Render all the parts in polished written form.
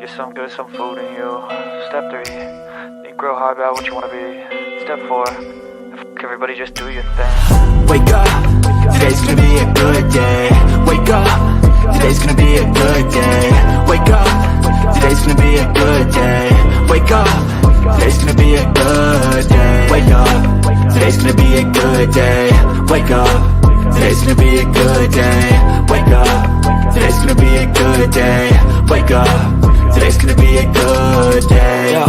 get some good, some food in you. Step 3, think real hard about what you want to be. Step 4, everybody just do your thing. Wake up, today's gonna be a good day. Wake up, today's gonna be a good day. Wake up, today's gonna be a good day. Wake up, today's gonna be a good day. Wake up, today's gonna be a good day. Wake up, today's gonna be a good day. Wake up, today's gonna be a good day. Wake up, today's gonna be a good day. Yo,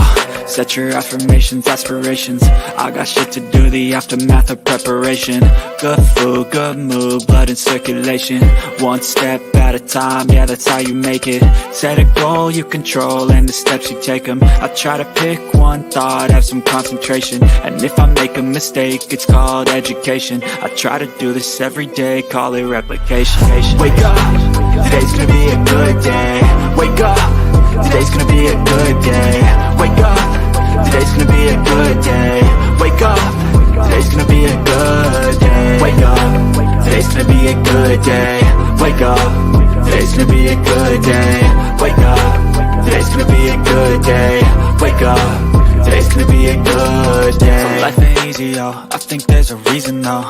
set your affirmations, aspirations. I got shit to do, the aftermath of preparation. Good food, good mood, blood in circulation. One step at a time, yeah, that's how you make it. Set a goal you control and the steps you take them. I try to pick one thought, have some concentration. And if I make a mistake, it's called education. I try to do this every day, call it replication. Wake up, today's gonna be a good day. Wake up, today's gonna be a good day. Wake up, today's gonna be a good day. Wake up, today's gonna be a good day. Wake up, today's gonna be a good day. Wake up, today's gonna be a good day. Wake up, today's gonna be a good day. Wake up, today's gonna be a good day. So life ain't easy, yo, I think there's a reason though.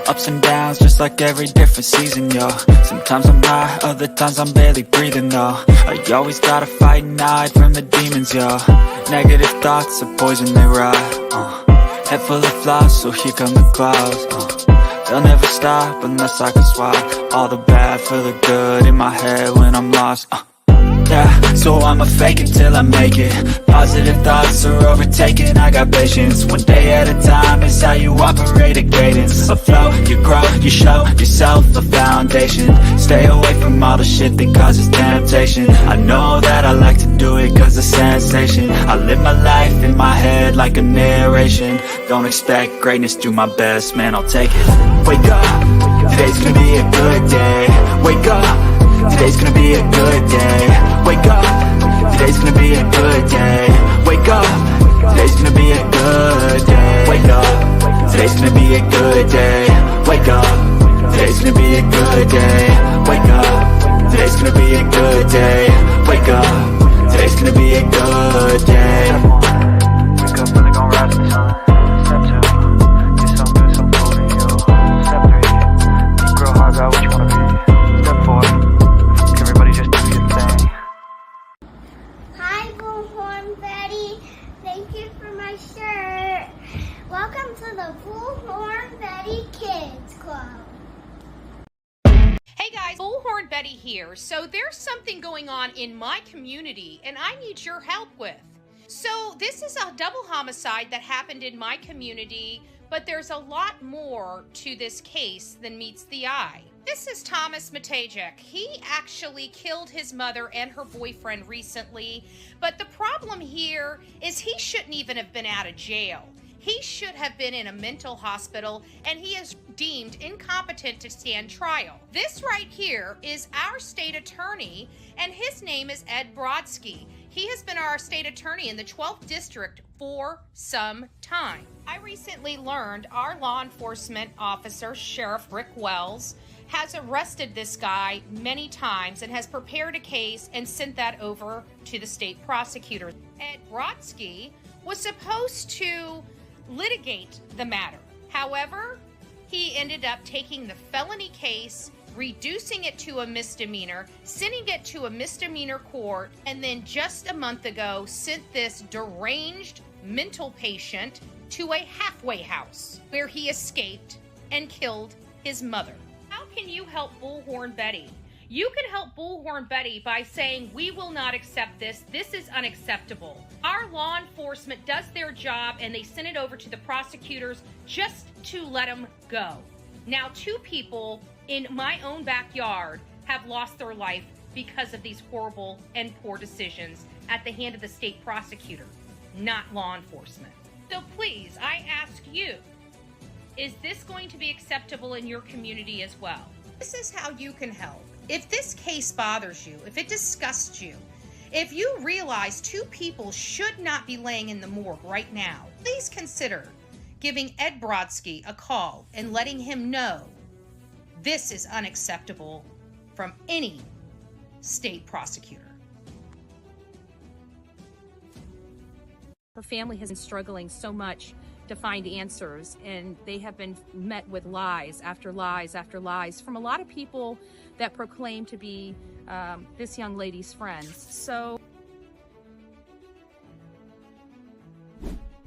Ups and downs, just like every different season, yo. Sometimes I'm high, other times I'm barely breathing, though. I always gotta fight and hide from the demons, yo. Negative thoughts are poison, they rot. Head full of flaws, so here come the clouds. They'll never stop unless I can swap all the bad for the good in my head when I'm lost. Yeah, so I'ma fake it till I make it. Positive thoughts are overtaken, I got patience. One day at a time is how you operate a cadence. A flow, you grow, you show yourself a foundation. Stay away from all the shit that causes temptation. I know that I like to do it cause it's sensation. I live my life in my head like a narration. Don't expect greatness, do my best, man, I'll take it. Wake up, today's gonna be a good day. Wake up, today's gonna be a good day. Wake up, today's gonna be a good day. Wake up, today's gonna be a good day. Wake up, today's gonna be a good day. Wake up, today's gonna be a good day. Wake up, today's gonna be a good day. Wake up, today's gonna be a good day. Wake up, really gon' rise in the sun. Step 2, get some good, some food in you. Step 3, think real hard about what you wanna be. Step 4, everybody just do your thing. Hi, Bullhorn Betty. Thank you for my shirt. Welcome to the Bullhorn Betty Kids Club. Hey guys, Bullhorn Betty here. So there's something going on in my community and I need your help with. So this is a double homicide that happened in my community, but there's a lot more to this case than meets the eye. This is Thomas Matajek. He actually killed his mother and her boyfriend recently, but the problem here is he shouldn't even have been out of jail. He should have been in a mental hospital, and he is deemed incompetent to stand trial. This right here is our state attorney, and his name is Ed Brodsky. He has been our state attorney in the 12th district for some time. I recently learned our law enforcement officer, Sheriff Rick Wells, has arrested this guy many times and has prepared a case and sent that over to the state prosecutor. Ed Brodsky was supposed to litigate the matter. However, he ended up taking the felony case, reducing it to a misdemeanor, sending it to a misdemeanor court, and then just a month ago sent this deranged mental patient to a halfway house where he escaped and killed his mother. How can you help Bullhorn Betty? You can help Bullhorn Betty by saying, we will not accept this. This is unacceptable. Our law enforcement does their job and they send it over to the prosecutors just to let them go. Now, 2 people in my own backyard have lost their life because of these horrible and poor decisions at the hand of the state prosecutor, not law enforcement. So please, I ask you, is this going to be acceptable in your community as well? This is how you can help. If this case bothers you, if it disgusts you, if you realize 2 people should not be laying in the morgue right now, please consider giving Ed Brodsky a call and letting him know this is unacceptable from any state prosecutor. Her family has been struggling so much to find answers, and they have been met with lies after lies after lies from a lot of people that proclaim to be this young lady's friends. So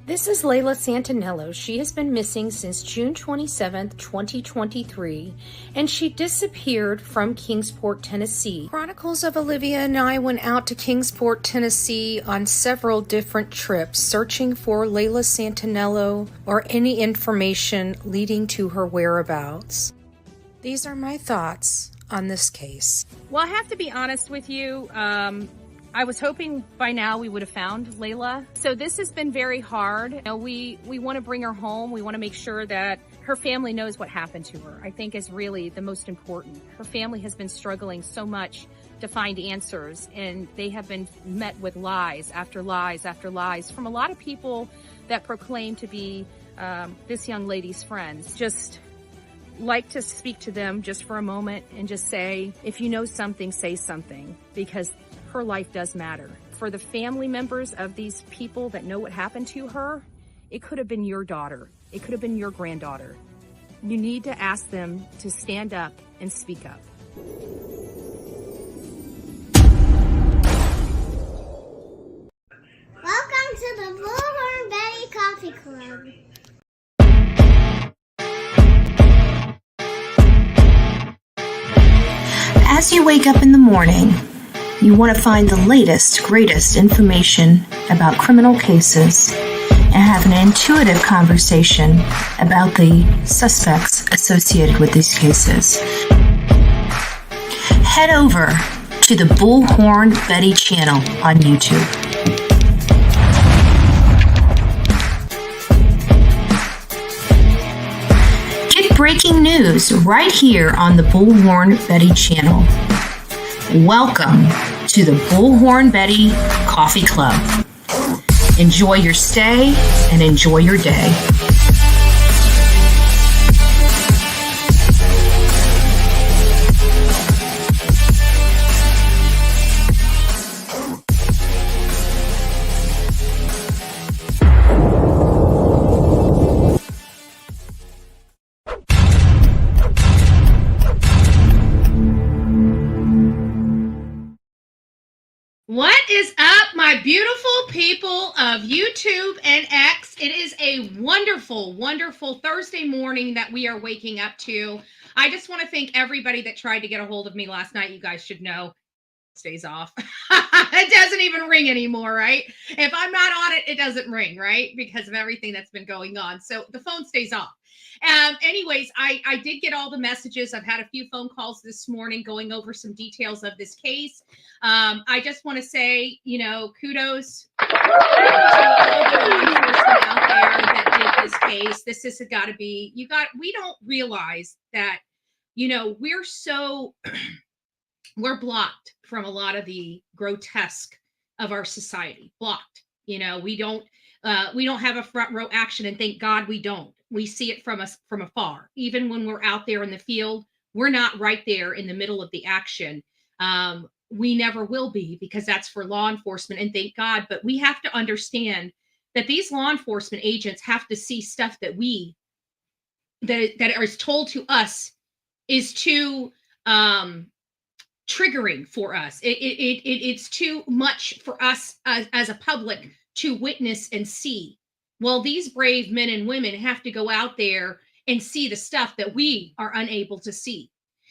this is Layla Santinello. She has been missing since June 27th, 2023, and she disappeared from Kingsport, Tennessee. Chronicles of Olivia and I went out to Kingsport, Tennessee on several different trips, searching for Layla Santinello or any information leading to her whereabouts. These are my thoughts on this case. Well, I have to be honest with you. I was hoping by now we would have found Layla. So this has been very hard. You know, we want to bring her home. We want to make sure that her family knows what happened to her, I think is really the most important. Her family has been struggling so much to find answers, and they have been met with lies after lies after lies from a lot of people that proclaim to be this young lady's friends. Just like to speak to them just for a moment and just say, if you know something, say something, because her life does matter. For the family members of these people that know what happened to her, it could have been your daughter. It could have been your granddaughter. You need to ask them to stand up and speak up. Welcome to the Bullhorn Betty Coffee Club. As you wake up in the morning, you want to find the latest, greatest information about criminal cases and have an intuitive conversation about the suspects associated with these cases. Head over to the Bullhorn Betty channel on YouTube. Get breaking news right here on the Bullhorn Betty channel. Welcome to the Bullhorn Betty Coffee Club. Enjoy your stay and enjoy your day. What is up, my beautiful people of YouTube and X? It is a wonderful, wonderful Thursday morning that we are waking up to. I just want to thank everybody that tried to get a hold of me last night. You guys should know it stays off. It doesn't even ring anymore, right? If I'm not on it, it doesn't ring, right? Because of everything that's been going on. So the phone stays off. Anyways, I did get all the messages. I've had a few phone calls this morning going over some details of this case. I just want to say, kudos to all the law enforcement out there that did this case. This has got to be, we don't realize that, we're blocked from a lot of the grotesque of our society. Blocked. We don't have a front row action, and thank God we don't. We see it from afar. Even when we're out there in the field, we're not right there in the middle of the action. We never will be, because that's for law enforcement, and thank God. But we have to understand that these law enforcement agents have to see stuff that is told to us is too triggering for us. It's too much for us as a public to witness and see. Well, these brave men and women have to go out there and see the stuff that we are unable to see.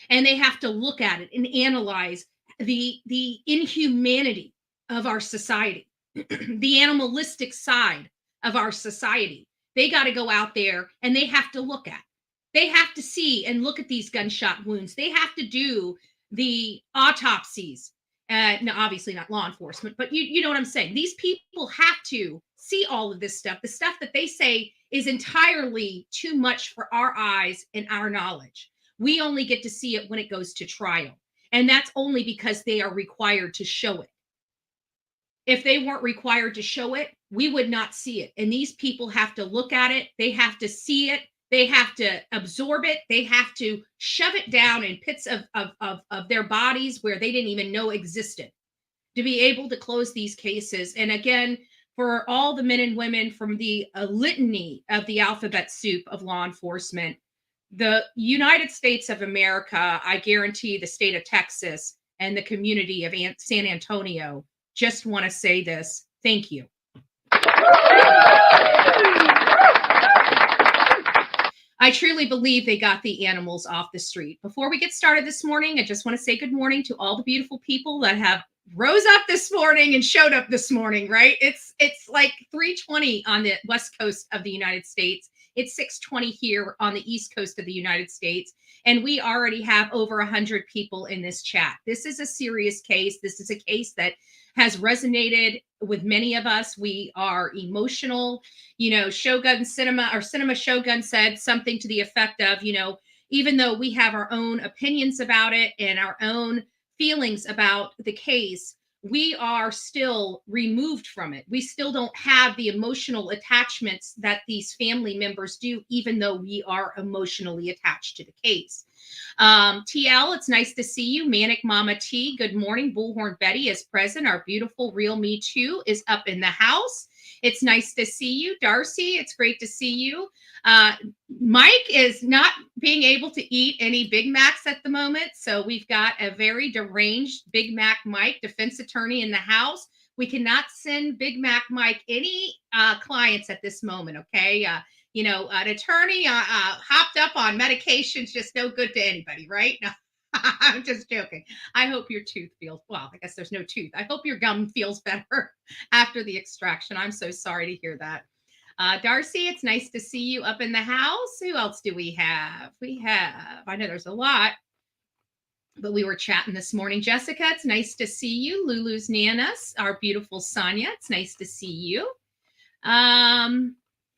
And they have to look at it and analyze the inhumanity of our society, the animalistic side of our society. They got to go out there and they have to look at. They have to see and look at these gunshot wounds. They have to do the autopsies. No, obviously not law enforcement, but you know what I'm saying. These people have to see all of this stuff, the stuff that they say is entirely too much for our eyes and our knowledge. We only get to see it when it goes to trial. And that's only because they are required to show it. If they weren't required to show it, we would not see it. And these people have to look at it. They have to see it. They have to absorb it. They have to shove it down in pits of their bodies where they didn't even know existed to be able to close these cases. And again, for all the men and women from the litany of the alphabet soup of law enforcement. The United States of America, I guarantee the state of Texas and the community of San Antonio just want to say this. Thank you. I truly believe they got the animals off the street. Before we get started this morning, I just want to say good morning to all the beautiful people that have rose up this morning and showed up this morning, right? It's like 3:20 on the west coast of the United States. It's 6:20 here on the east coast of the United States. And we already have over 100 people in this chat. This is a serious case. This is a case that has resonated with many of us. We are emotional. Shogun Cinema or Cinema Shogun said something to the effect of, even though we have our own opinions about it and our own feelings about the case, we are still removed from it. We still don't have the emotional attachments that these family members do, even though we are emotionally attached to the case. TL, it's nice to see you. Manic Mama T, good morning. Bullhorn Betty is present. Our beautiful Real Me Too is up in the house. It's nice to see you. Darcy, it's great to see you. Mike is not being able to eat any Big Macs at the moment. So we've got a very deranged Big Mac Mike, defense attorney in the house. We cannot send Big Mac Mike any clients at this moment, okay? An attorney hopped up on medication's just no good to anybody, right? No, I'm just joking. I hope your tooth feels, well, I guess there's no tooth. I hope your gum feels better after the extraction. I'm so sorry to hear that. Darcy, it's nice to see you up in the house. Who else do we have? I know there's a lot, but we were chatting this morning. Jessica, it's nice to see you. Lulu's Nanas, our beautiful Sonia, it's nice to see you.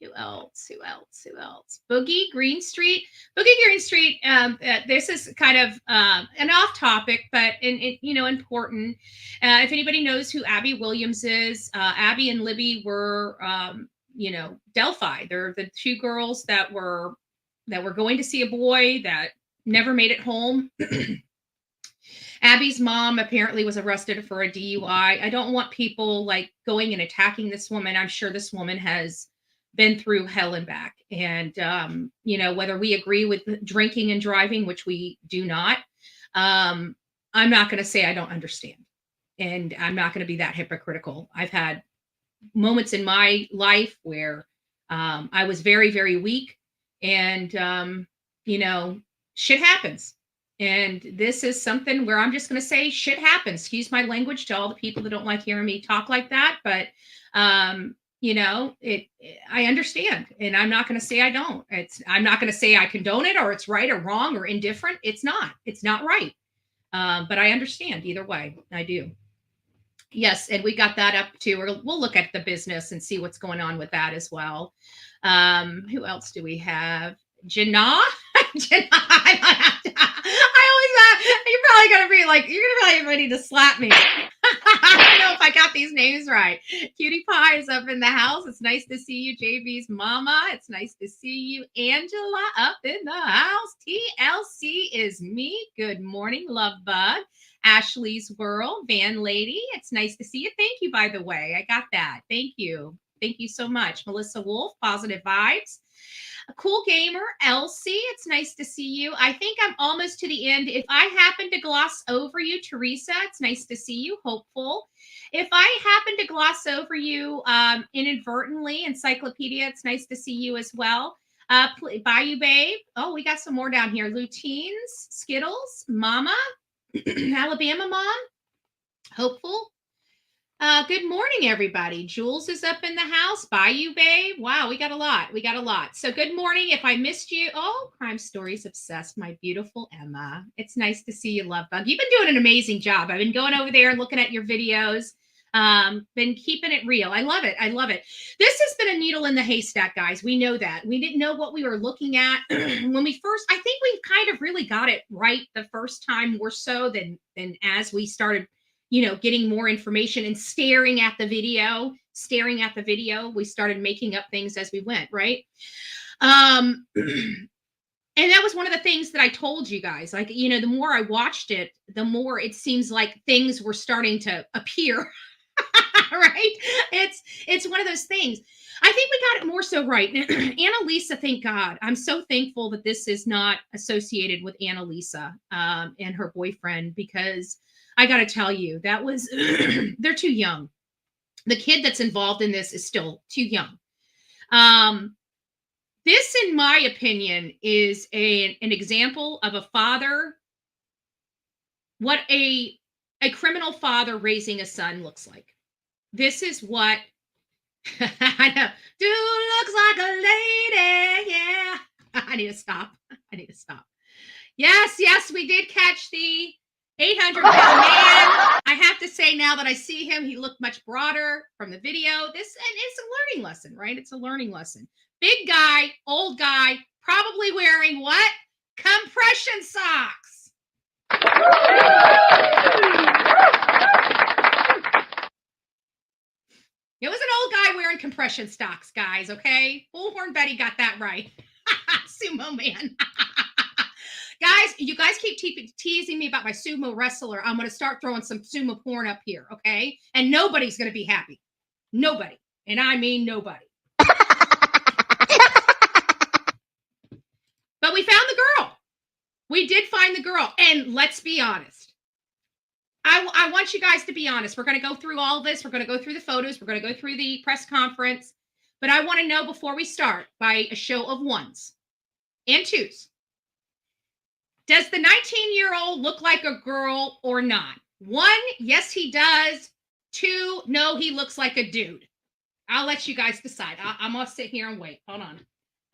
Who else? Boogie Green Street. This is kind of an off topic, but important. If anybody knows who Abby Williams is, Abby and Libby were, Delphi. They're the two girls that were going to see a boy that never made it home. Abby's mom apparently was arrested for a DUI. I don't want people like going and attacking this woman. I'm sure this woman has been through hell and back. And, whether we agree with drinking and driving, which we do not, I'm not going to say I don't understand. And I'm not going to be that hypocritical. I've had moments in my life where I was very, very weak and, shit happens. And this is something where I'm just going to say shit happens. Excuse my language to all the people that don't like hearing me talk like that. But, I understand, and I'm not going to say I don't. I'm not going to say I condone it or it's right or wrong or indifferent. It's not right. But I understand either way. I do. Yes. And we got that up too. We'll look at the business and see what's going on with that as well. Who else do we have? Janah. You're probably going to be like, you're going to be ready to slap me. I don't know if I got these names right. Cutie Pie is up in the house. It's nice to see you. JV's mama. It's nice to see you. Angela up in the house. TLC is me. Good morning, love bug. Ashley's World. Van Lady. It's nice to see you. Thank you, by the way. I got that. Thank you. Thank you so much. Melissa Wolf. Positive vibes. A cool gamer, Elsie, it's nice to see you. I think I'm almost to the end. If I happen to gloss over you, Teresa, it's nice to see you. Hopeful. If I happen to gloss over you inadvertently, Encyclopedia, it's nice to see you as well. Bayou Babe. Oh, we got some more down here. Luteens, Skittles, Mama, Alabama Mom, Hopeful. Good morning, everybody. Jules is up in the house. Bayou Babe. Wow, we got a lot. So good morning. If I missed you, Crime Stories Obsessed, my beautiful Emma. It's nice to see you, love bug. You've been doing an amazing job. I've been going over there and looking at your videos. Been keeping it real. I love it. This has been a needle in the haystack, guys. We know that. We didn't know what we were looking at when we first, I think we kind of really got it right the first time, more so than as we started getting more information and staring at the video, we started making up things as we went, right? And that was one of the things that I told you guys, like, the more I watched it, the more it seems like things were starting to appear, Right? It's one of those things. I think we got it more so right. Annalisa, thank God. I'm so thankful that this is not associated with Annalisa and her boyfriend, because I got to tell you, that was, they're too young. The kid that's involved in this is still too young. This, in my opinion, is an example of a father, what a criminal father raising a son looks like. This is what I know. Dude looks like a lady. Yeah. I need to stop. I need to stop. Yes, we did catch the 800-pound man. I have to say, now that I see him, he looked much broader from the video. And it's a learning lesson, right? It's a learning lesson. Big guy, old guy, probably wearing what? Compression socks. It was an old guy wearing compression socks, guys, okay? Bullhorn Betty got that right. Sumo man. Guys, you guys keep teasing me about my sumo wrestler. I'm going to start throwing some sumo porn up here, okay? And nobody's going to be happy. Nobody. And I mean nobody. But we found the girl. We did find the girl. And let's be honest. I want you guys to be honest. We're going to go through all this. We're going to go through the photos. We're going to go through the press conference. But I want to know before we start, by a show of ones and twos, does the 19-year-old look like a girl or not? 1, yes, he does. 2, no, he looks like a dude. I'll let you guys decide. I'm going to sit here and wait. Hold on.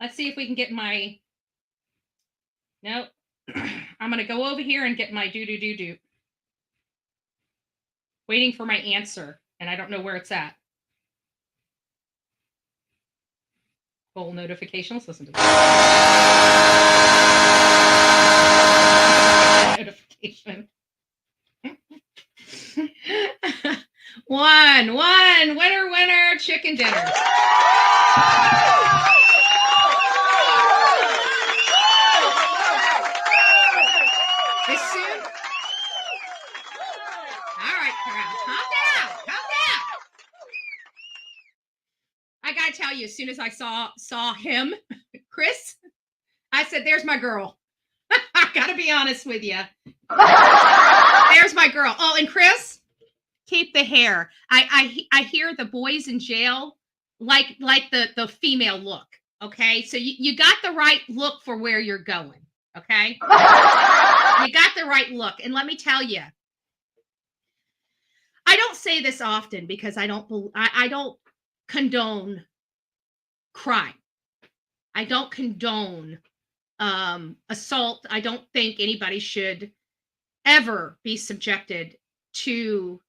Let's see if we can get my... Nope. I'm going to go over here and get my do. Waiting for my answer, and I don't know where it's at. Full notification. Let's listen to this. Notification. One. Winner, chicken dinner. This soon? All right, crowd. Calm down. I gotta tell you, as soon as I saw him, Chris, I said, "There's my girl." I gotta be honest with you. There's my girl. Oh, and Chris, keep the hair. I hear the boys in jail like the female look. Okay, so you got the right look for where you're going. Okay, you got the right look, and let me tell you, I don't say this often because I don't condone crime. I don't condone assault. I don't think anybody should ever be subjected to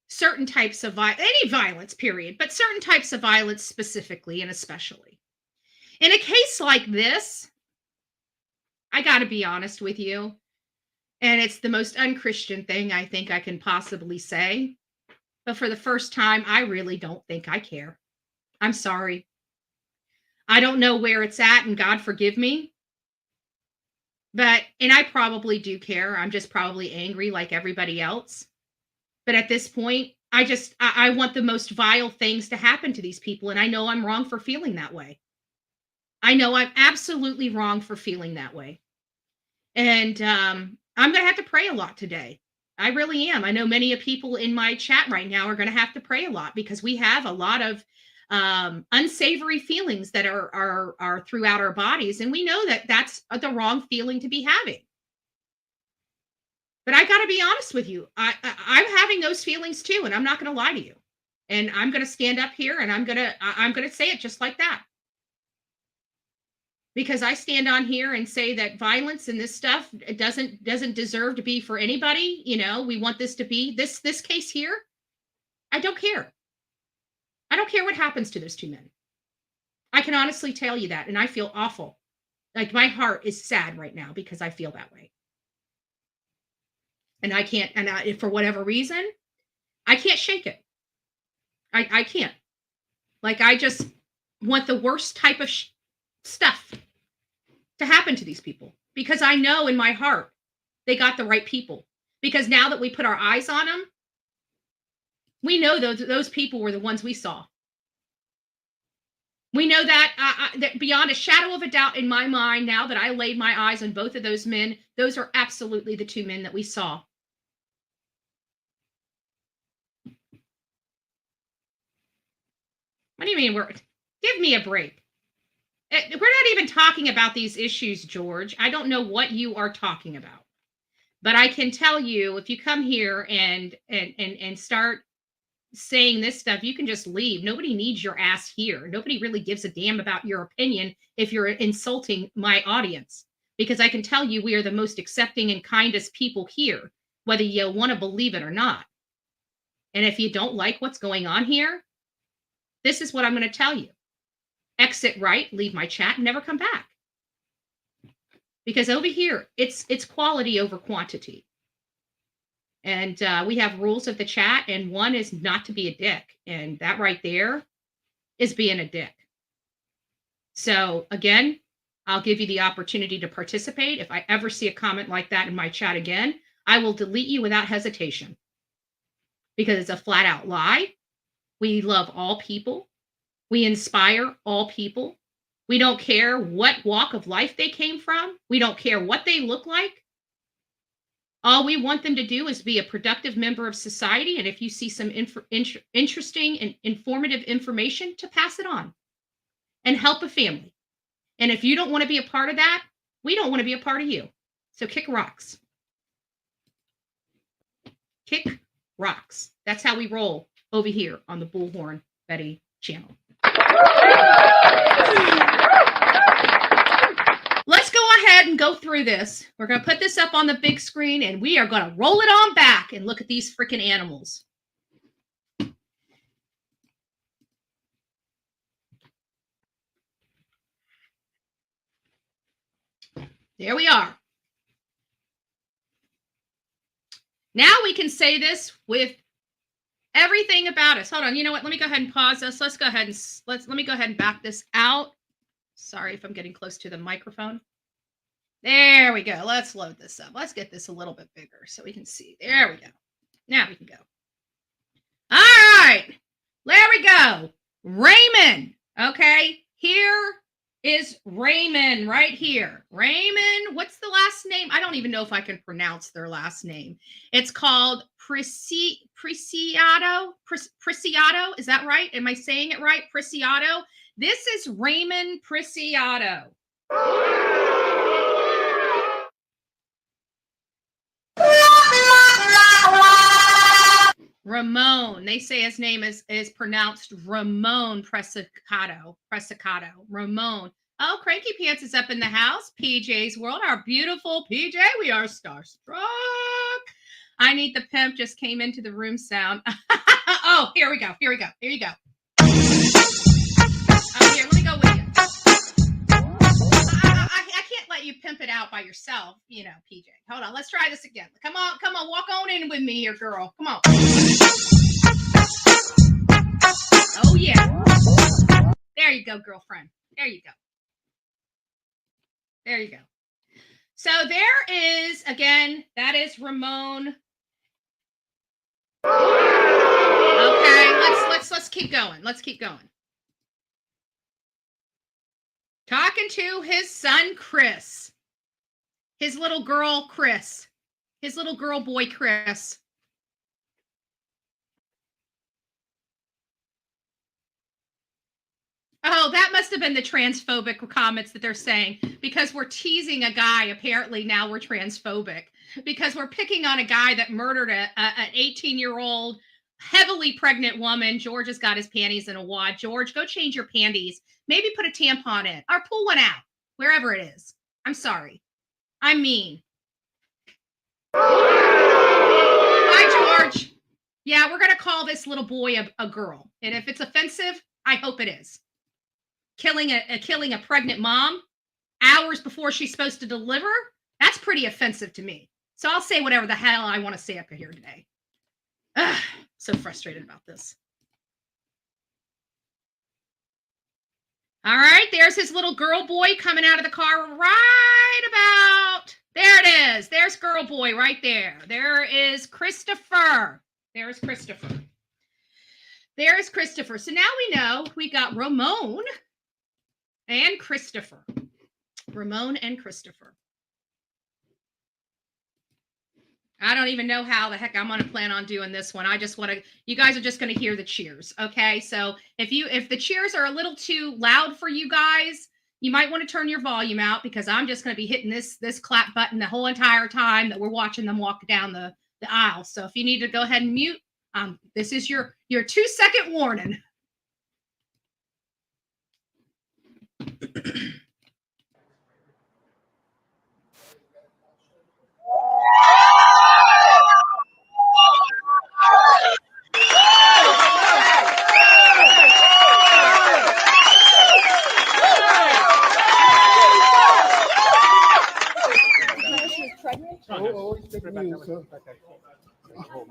certain types of any violence, period, but certain types of violence specifically and especially. In a case like this, I got to be honest with you, and it's the most unchristian thing I think I can possibly say, but for the first time, I really don't think I care. I'm sorry. I don't know where it's at, and God forgive me. And I probably do care. I'm just probably angry like everybody else. But at this point, I want the most vile things to happen to these people. And I know I'm wrong for feeling that way. I know I'm absolutely wrong for feeling that way. And I'm going to have to pray a lot today. I really am. I know many of people in my chat right now are going to have to pray a lot because we have a lot of unsavory feelings that are throughout our bodies. And we know that that's the wrong feeling to be having. But I got to be honest with you. I'm having those feelings too. And I'm not going to lie to you. And I'm going to stand up here and I'm going to say it just like that. Because I stand on here and say that violence and this stuff doesn't deserve to be for anybody. You know, we want this to be this case here. I don't care. I don't care what happens to those two men. I can honestly tell you that. And I feel awful. Like my heart is sad right now because I feel that way. And I can't, for whatever reason, I can't shake it. I can't. Like, I just want the worst type of stuff to happen to these people because I know in my heart they got the right people. Because now that we put our eyes on them, We know those people were the ones we saw. We know that beyond a shadow of a doubt in my mind, now that I laid my eyes on both of those men, those are absolutely the two men that we saw. What do you mean? Give me a break. We're not even talking about these issues, George. I don't know what you are talking about. But I can tell you, if you come here and start saying this stuff, you can just leave. Nobody needs your ass here. Nobody really gives a damn about your opinion if you're insulting my audience. Because I can tell you, we are the most accepting and kindest people here, whether you want to believe it or not. And if you don't like what's going on here, this is what I'm going to tell you. Exit right, leave my chat, and never come back. Because over here, it's quality over quantity. And we have rules of the chat, and one is not to be a dick. And that right there is being a dick. So again, I'll give you the opportunity to participate. If I ever see a comment like that in my chat again, I will delete you without hesitation. Because it's a flat out lie. We love all people. We inspire all people. We don't care what walk of life they came from. We don't care what they look like. All we want them to do is be a productive member of society. And if you see some interesting and informative information, to pass it on and help a family. And if you don't want to be a part of that, we don't want to be a part of you. So kick rocks. Kick rocks. That's how we roll over here on the Bullhorn Betty channel. Let's go ahead and go through this. We're going to put this up on the big screen, and we are going to roll it on back and look at these freaking animals. There we are. Now we can say this with everything about us. Hold on. You know what? Let me go ahead and pause this. Let's go ahead and let me go ahead and back this out. Sorry if I'm getting close to the microphone. There we go. Let's load this up. Let's get this a little bit bigger so we can see. There we go. Now we can go. All right. There we go. Raymond. Okay. Here is Raymond right here. Raymond, what's the last name? I don't even know if I can pronounce their last name. It's called Preciado. Preciado. Is that right? Am I saying it right? Preciado. This is Ramon Preciado. Ramon. They say his name is pronounced Ramon Preciado. Ramon. Oh, Cranky Pants is up in the house. PJ's World. Our beautiful PJ. We are starstruck. I Need the Pimp just came into the room sound. Oh, here we go. Here we go. Here you go. Here, let me go with you. I can't let you pimp it out by yourself, you know, PJ. Hold on. Let's try this again. Come on. Walk on in with me here, girl. Come on. Oh, yeah. There you go, girlfriend. There you go. There you go. So there is, again, that is Ramon. Okay, let's keep going. Let's keep going. Talking to his son, Chris. His little girl, Chris. His little girl boy, Chris. Oh, that must have been the transphobic comments that they're saying, because we're teasing a guy. Apparently now we're transphobic because we're picking on a guy that murdered an 18-year-old heavily pregnant woman. George has got his panties in a wad. George, go change your panties. Maybe put a tampon in or pull one out, wherever it is. I'm sorry. I'm mean. Bye, George. Yeah, we're going to call this little boy a girl. And if it's offensive, I hope it is. Killing a pregnant mom hours before she's supposed to deliver, that's pretty offensive to me. So I'll say whatever the hell I want to say up here today. Ugh, so frustrated about this. All right, there's his little girl boy coming out of the car right about, there it is. There's girl boy right there. There is Christopher. There's Christopher. There's Christopher. So now we know we got Ramon and Christopher. Ramon and Christopher. I don't even know how the heck I'm going to plan on doing this one. I just want to, you guys are just going to hear the cheers. Okay. So if the cheers are a little too loud for you guys, you might want to turn your volume out, because I'm just going to be hitting this clap button the whole entire time that we're watching them walk down the aisle. So if you need to go ahead and mute, this is your 2-second warning.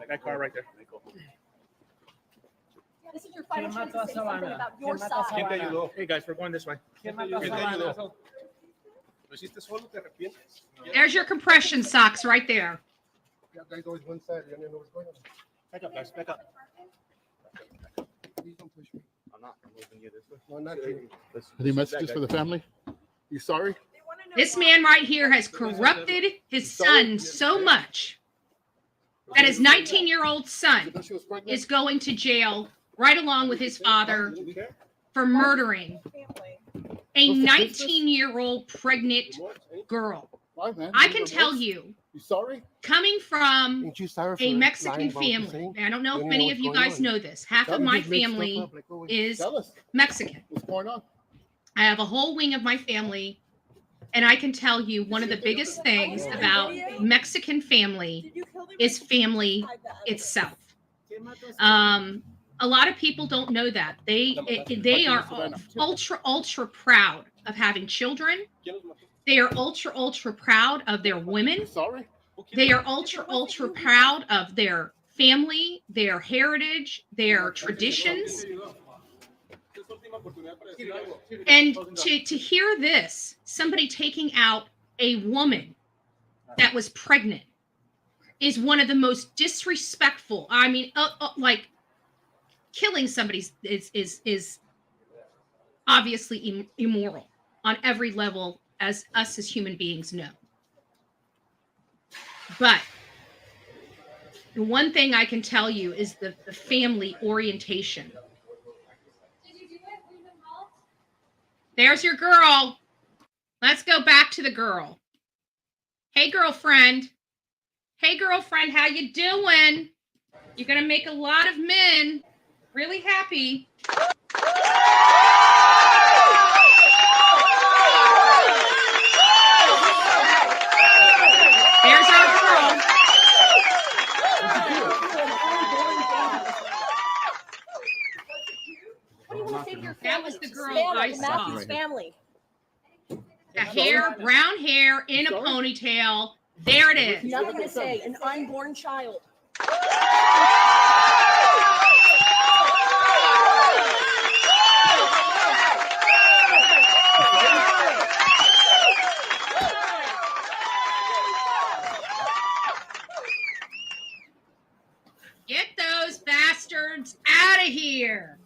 That car right there. This is your final chance to say something about your side. Hey guys, we're going this way. There's your compression socks right there. Back up, guys. Back up. I'm not. I'm moving you this way. No, not you. Any messages for the family? You sorry? This man right here has corrupted his son so much that his 19-year-old son is going to jail right along with his father for murdering a 19-year-old pregnant girl. I can tell you, coming from a Mexican family, I don't know if many of you guys know this, half of my family is Mexican. What's going on? I have a whole wing of my family, and I can tell you one of the biggest things about Mexican family is family itself. A lot of people don't know that. They are ultra proud of having children. They are ultra proud of their women. They are ultra proud of their family, their heritage, their traditions. And to hear this, somebody taking out a woman that was pregnant, is one of the most disrespectful. I mean, like killing somebody is obviously immoral on every level, as us as human beings know. But the one thing I can tell you is the family orientation. There's your girl. Let's go back to the girl. Hey, girlfriend. Hey, girlfriend, how you doing? You're going to make a lot of men really happy. There's our girl. That was the girl I saw. Family. The hair, brown hair in a ponytail. There it is. Nothing to say. An unborn child. Get those bastards out of here.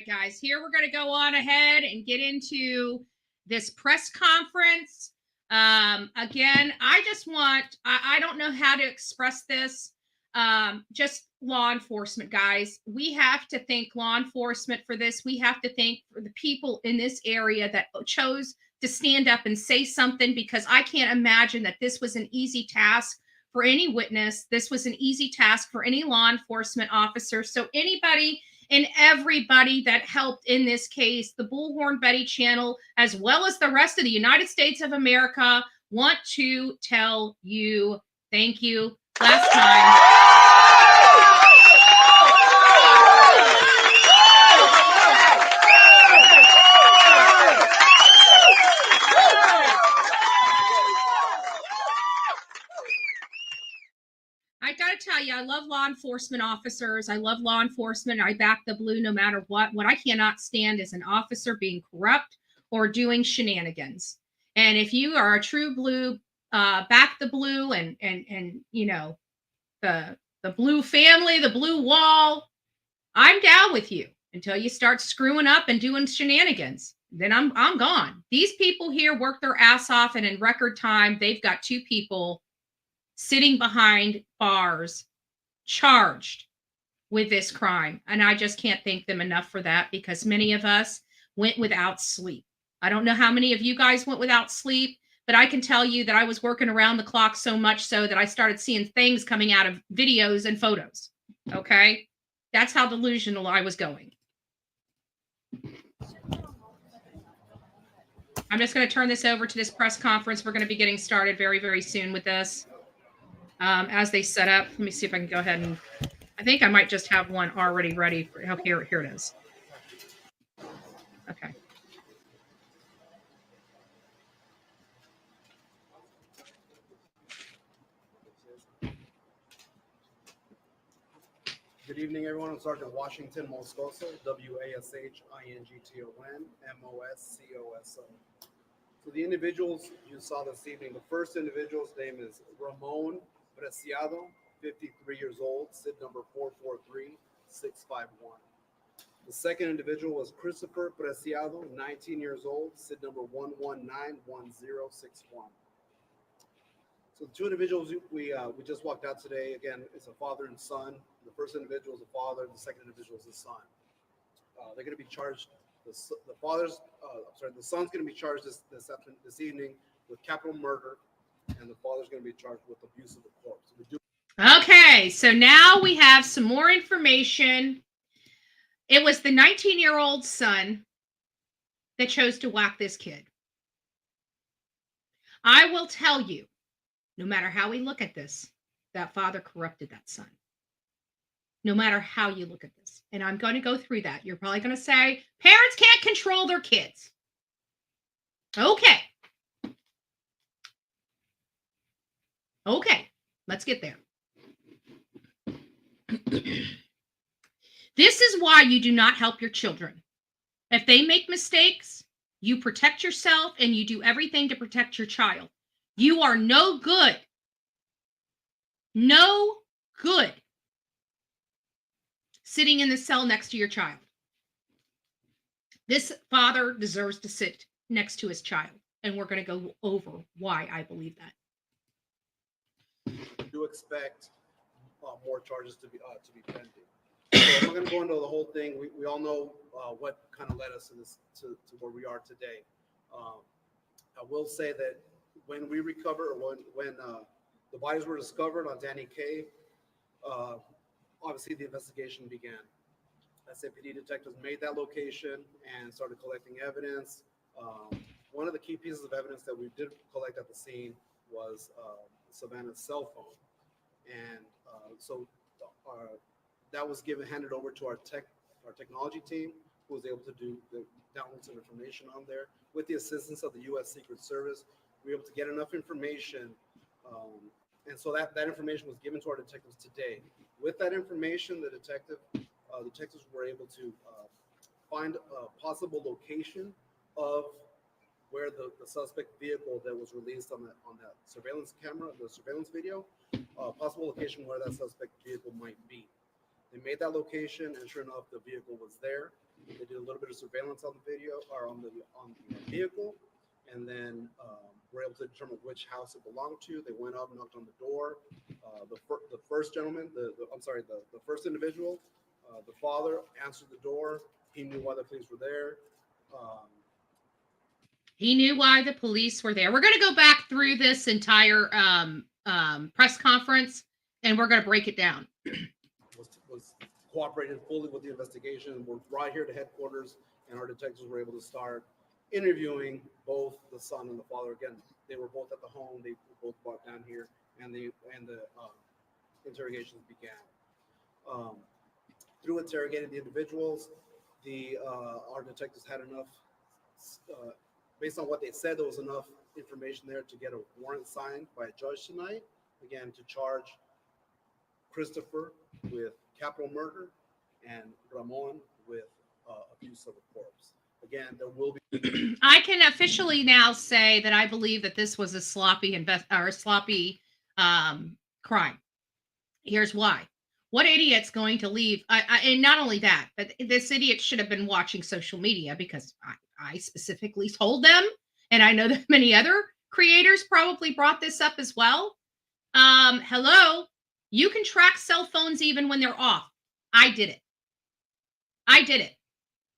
Guys, here we're going to go on ahead and get into this press conference. Again, I just want, I don't know how to express this. Just law enforcement, guys. We have to thank law enforcement for this. We have to thank for the people in this area that chose to stand up and say something, because I can't imagine that this was an easy task for any witness. This was an easy task for any law enforcement officer. So anybody and everybody that helped in this case, the Bullhorn Betty channel, as well as the rest of the United States of America, want to tell you thank you. Last time. I gotta tell you, I love law enforcement officers. I love law enforcement. I back the blue no matter what. What I cannot stand is an officer being corrupt or doing shenanigans. And if you are a true blue, back the blue and you know, the blue family, the blue wall, I'm down with you until you start screwing up and doing shenanigans. Then I'm gone. These people here work their ass off, and in record time, they've got 2 people sitting behind bars charged with this crime. And I just can't thank them enough for that, because many of us went without sleep. I don't know how many of you guys went without sleep, but I can tell you that I was working around the clock so much so that I started seeing things coming out of videos and photos. Okay. That's how delusional I was going. I'm just going to turn this over to this press conference. We're going to be getting started very, very soon with this. As they set up, let me see if I can go ahead and, I think I might just have one already ready. Oh, here it is. Okay. Good evening, everyone. I'm Sergeant Washington Moscoso, WASHINGTON, MOSCOSO. So the individuals you saw this evening, the first individual's name is Ramon Preciado, 53 years old, SID number 443651. The second individual was Christopher Preciado, 19 years old, SID number 1191061. So the 2 individuals we just walked out today, again, it's a father and son. The first individual is the father, the second individual is the son. They're going to be charged. The son's going to be charged this evening with capital murder, and the father's going to be charged with abuse of the corpse. Okay, so now we have some more information. It was the 19-year-old son that chose to whack this kid. I will tell you, no matter how we look at this, that father corrupted that son. No matter how you look at this. And I'm going to go through that. You're probably going to say, parents can't control their kids. Okay. Okay, let's get there. This is why you do not help your children. If they make mistakes, you protect yourself and you do everything to protect your child. You are no good. No good sitting in the cell next to your child. This father deserves to sit next to his child, and we're going to go over why I believe that. We do expect more charges to be pending. So we're going to go into the whole thing. We all know what kind of led us to where we are today. I will say that when we recover, or when the bodies were discovered on Danny Cave, obviously the investigation began. SAPD detectives made that location and started collecting evidence. One of the key pieces of evidence that we did collect at the scene was Savanah's cell phone. And so that was handed over to our technology team, who was able to download some information on there. With the assistance of the U.S. Secret Service, we were able to get enough information, and so that information was given to our detectives today. With that information, the detectives were able to find a possible location of where the suspect vehicle that was released on that surveillance camera, the surveillance video, possible location where that suspect vehicle might be. They made that location, and sure enough, the vehicle was there. They did a little bit of surveillance on the video, or on the vehicle, and then were able to determine which house it belonged to. They went up, knocked on the door. The first gentleman, the first individual, the father answered the door. He knew why the police were there. He knew why the police were there. We're going to go back through this entire press conference, and we're going to break it down. Was cooperated fully with the investigation. We're right here to headquarters, and our detectives were able to start interviewing both the son and the father. Again, they were both at the home. They were both brought down here, and the interrogations began. Through interrogating the individuals, our detectives had enough. Based on what they said, there was enough information there to get a warrant signed by a judge tonight, again, to charge Christopher with capital murder, and Ramon with abuse of a corpse. Again, there will be. I can officially now say that I believe that this was a sloppy crime. Here's why. What idiot's going to leave? And not only that, but this idiot should have been watching social media, because I specifically told them, and I know that many other creators probably brought this up as well. Hello, you can track cell phones even when they're off. I did it.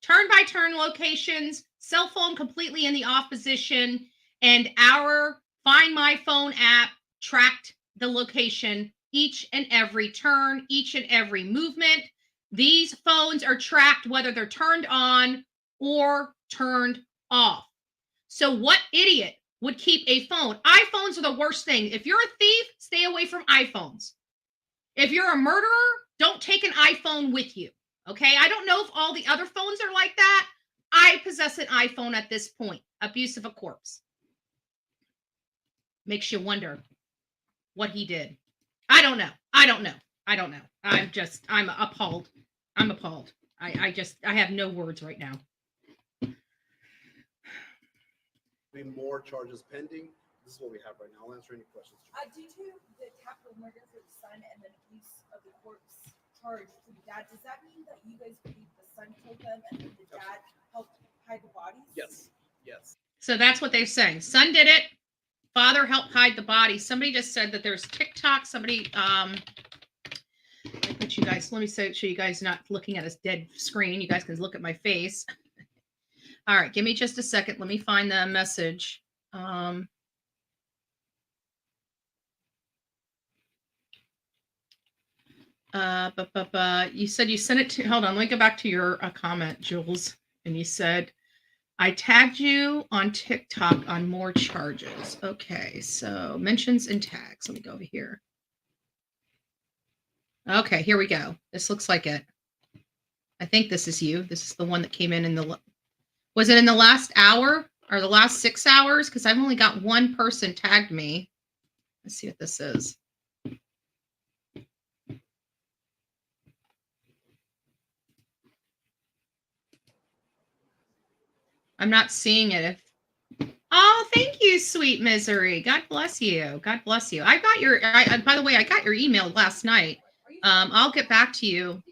Turn by turn locations, cell phone completely in the off position, and our Find My Phone app tracked the location each and every turn, each and every movement. These phones are tracked whether they're turned on or turned off. So what idiot would keep a phone? iPhones are the worst thing. If you're a thief, stay away from iPhones. If you're a murderer, don't take an iPhone with you. Okay, I don't know if all the other phones are like that. I possess an iPhone at this point. Abuse of a corpse. Makes you wonder what he did. I don't know. I'm appalled. I have no words right now. Be more charges pending. This is what we have right now. I'll answer any questions. Due to the capital murder for the son and then abuse of the corpse charge to the dad, does that mean that you guys believe the son killed them and then the dad helped hide the bodies? Yes. So that's what they're saying. Son did it. Father helped hide the body. Somebody just said that there's TikTok. Somebody, let me show you guys not looking at a dead screen. You guys can look at my face. All right, give me just a second. Let me find the message. You said you sent it to, hold on, let me go back to your comment, Jules. And you said, I tagged you on TikTok on more charges. Okay, so mentions and tags. Let me go over here. Okay, here we go. This looks like it. I think this is you. This is the one that came in the, was it in the last hour or the last 6 hours? Because I've only got one person tagged me. Let's see what this is. I'm not seeing it. Oh, thank you, sweet misery. God bless you. God bless you. I got your, by the way, I got your email last night. I'll get back to you,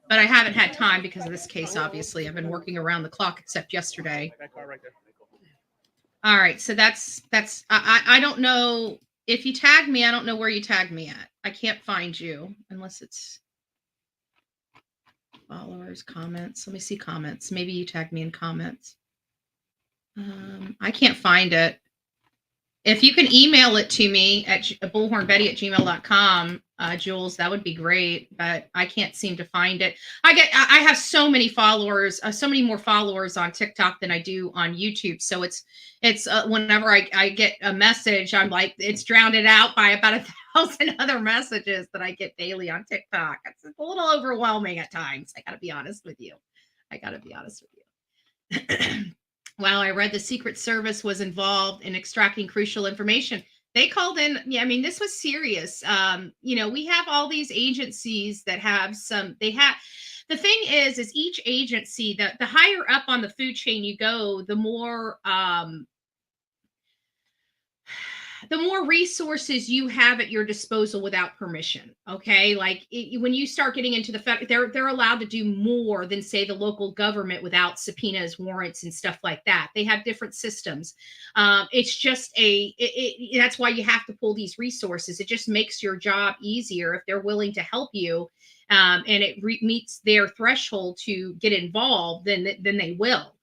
but I haven't had time because of this case, obviously. I've been working around the clock except yesterday. All right, so that's I don't know. If you tag me, I don't know where you tagged me at. I can't find you unless it's followers, comments. Let me see comments. Maybe you tagged me in comments. I can't find it. If you can email it to me at bullhornbetty@gmail.com, Jules, that would be great. But I can't seem to find it. I have so many followers, so many more followers on TikTok than I do on YouTube. So it's whenever I get a message, I'm like, it's drowned it out by about 1,000 other messages that I get daily on TikTok. It's a little overwhelming at times. I got to be honest with you. Wow, I read the Secret Service was involved in extracting crucial information. They called in. Yeah, I mean, this was serious. We have all these agencies that have the thing is each agency, the higher up on the food chain you go, the more resources you have at your disposal without permission. Okay. Like when you start getting into they're allowed to do more than say the local government without subpoenas, warrants, and stuff like that. They have different systems. It's just that's why you have to pull these resources. It just makes your job easier if they're willing to help you. And it meets their threshold to get involved, then they will.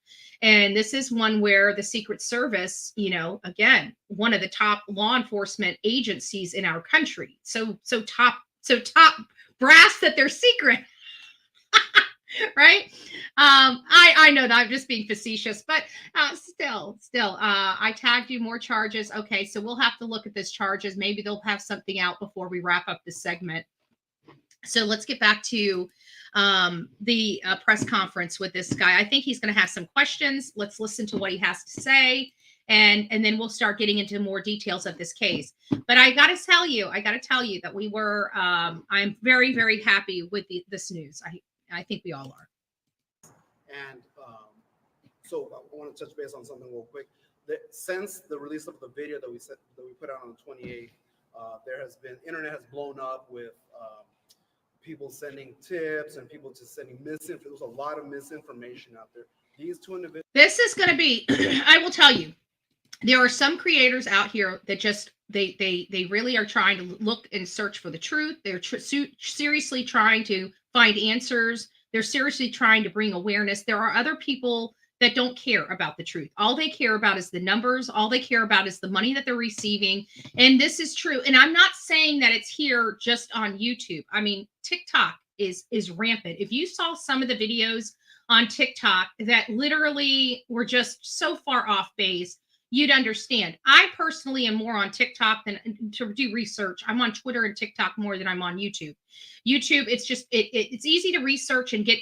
And this is one where the Secret Service, again, one of the top law enforcement agencies in our country. So top brass that they're secret. Right? I know that I'm just being facetious, but still, I tagged you more charges. Okay, so we'll have to look at this charges. Maybe they'll have something out before we wrap up this segment. So let's get back to the press conference with this guy. I think he's going to have some questions. Let's listen to what he has to say. and then we'll start getting into more details of this case. But I got to tell you that we were. I'm very, very happy with this news. I think we all are. And so I want to touch base on something real quick. Since the release of the video that we put out on the 28th, internet has blown up with people sending tips and people just sending misinformation. There's a lot of misinformation out there. These two individuals. This is going to be. I will tell you, there are some creators out here that just they really are trying to look and search for the truth. They're seriously trying to find answers. They're seriously trying to bring awareness. There are other people that don't care about the truth. All they care about is the numbers. All they care about is the money that they're receiving. And this is true. And I'm not saying that it's here just on YouTube. I mean, TikTok is rampant. If you saw some of the videos on TikTok that literally were just so far off base, you'd understand. I personally am more on TikTok than to do research. I'm on Twitter and TikTok more than I'm on YouTube. YouTube, it's just it's easy to research and get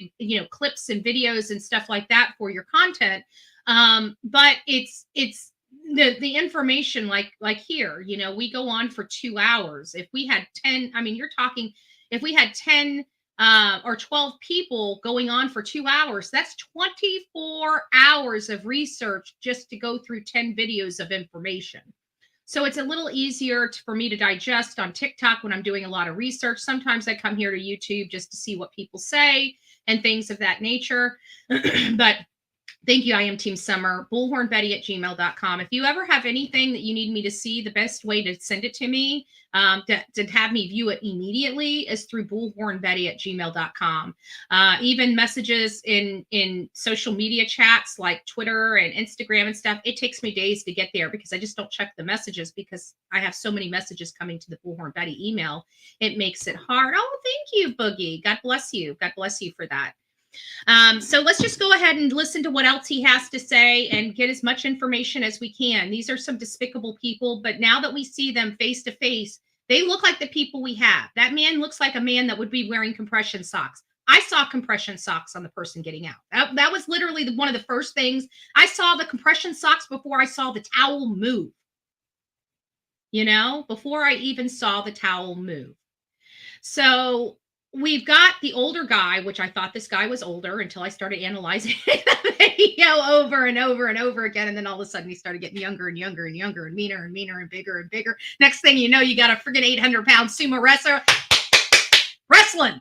clips and videos and stuff like that for your content. But it's the information like here. We go on for 2 hours. If we had 10, I mean, you're talking. If we had 10 or 12 people going on for 2 hours, that's 24 hours of research just to go through 10 videos of information. So it's a little easier for me to digest on TikTok when I'm doing a lot of research. Sometimes I come here to YouTube just to see what people say and things of that nature. But thank you. I am Team Summer. bullhornbetty@gmail.com. If you ever have anything that you need me to see, the best way to send it to me, to have me view it immediately, is through bullhornbetty@gmail.com. Even messages in social media chats like Twitter and Instagram and stuff, it takes me days to get there because I just don't check the messages because I have so many messages coming to the Bullhorn Betty email. It makes it hard. Oh, thank you, Boogie. God bless you. God bless you for that. So let's just go ahead and listen to what else he has to say and get as much information as we can. These are some despicable people, but now that we see them face to face, they look like the people we have. That man looks like a man that would be wearing compression socks. I saw compression socks on the person getting out. That was literally one of the first things. I saw the compression socks before I saw the towel move. Before I even saw the towel move. So we've got the older guy, which I thought this guy was older until I started analyzing the video over and over and over again. And then all of a sudden he started getting younger and younger and younger and meaner and meaner and bigger and bigger. Next thing you know, you got a friggin' 800-pound sumo wrestler wrestling.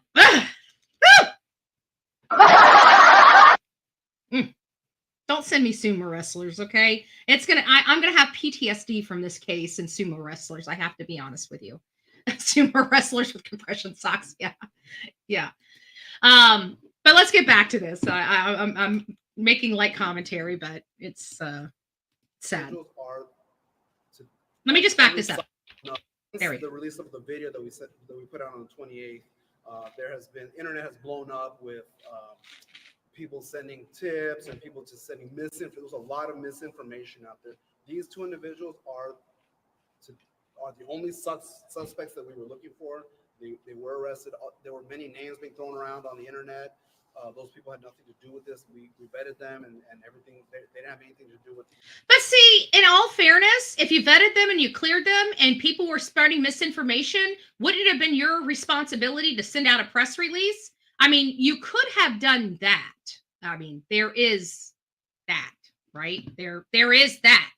Don't send me sumo wrestlers, okay? I'm gonna have PTSD from this case and sumo wrestlers. I have to be honest with you. Sumo wrestlers with compression socks. Yeah. But let's get back to this. I'm making light commentary, but it's sad. Let me just back this up. The release of the video that we put out on the 28th, internet has blown up with people sending tips and people just sending misinformation. There's a lot of misinformation out there. These two individuals are the only suspects that we were looking for. They were arrested. There were many names being thrown around on the internet. Those people had nothing to do with this. We vetted them and everything. They didn't have anything to do with it. But see, in all fairness, if you vetted them and you cleared them and people were spreading misinformation, wouldn't it have been your responsibility to send out a press release? I mean, you could have done that. I mean, there is that, right? There is that.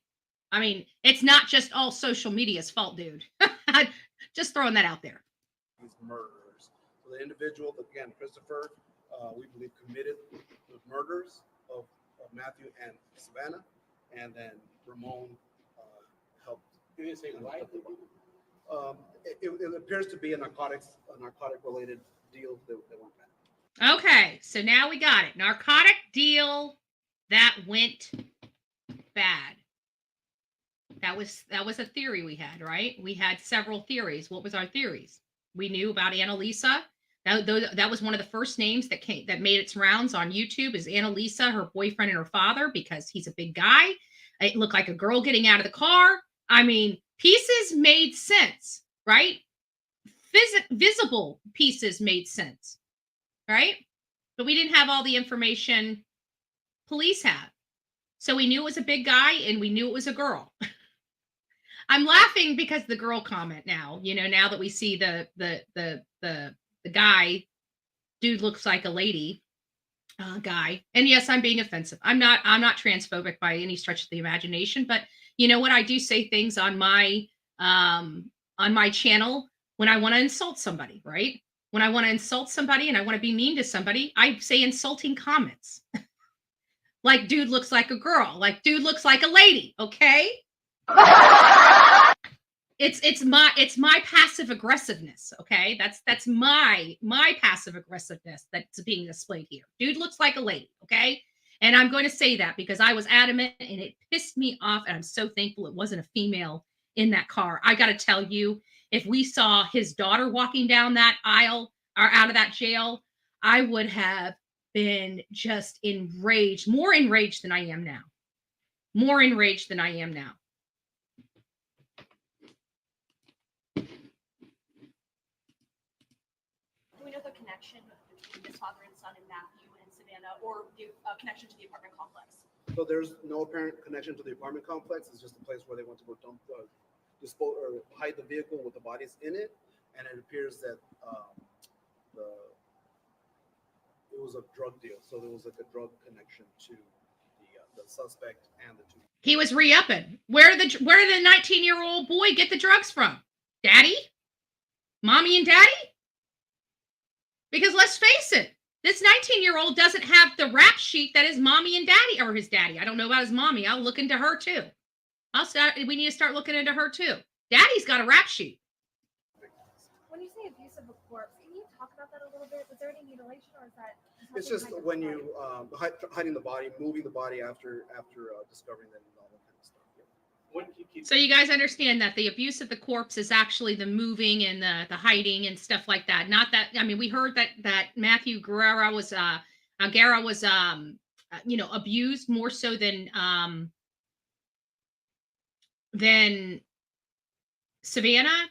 I mean, it's not just all social media's fault, dude. Just throwing that out there. These murderers. So the individual, again, Christopher, we believe committed the murders of Matthew and Savanah, and then Ramon helped. You didn't say why? It appears to be a narcotic-related deal that went bad. Okay, so now we got it. Narcotic deal that went bad. That was a theory we had, right? We had several theories. What was our theories? We knew about Annalisa. That was one of the first names that made its rounds on YouTube, is Annalisa, her boyfriend and her father, because he's a big guy. It looked like a girl getting out of the car. I mean, pieces made sense, right? Visible pieces made sense, right? But we didn't have all the information police had. So we knew it was a big guy and we knew it was a girl. I'm laughing because the girl comment now, now that we see the guy, dude looks like a lady guy. And yes, I'm being offensive. I'm not transphobic by any stretch of the imagination, but you know what? I do say things on my channel when I want to insult somebody, right? When I want to insult somebody and I want to be mean to somebody, I say insulting comments. Like dude looks like a girl, like dude looks like a lady, okay? It's my passive aggressiveness, okay? That's my passive aggressiveness that's being displayed here. Dude looks like a lady, okay? And I'm going to say that because I was adamant and it pissed me off, and I'm so thankful it wasn't a female in that car. I got to tell you, if we saw his daughter walking down that aisle or out of that jail, I would have been just enraged, more enraged than I am now. More enraged than I am now. Do we know the connection between his father and son and Matthew and Savanah, or the connection to the apartment complex? So there's no apparent connection to the apartment complex. It's just a place where they went to go dump, dispose, or hide the vehicle with the bodies in it. And it appears that it was a drug deal. So there was like a drug connection to the suspect and the two. He was re-upping. Where did the 19-year-old boy get the drugs from? Daddy? Mommy and daddy? Because let's face it, this 19-year-old doesn't have the rap sheet that his mommy and daddy, or his daddy. I don't know about his mommy. I'll look into her too. We need to start looking into her too. Daddy's got a rap sheet. When you say abuse of a corpse, can you talk about that a little bit? Was there any mutilation, or is that? It's just when you hiding the body, moving the body after discovering that and all that kind of stuff. Yeah. So you guys understand that the abuse of the corpse is actually the moving and the hiding and stuff like that. Not that, I mean, we heard that Matthew Guerra was abused more so than Savanah.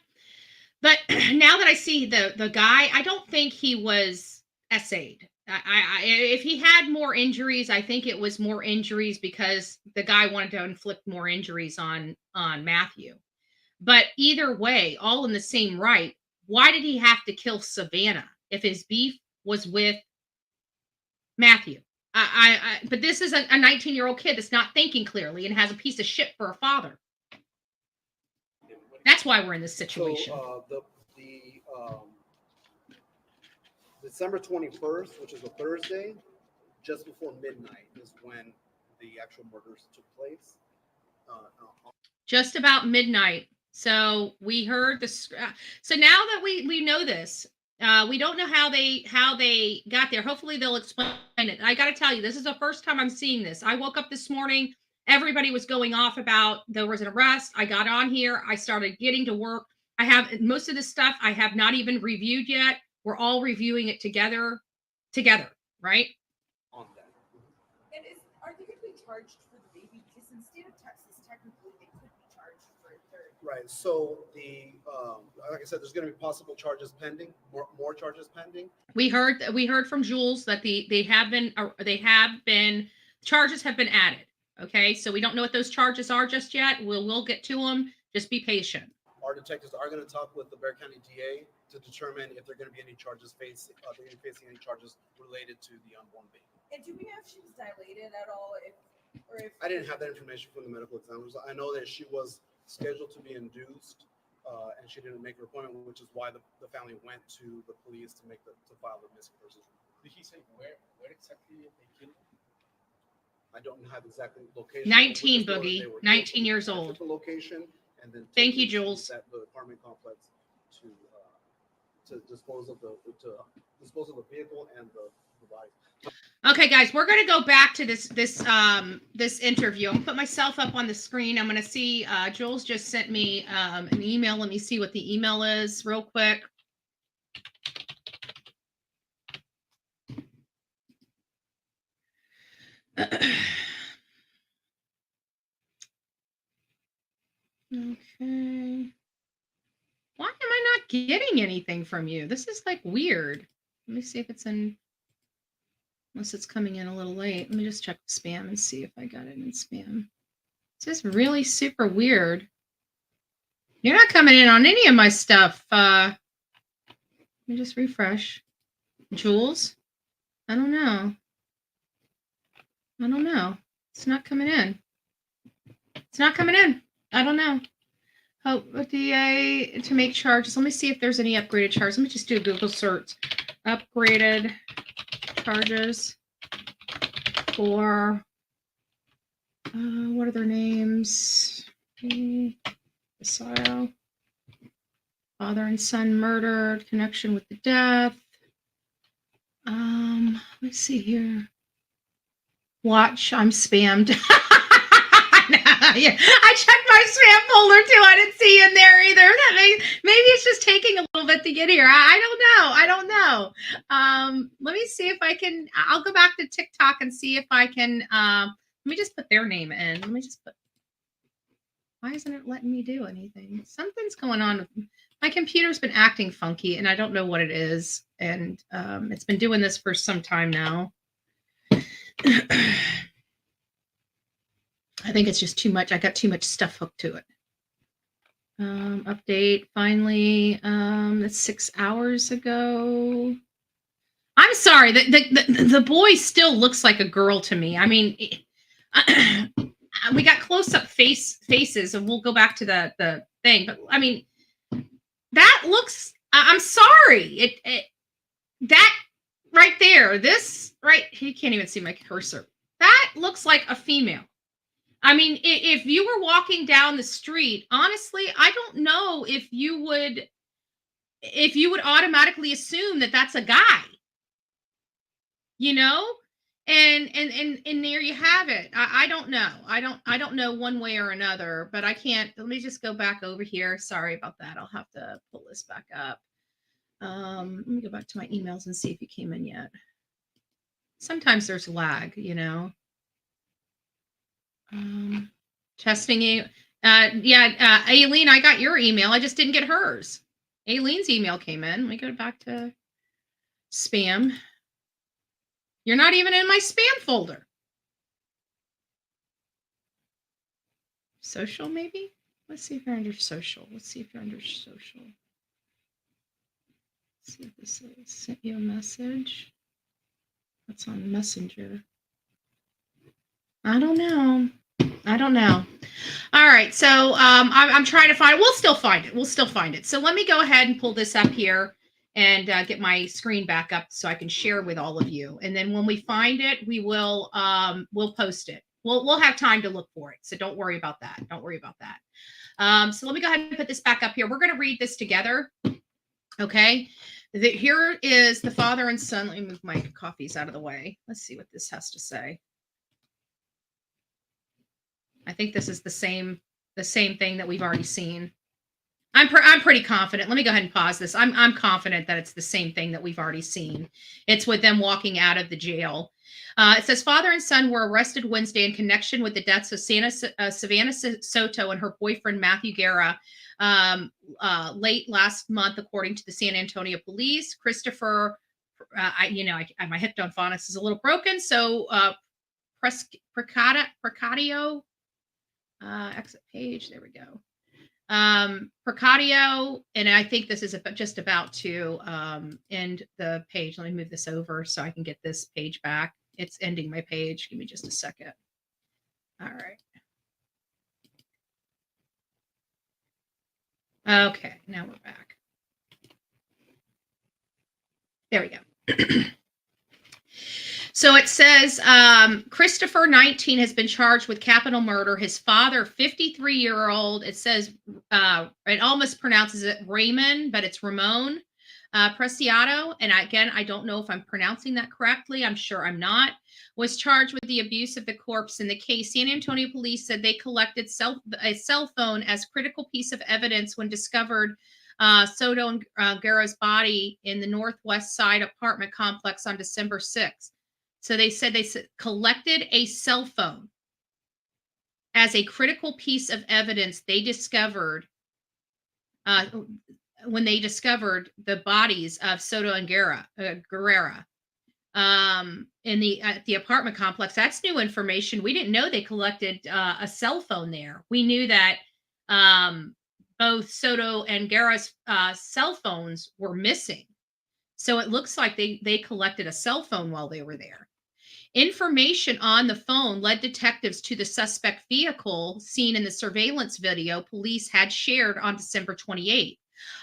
But now that I see the guy, I don't think he was essayed. If he had more injuries, I think it was more injuries because the guy wanted to inflict more injuries on Matthew. But either way, all in the same right, why did he have to kill Savanah if his beef was with Matthew? But this is a 19-year-old kid that's not thinking clearly and has a piece of shit for a father. That's why we're in this situation. So December 21st, which is a Thursday, just before midnight, is when the actual murders took place. Just about midnight. So we heard this. So now that we know this, we don't know how they got there. Hopefully they'll explain it. I got to tell you, this is the first time I'm seeing this. I woke up this morning. Everybody was going off about there was an arrest. I got on here. I started getting to work. I have most of this stuff I have not even reviewed yet. We're all reviewing it together, right? On that. And are they going to be charged for the baby? Because in the state of Texas, technically, they could be charged for a third. Right. So like I said, there's going to be possible charges pending, more charges pending. We heard from Jules that charges have been added. Okay, so we don't know what those charges are just yet. We'll get to them. Just be patient. Our detectives are going to talk with the Bexar County DA to determine if they're going to be any charges facing any charges related to the unborn baby. And do we know if she was dilated at all? If I didn't have that information from the medical examiners. I know that she was scheduled to be induced, and she didn't make her appointment, which is why the family went to the police to file the missing persons report. Did he say where exactly they killed him? I don't have exactly location. 19, Boogie. 19 years old. The location, and then thank you, Jules. The apartment complex to dispose of the vehicle and the body. Okay, guys, we're going to go back to this interview. I'm going to put myself up on the screen. I'm going to see Jules just sent me an email. Let me see what the email is real quick. Okay. Why am I not getting anything from you? This is like weird. Let me see if it's in. Unless it's coming in a little late. Let me just check spam and see if I got it in spam. This is really super weird. You're not coming in on any of my stuff. Let me just refresh. Jules? I don't know. It's not coming in. I don't know. Oh, DA to make charges. Let me see if there's any upgraded charges. Let me just do a Google search. Upgraded charges for, what are their names? Asile. Father and son murdered, connection with the death. Let's see here. Watch, I'm spammed. Yeah, I checked my spam folder too. I didn't see you in there either. Maybe it's just taking a little bit to get here. I don't know. Let me see if I can. I'll go back to TikTok and see if I can. Let me just put their name in. Why isn't it letting me do anything? Something's going on. My computer's been acting funky, and I don't know what it is. And it's been doing this for some time now. I think it's just too much. I got too much stuff hooked to it. Update finally. That's 6 hours ago. I'm sorry. The boy still looks like a girl to me. I mean, we got close-up faces, and we'll go back to the thing. But I mean, that looks. I'm sorry. That right there. This right. You can't even see my cursor. That looks like a female. I mean, if you were walking down the street, honestly, I don't know if you would automatically assume that that's a guy, you know? And there you have it. I don't know. I don't know one way or another, but I can't. Let me just go back over here. Sorry about that. I'll have to pull this back up. Let me go back to my emails and see if it came in yet. Sometimes there's lag, you know. Testing you. Aileen, I got your email. I just didn't get hers. Aileen's email came in. Let me go back to spam. You're not even in my spam folder. Social, maybe? Let's see if you're under social. Let's see if this is. Sent you a message. That's on Messenger. I don't know. All right, so I'm trying to find it. We'll still find it. So let me go ahead and pull this up here and get my screen back up so I can share with all of you. And then when we find it, we'll post it. We'll have time to look for it. So don't worry about that. So let me go ahead and put this back up here. We're going to read this together. Okay. Here is the father and son. Let me move my coffees out of the way. Let's see what this has to say. I think this is the same thing that we've already seen. I'm pretty confident. Let me go ahead and pause this. I'm confident that it's the same thing that we've already seen. It's with them walking out of the jail. It says father and son were arrested Wednesday in connection with the deaths of Savanah Soto and her boyfriend Matthew Guerra late last month, according to the San Antonio police. Christopher, my headphone phonics is a little broken, so Preciado. Exit page. There we go. Preciado, and I think this is just about to end the page. Let me move this over so I can get this page back. It's ending my page. Give me just a second. All right. Okay, now we're back. There we go. So it says Christopher, 19, has been charged with capital murder. His father, 53-year-old. It says it almost pronounces it Raymond, but it's Ramon Preciado. And again, I don't know if I'm pronouncing that correctly. I'm sure I'm not. Was charged with the abuse of the corpse in the case. San Antonio police said they collected a cell phone as critical piece of evidence when discovered Soto and Guerra's body in the northwest side apartment complex on December 6th. So they said collected a cell phone as a critical piece of evidence they discovered when they discovered the bodies of Soto and Guerra. in the at the apartment complex. That's new information. We didn't know they collected a cell phone there. We knew that both Soto and Guerra's cell phones were missing. So it looks like they collected a cell phone while they were there. Information on the phone led detectives to the suspect vehicle seen in the surveillance video police had shared on December 28th.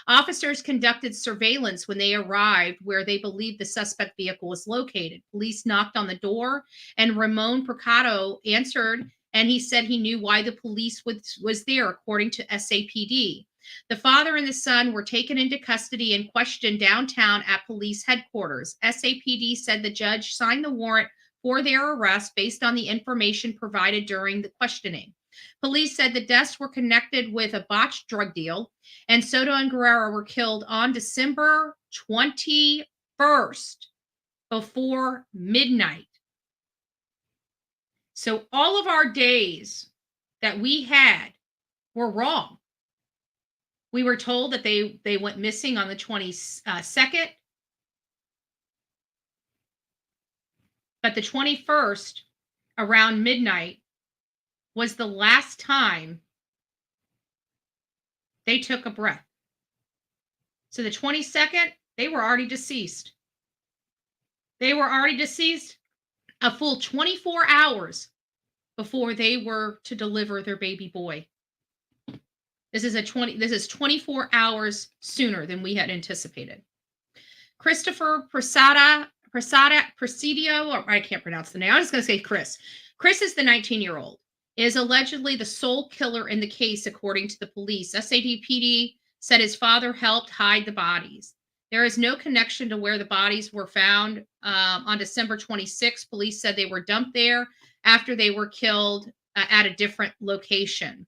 Officers conducted surveillance when they arrived where they believed the suspect vehicle was located. Police knocked on the door, and Ramon Preciado answered, and he said he knew why the police was there, according to SAPD. The father and the son were taken into custody and questioned downtown at police headquarters. SAPD said the judge signed the warrant for their arrest based on the information provided during the questioning. Police said the deaths were connected with a botched drug deal, and Soto and Guerra were killed on December 21st before midnight. So all of our days that we had were wrong. We were told that they went missing on the 22nd, but the 21st around midnight was the last time they took a breath. So the 22nd, they were already deceased. They were already deceased a full 24 hours before they were to deliver their baby boy. This is 24 hours sooner than we had anticipated. Christopher Preciado, or I can't pronounce the name. I'm just going to say Chris. Chris is the 19-year-old. Is allegedly the sole killer in the case, according to the police. SAPD said his father helped hide the bodies. There is no connection to where the bodies were found. On December 26th, police said they were dumped there after they were killed at a different location.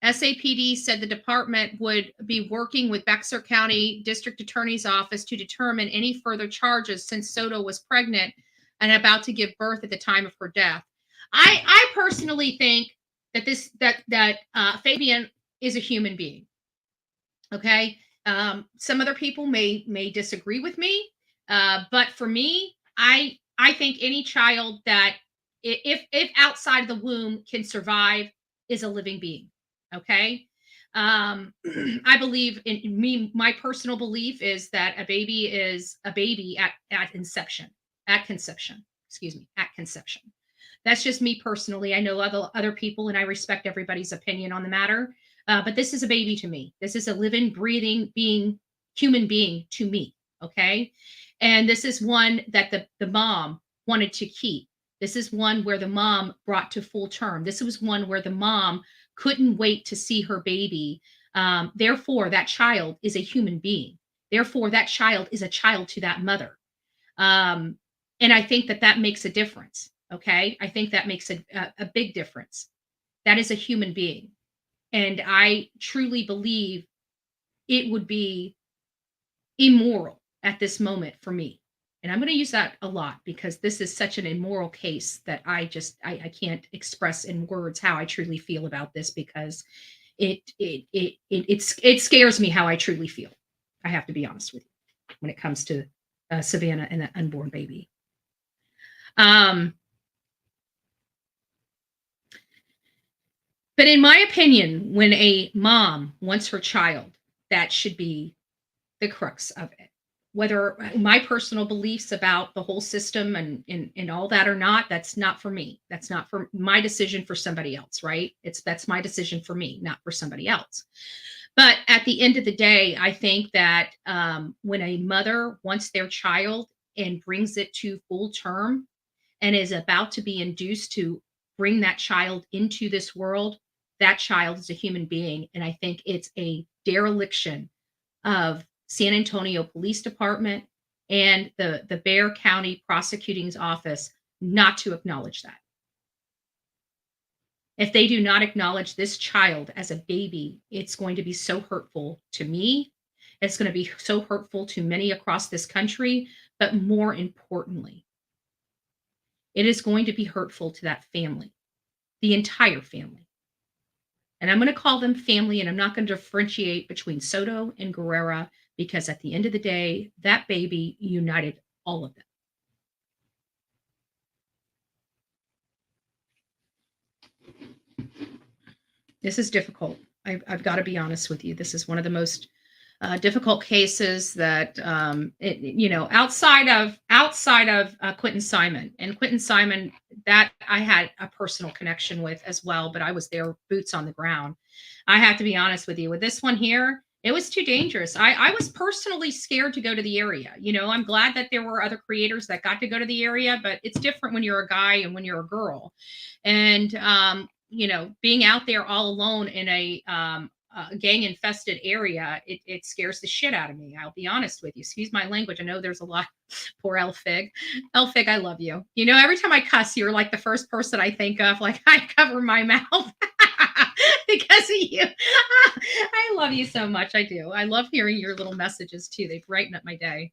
SAPD said the department would be working with Bexar County District Attorney's Office to determine any further charges since Soto was pregnant and about to give birth at the time of her death. I personally think that Fabian is a human being. Okay. Some other people may disagree with me, but for me, I think any child that if outside of the womb can survive is a living being. Okay. I believe in me. My personal belief is that a baby is a baby at conception. Excuse me, at conception. That's just me personally. I know other people, and I respect everybody's opinion on the matter. But this is a baby to me. This is a living, breathing being, human being to me. Okay. And this is one that the mom wanted to keep. This is one where the mom brought to full term. This was one where the mom couldn't wait to see her baby. Therefore, that child is a human being. Therefore, that child is a child to that mother. And I think that makes a difference. Okay. I think that makes a big difference. That is a human being. And I truly believe it would be immoral at this moment for me. And I'm going to use that a lot because this is such an immoral case that I can't express in words how I truly feel about this because it scares me how I truly feel. I have to be honest with you when it comes to Savanah and that unborn baby. But in my opinion, when a mom wants her child, that should be the crux of it. Whether my personal beliefs about the whole system and all that or not, that's not for me. That's not for my decision for somebody else, right? That's my decision for me, not for somebody else. But at the end of the day, I think that when a mother wants their child and brings it to full term and is about to be induced to bring that child into this world, that child is a human being. And I think it's a dereliction of San Antonio Police Department and the Bexar County Prosecuting's Office not to acknowledge that. If they do not acknowledge this child as a baby, it's going to be so hurtful to me. It's going to be so hurtful to many across this country. But more importantly, it is going to be hurtful to that family, the entire family. And I'm going to call them family, and I'm not going to differentiate between Soto and Guerra because at the end of the day, that baby united all of them. This is difficult. I've got to be honest with you. This is one of the most difficult cases that outside of Quentin Simon, and Quentin Simon, that I had a personal connection with as well, but I was there boots on the ground. I have to be honest with you. With this one here, it was too dangerous. I was personally scared to go to the area. I'm glad that there were other creators that got to go to the area, but it's different when you're a guy and when you're a girl. And being out there all alone in a gang infested area, it scares the shit out of me. I'll be honest with you. Excuse my language. I know there's a lot. Poor Elfig. Elfig, I love you. Every time I cuss, you're like the first person I think of. Like, I cover my mouth because of you. I love you so much. I do. I love hearing your little messages too. They brighten up my day.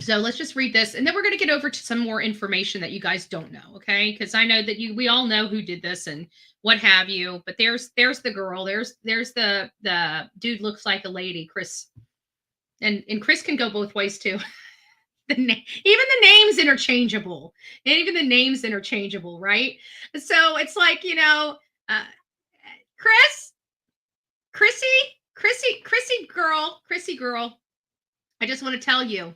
So let's just read this, and then we're going to get over to some more information that you guys don't know, okay? Because I know that we all know who did this and what have you. But there's the girl. There's the dude looks like a lady, Chris, and Chris can go both ways too. Even the name's interchangeable. Even the name's interchangeable, right? So it's like Chrissy girl. I just want to tell you.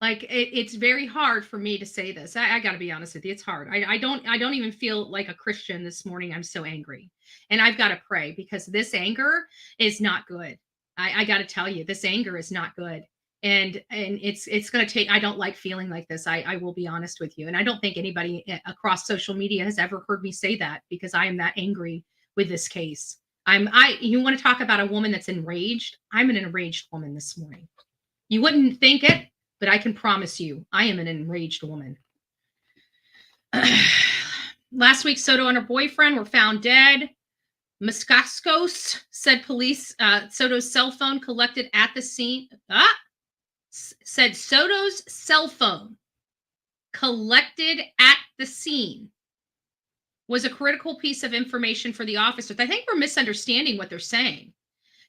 Like it's very hard for me to say this. I got to be honest with you. It's hard. I don't even feel like a Christian this morning. I'm so angry, and I've got to pray because this anger is not good. I got to tell you, this anger is not good, and it's going to take. I don't like feeling like this. I will be honest with you, and I don't think anybody across social media has ever heard me say that because I am that angry with this case. You want to talk about a woman that's enraged? I'm an enraged woman this morning. You wouldn't think it. But I can promise you, I am an enraged woman. Last week, Soto and her boyfriend were found dead. Muscascos said police, Soto's cell phone collected at the scene. Said Soto's cell phone collected at the scene was a critical piece of information for the officers. I think we're misunderstanding what they're saying.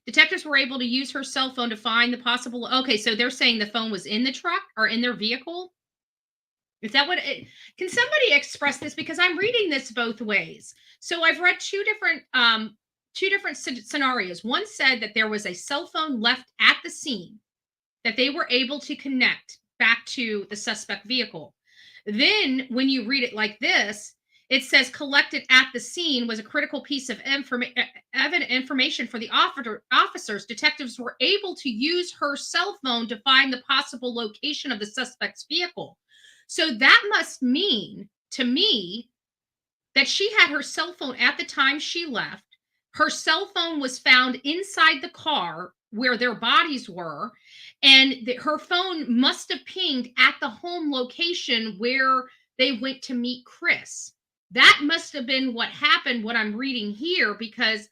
Detectives were able to use her cell phone to find the possible. Okay, so they're saying the phone was in the truck or in their vehicle. Is that what it? Can somebody express this? Because I'm reading this both ways. So I've read two different scenarios. One said that there was a cell phone left at the scene that they were able to connect back to the suspect vehicle. Then when you read it like this, it says collected at the scene was a critical piece of information for the officers. Detectives were able to use her cell phone to find the possible location of the suspect's vehicle. So that must mean to me that she had her cell phone at the time she left. Her cell phone was found inside the car where their bodies were, and her phone must have pinged at the home location where they went to meet Chris. That must have been what happened, what I'm reading here, because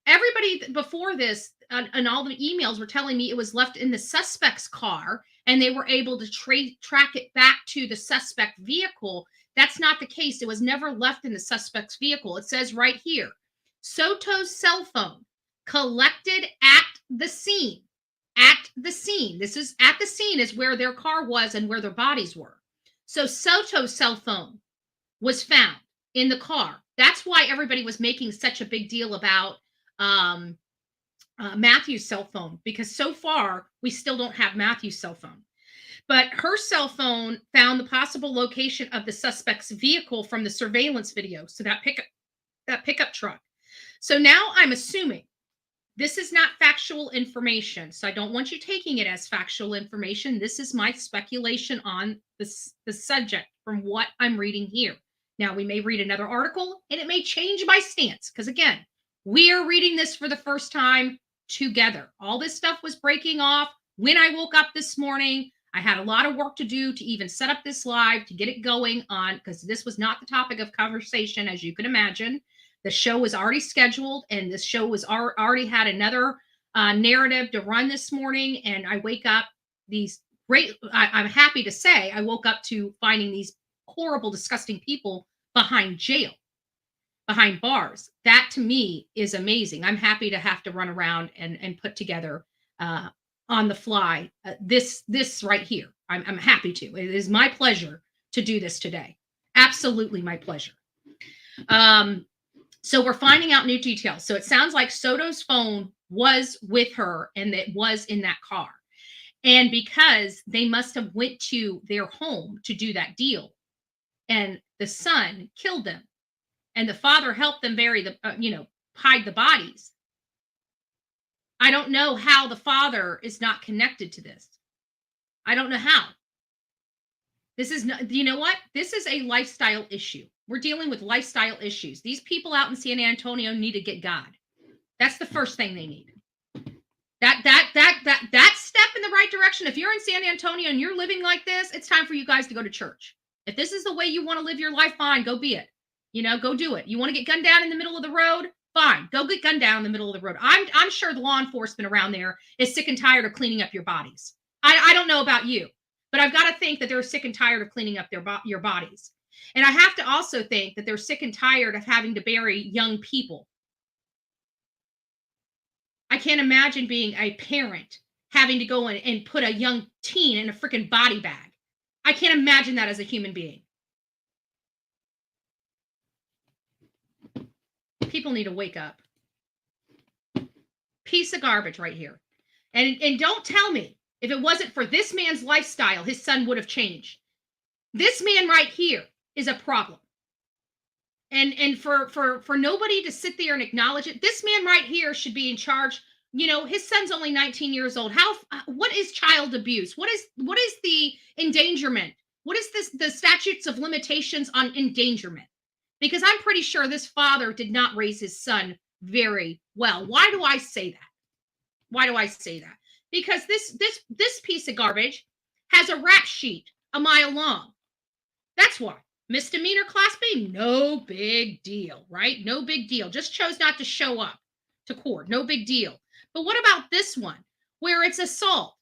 everybody before this and all the emails were telling me it was left in the suspect's car and they were able to track it back to the suspect vehicle. That's not the case. It was never left in the suspect's vehicle. It says right here, Soto's cell phone collected at the scene. At the scene. This is at the scene is where their car was and where their bodies were. So Soto's cell phone was found in the car. That's why everybody was making such a big deal about Matthew's cell phone, because so far we still don't have Matthew's cell phone. But her cell phone found the possible location of the suspect's vehicle from the surveillance video. So that pickup truck. So now I'm assuming this is not factual information. So I don't want you taking it as factual information. This is my speculation on the subject from what I'm reading here. Now, we may read another article and it may change my stance because, again, we are reading this for the first time together. All this stuff was breaking off when I woke up this morning. I had a lot of work to do to even set up this live, to get it going on, because this was not the topic of conversation, as you can imagine. The show was already scheduled, and this show was already had another narrative to run this morning. And I wake up I'm happy to say I woke up to finding these horrible, disgusting people behind bars. That to me is amazing. I'm happy to have to run around and put together on the fly this right here. I'm happy to. It is my pleasure to do this today. Absolutely my pleasure. So we're finding out new details. So it sounds like Soto's phone was with her and it was in that car. And because they must have went to their home to do that deal, and the son killed them, and the father helped them bury the, hide the bodies. I don't know how the father is not connected to this. I don't know how. This is not, you know what? This is a lifestyle issue. We're dealing with lifestyle issues. These people out in San Antonio need to get God. That's the first thing they need. That step in the right direction. If you're in San Antonio and you're living like this, it's time for you guys to go to church. If this is the way you want to live your life, fine, go be it. Go do it. You want to get gunned down in the middle of the road? Fine, go get gunned down in the middle of the road. I'm sure the law enforcement around there is sick and tired of cleaning up your bodies. I don't know about you, but I've got to think that they're sick and tired of cleaning up your bodies. And I have to also think that they're sick and tired of having to bury young people. I can't imagine being a parent having to go in and put a young teen in a freaking body bag. I can't imagine that as a human being. People need to wake up. Piece of garbage right here. And don't tell me, if it wasn't for this man's lifestyle, his son would have changed. This man right here is a problem. And for nobody to sit there and acknowledge it, this man right here should be in charge. His son's only 19 years old. What is child abuse? What is the endangerment? What is the statutes of limitations on endangerment? Because I'm pretty sure this father did not raise his son very well. Why do I say that? Why do I say that? Because this piece of garbage has a rap sheet a mile long. That's why. Misdemeanor class B, no big deal, right? No big deal. Just chose not to show up to court. No big deal. But what about this one, where it's assault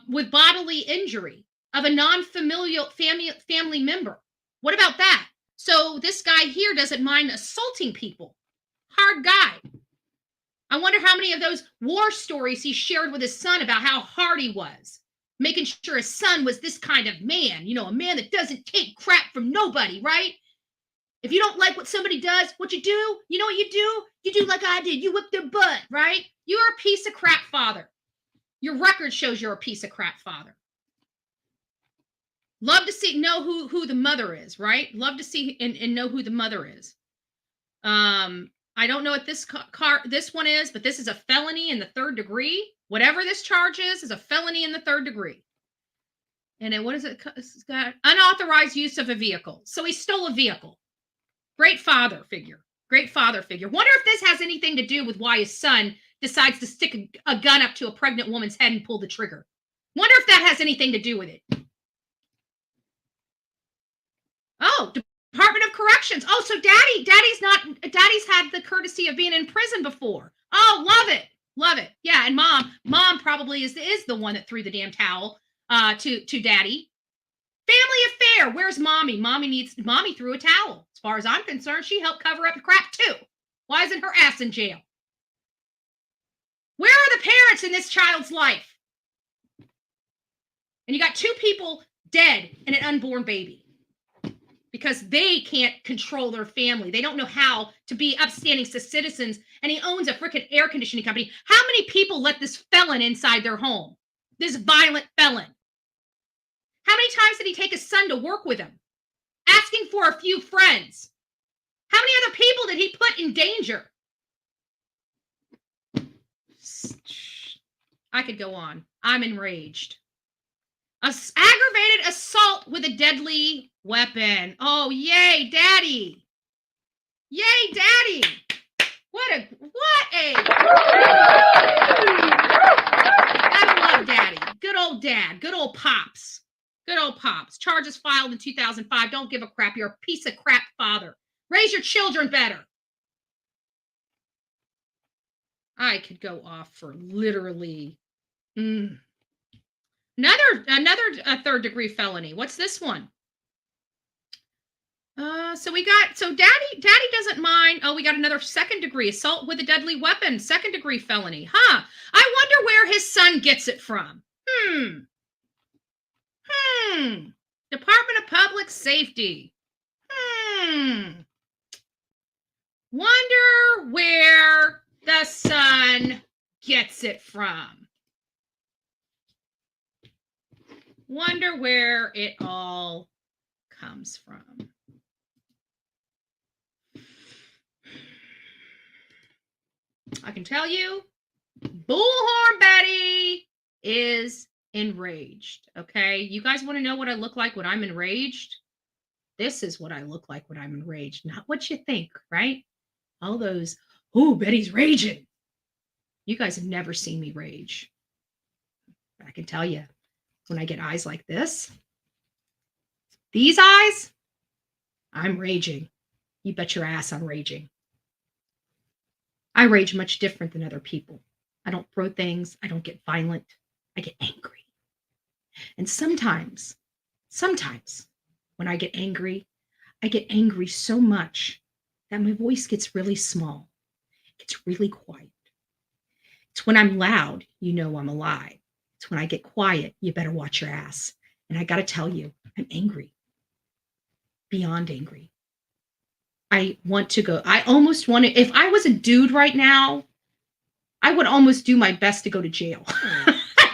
with bodily injury of a non-familial family member? What about that? So this guy here doesn't mind assaulting people. Hard guy. I wonder how many of those war stories he shared with his son about how hard he was, making sure his son was this kind of man, a man that doesn't take crap from nobody, right? If you don't like what somebody does, what you do, you know what you do? You do like I did. You whip their butt, right? You're a piece of crap father. Your record shows you're a piece of crap father. Love to know who the mother is, right? Love to see and know who the mother is. I don't know what this one is, but this is a felony in the 3rd degree. Whatever this charge is a felony in the 3rd degree. And then what is it? It's got unauthorized use of a vehicle. So he stole a vehicle. Great father figure. Great father figure. Wonder if this has anything to do with why his son decides to stick a gun up to a pregnant woman's head and pull the trigger. Wonder if that has anything to do with it. Oh, Department of Corrections. Oh, so daddy's had the courtesy of being in prison before. Oh, love it. Love it. Yeah, and mom probably is the one that threw the damn towel to daddy. Family affair. Where's mommy? Mommy threw a towel. As far as I'm concerned, she helped cover up the crap too. Why isn't her ass in jail? Where are the parents in this child's life? And you got 2 people dead and an unborn baby. Because they can't control their family. They don't know how to be upstanding citizens, and he owns a freaking air conditioning company. How many people let this felon inside their home? This violent felon. How many times did he take his son to work with him? Asking for a few friends. How many other people did he put in danger? I could go on. I'm enraged. Aggravated assault with a deadly weapon. Oh, yay, daddy. Yay, daddy. What a I love daddy. Good old dad. Good old pops. Good old pops. Charges filed in 2005. Don't give a crap. You're a piece of crap father. Raise your children better. I could go off for literally Another 3rd degree felony. What's this one? So daddy doesn't mind. Oh, we got another 2nd degree assault with a deadly weapon, 2nd degree felony. I wonder where his son gets it from. Department of Public Safety. Wonder where the sun gets it from. Wonder where it all comes from. I can tell you, Bullhorn Betty is enraged. Okay, you guys want to know what I look like when I'm enraged? This is what I look like when I'm enraged, not what you think, right? All those, oh, Betty's raging. You guys have never seen me rage. I can tell you, when I get eyes like this, these eyes, I'm raging. You bet your ass I'm raging. I rage much different than other people. I don't throw things. I don't get violent. I get angry. And sometimes when I get angry so much that my voice gets really small. It gets really quiet. It's when I'm loud, you know I'm alive. It's when I get quiet, you better watch your ass. And I got to tell you, I'm angry. Beyond angry. I almost want to, if I was a dude right now, I would almost do my best to go to jail.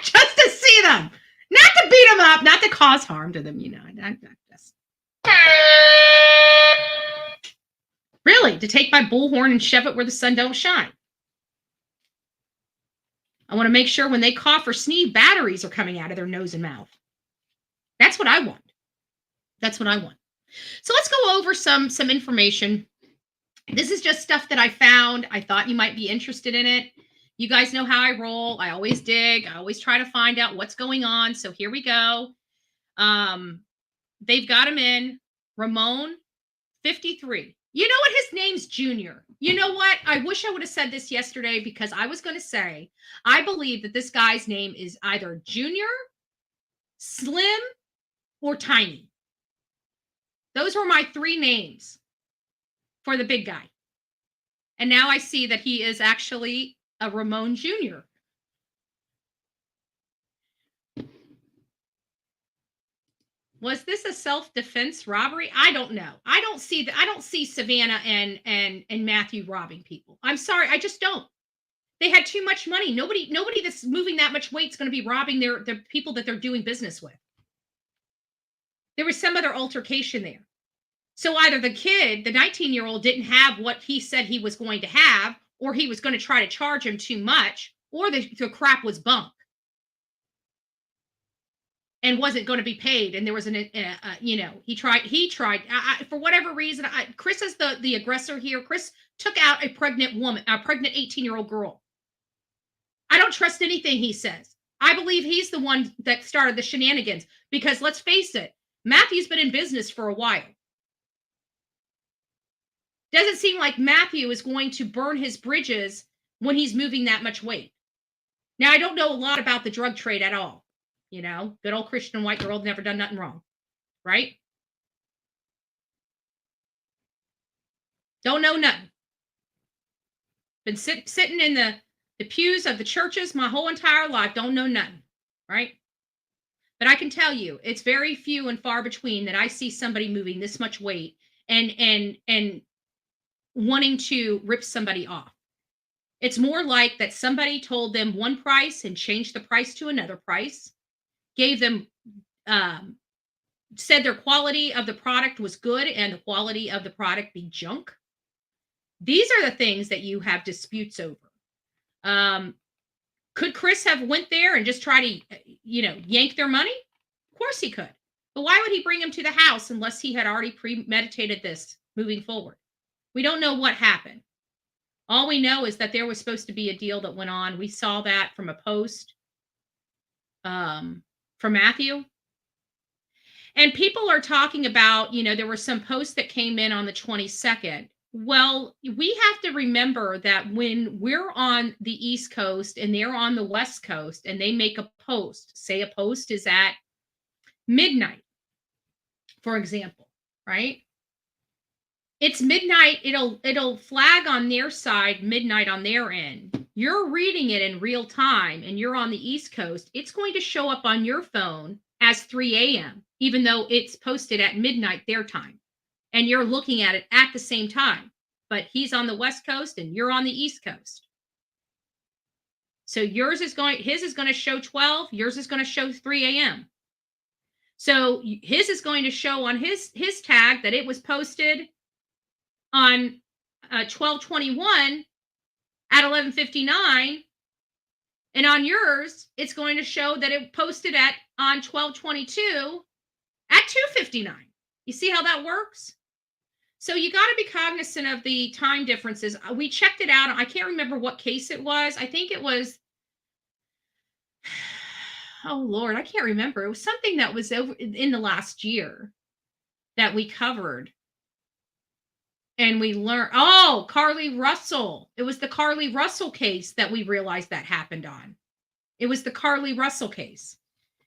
Just to see them. Not to beat them up, not to cause harm to them, you know. Really, to take my bullhorn and shove it where the sun don't shine. I want to make sure when they cough or sneeze, batteries are coming out of their nose and mouth. That's what I want. That's what I want. So let's go over some information. This is just stuff that I found. I thought you might be interested in it. You guys know how I roll. I always dig. I always try to find out what's going on. So here we go. They've got him in. Ramon, 53. You know what? His name's Junior. You know what? I wish I would have said this yesterday because I was going to say, I believe that this guy's name is either Junior, Slim, or Tiny. Those were my three names for the big guy. And now I see that he is actually a Ramon Jr. Was this a self-defense robbery? I don't know. I don't see Savanah and Matthew robbing people. I'm sorry, I just don't. They had too much money. Nobody that's moving that much weight is going to be robbing the people that they're doing business with. There was some other altercation there. So either the kid, the 19-year-old, didn't have what he said he was going to have, or he was going to try to charge him too much, or the crap was bunk and wasn't going to be paid. And there was he tried for whatever reason. Chris is the aggressor here. Chris took out a pregnant 18-year-old girl. I don't trust anything he says. I believe he's the one that started the shenanigans because let's face it, Matthew's been in business for a while. Doesn't seem like Matthew is going to burn his bridges when he's moving that much weight. Now, I don't know a lot about the drug trade at all. You know, good old Christian white girl, never done nothing wrong. Right? Don't know nothing. Been sitting in the pews of the churches my whole entire life. Don't know nothing. Right? But I can tell you, it's very few and far between that I see somebody moving this much weight and wanting to rip somebody off. It's more like that somebody told them one price and changed the price to another price, gave them, said their quality of the product was good and the quality of the product be junk. These are the things that you have disputes over. Could Chris have went there and just try to, yank their money? Of course he could. But why would he bring them to the house unless he had already premeditated this moving forward? We don't know what happened. All we know is that there was supposed to be a deal that went on. We saw that from a post from Matthew. And people are talking about, there were some posts that came in on the 22nd. Well, we have to remember that when we're on the East Coast and they're on the West Coast and they make a post, say a post is at midnight, for example, right? It's midnight. It'll flag on their side, midnight on their end. You're reading it in real time and you're on the East Coast. It's going to show up on your phone as 3 a.m., even though it's posted at midnight their time. And you're looking at it at the same time. but he's on the West Coast and you're on the East Coast. So his is going to show 12, yours is going to show 3 a.m. So his is going to show on his tag that it was posted on 12/21 at 11:59, and on yours it's going to show that it posted on 12/22 at 2:59. You see how that works? So you got to be cognizant of the time differences. We checked it out. I can't remember what case it was. I think it was, oh Lord, I can't remember. It was something that was over in the last year that we covered. And we learned, Carly Russell. It was the Carly Russell case that we realized that happened on. It was the Carly Russell case.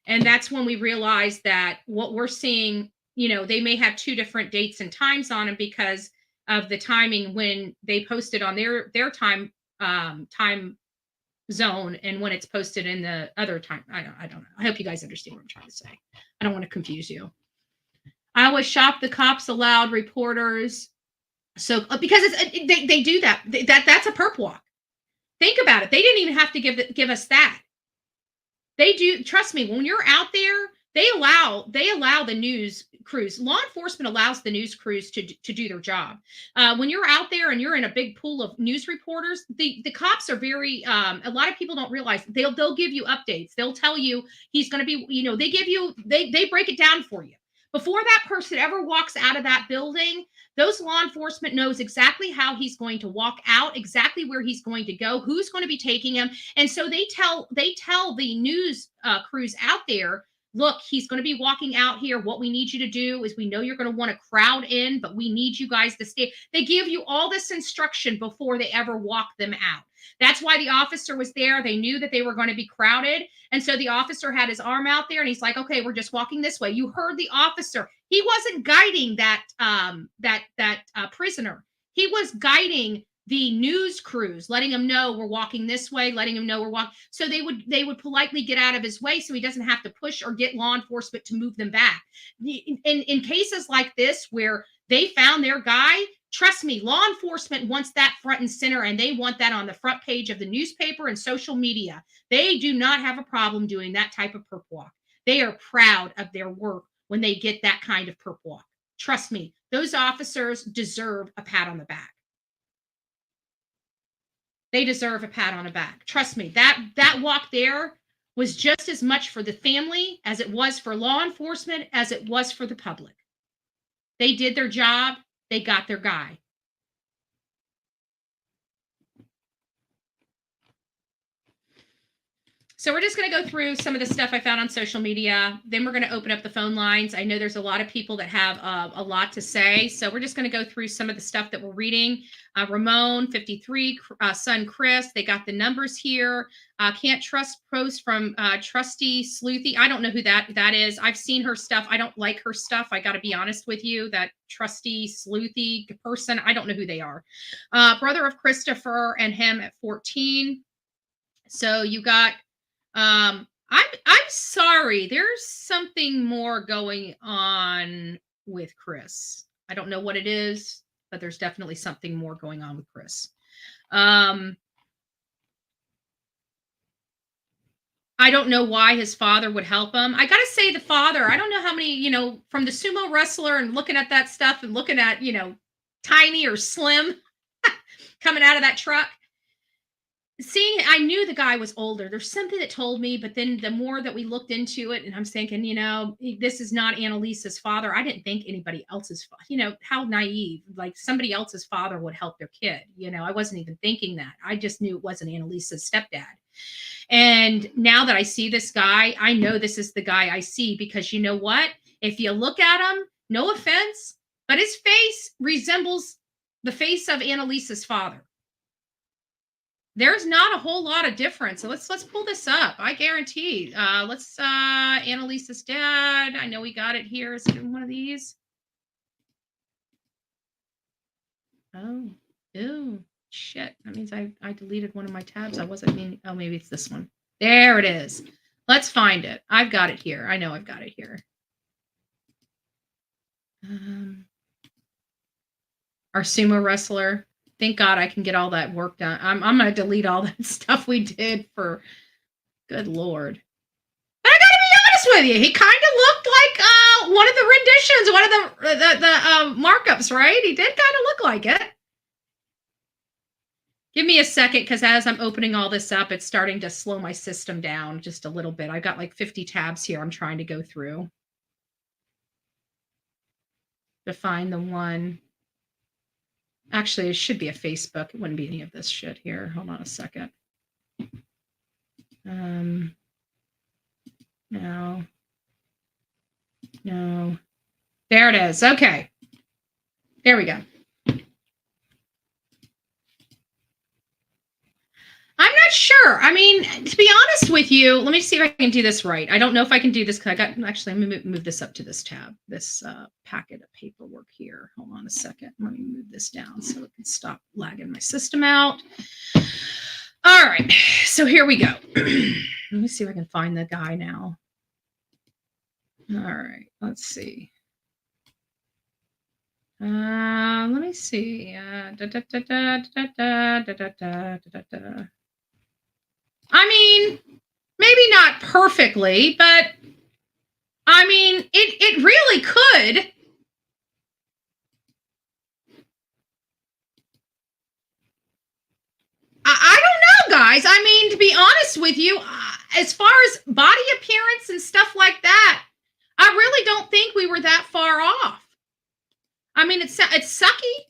And that's when we realized that what we're seeing, they may have two different dates and times on them because of the timing when they posted on their time zone and when it's posted in the other time. I don't know. I hope you guys understand what I'm trying to say. I don't want to confuse you. I always shop the cops allowed reporters. So because they do that. That's a perp walk. Think about it. They didn't even have to give us that. They do. Trust me. When you're out there, they allow the news crews. Law enforcement allows the news crews to do their job. When you're out there and you're in a big pool of news reporters, the cops are very. A lot of people don't realize they'll give you updates. They'll tell you he's going to be. They give you. They break it down for you. Before that person ever walks out of that building, those law enforcement knows exactly how he's going to walk out, exactly where he's going to go, who's going to be taking him. And so they tell the news crews out there, look, he's going to be walking out here. What we need you to do is we know you're going to want to crowd in, but we need you guys to stay. They give you all this instruction before they ever walk them out. That's why the officer was there. They knew that they were going to be crowded. And so the officer had his arm out there and he's like, okay, we're just walking this way. You heard the officer. He wasn't guiding that prisoner. He was guiding the news crews, letting them know we're walking this way, letting them know we're walking. So they would politely get out of his way so he doesn't have to push or get law enforcement to move them back. In cases like this where they found their guy, trust me, law enforcement wants that front and center, and they want that on the front page of the newspaper and social media. They do not have a problem doing that type of perp walk. They are proud of their work when they get that kind of perp walk. Trust me, those officers deserve a pat on the back. They deserve a pat on the back. Trust me, that walk there was just as much for the family as it was for law enforcement, as it was for the public. They did their job. They got their guy. So we're just going to go through some of the stuff I found on social media. Then we're going to open up the phone lines. I know there's a lot of people that have a lot to say. So we're just going to go through some of the stuff that we're reading. Ramon, 53, son Chris. They got the numbers here. Can't trust post from Trusty Sleuthy. I don't know who that is. I've seen her stuff. I don't like her stuff. I got to be honest with you. That Trusty Sleuthy person, I don't know who they are. Brother of Christopher and him at 14. So you got... I'm sorry. There's something more going on with Chris. I don't know what it is, but there's definitely something more going on with Chris. I don't know why his father would help him. I got to say the father, I don't know how many, from the sumo wrestler and looking at that stuff and looking at, tiny or slim coming out of that truck. I knew the guy was older. There's something that told me, but then the more that we looked into it, and I'm thinking, this is not Annalisa's father. I didn't think anybody else's, how naive, like somebody else's father would help their kid. I wasn't even thinking that. I just knew it wasn't Annalisa's stepdad. And now that I see this guy, I know this is the guy I see, because you know what? If you look at him, no offense, but his face resembles the face of Annalisa's father. There's not a whole lot of difference. So let's pull this up. I guarantee. Annalisa's dad. I know we got it here. Is it in one of these? Oh, ew, shit. That means I deleted one of my tabs. I wasn't meaning. Oh, maybe it's this one. There it is. Let's find it. I've got it here. I know I've got it here. Our sumo wrestler. Thank God I can get all that work done. I'm going to delete all that stuff we did for, good Lord. But I got to be honest with you. He kind of looked like one of the renditions, one of the markups, right? He did kind of look like it. Give me a second, because as I'm opening all this up, it's starting to slow my system down just a little bit. I've got like 50 tabs here I'm trying to go through to find the one. Actually, it should be a Facebook. It wouldn't be any of this shit here. Hold on a second. No. There it is. Okay. There we go. I'm not sure. I mean, to be honest with you, let me see if I can do this right. I don't know if I can do this because actually, let me move this up to this tab, this packet of paperwork here. Hold on a second. Let me move this down so it can stop lagging my system out. All right. So here we go. Let me see if I can find the guy now. All right. Let's see. Let me see. I mean, maybe not perfectly, but I mean, it really could. I don't know, guys. I mean, to be honest with you, as far as body appearance and stuff like that, I really don't think we were that far off. I mean, it's sucky.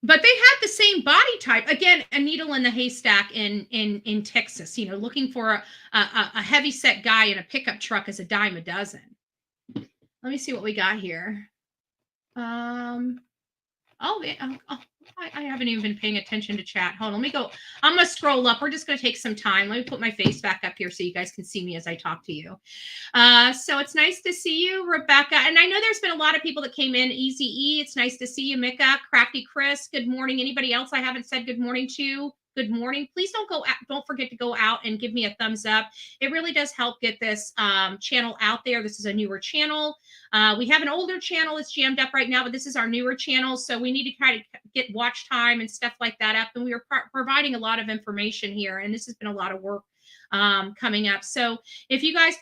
But they had the same body type. Again, a needle in the haystack in Texas, you know, looking for a heavy set guy in a pickup truck is a dime a dozen. Let me see what we got here. I haven't even been paying attention to chat. Hold on, let me go. I'm going to scroll up. We're just going to take some time. Let me put my face back up here so you guys can see me as I talk to you. So it's nice to see you, Rebecca. And I know there's been a lot of people that came in. Easy E, it's nice to see you. Mika, Crafty Chris, good morning. Anybody else I haven't said good morning to? Good morning. Please don't forget to go out and give me a thumbs up. It really does help get this channel out there. This is a newer channel. We have an older channel that's jammed up right now, but this is our newer channel. So we need to kind of get watch time and stuff like that up. And we are providing a lot of information here. And this has been a lot of work coming up. So if you guys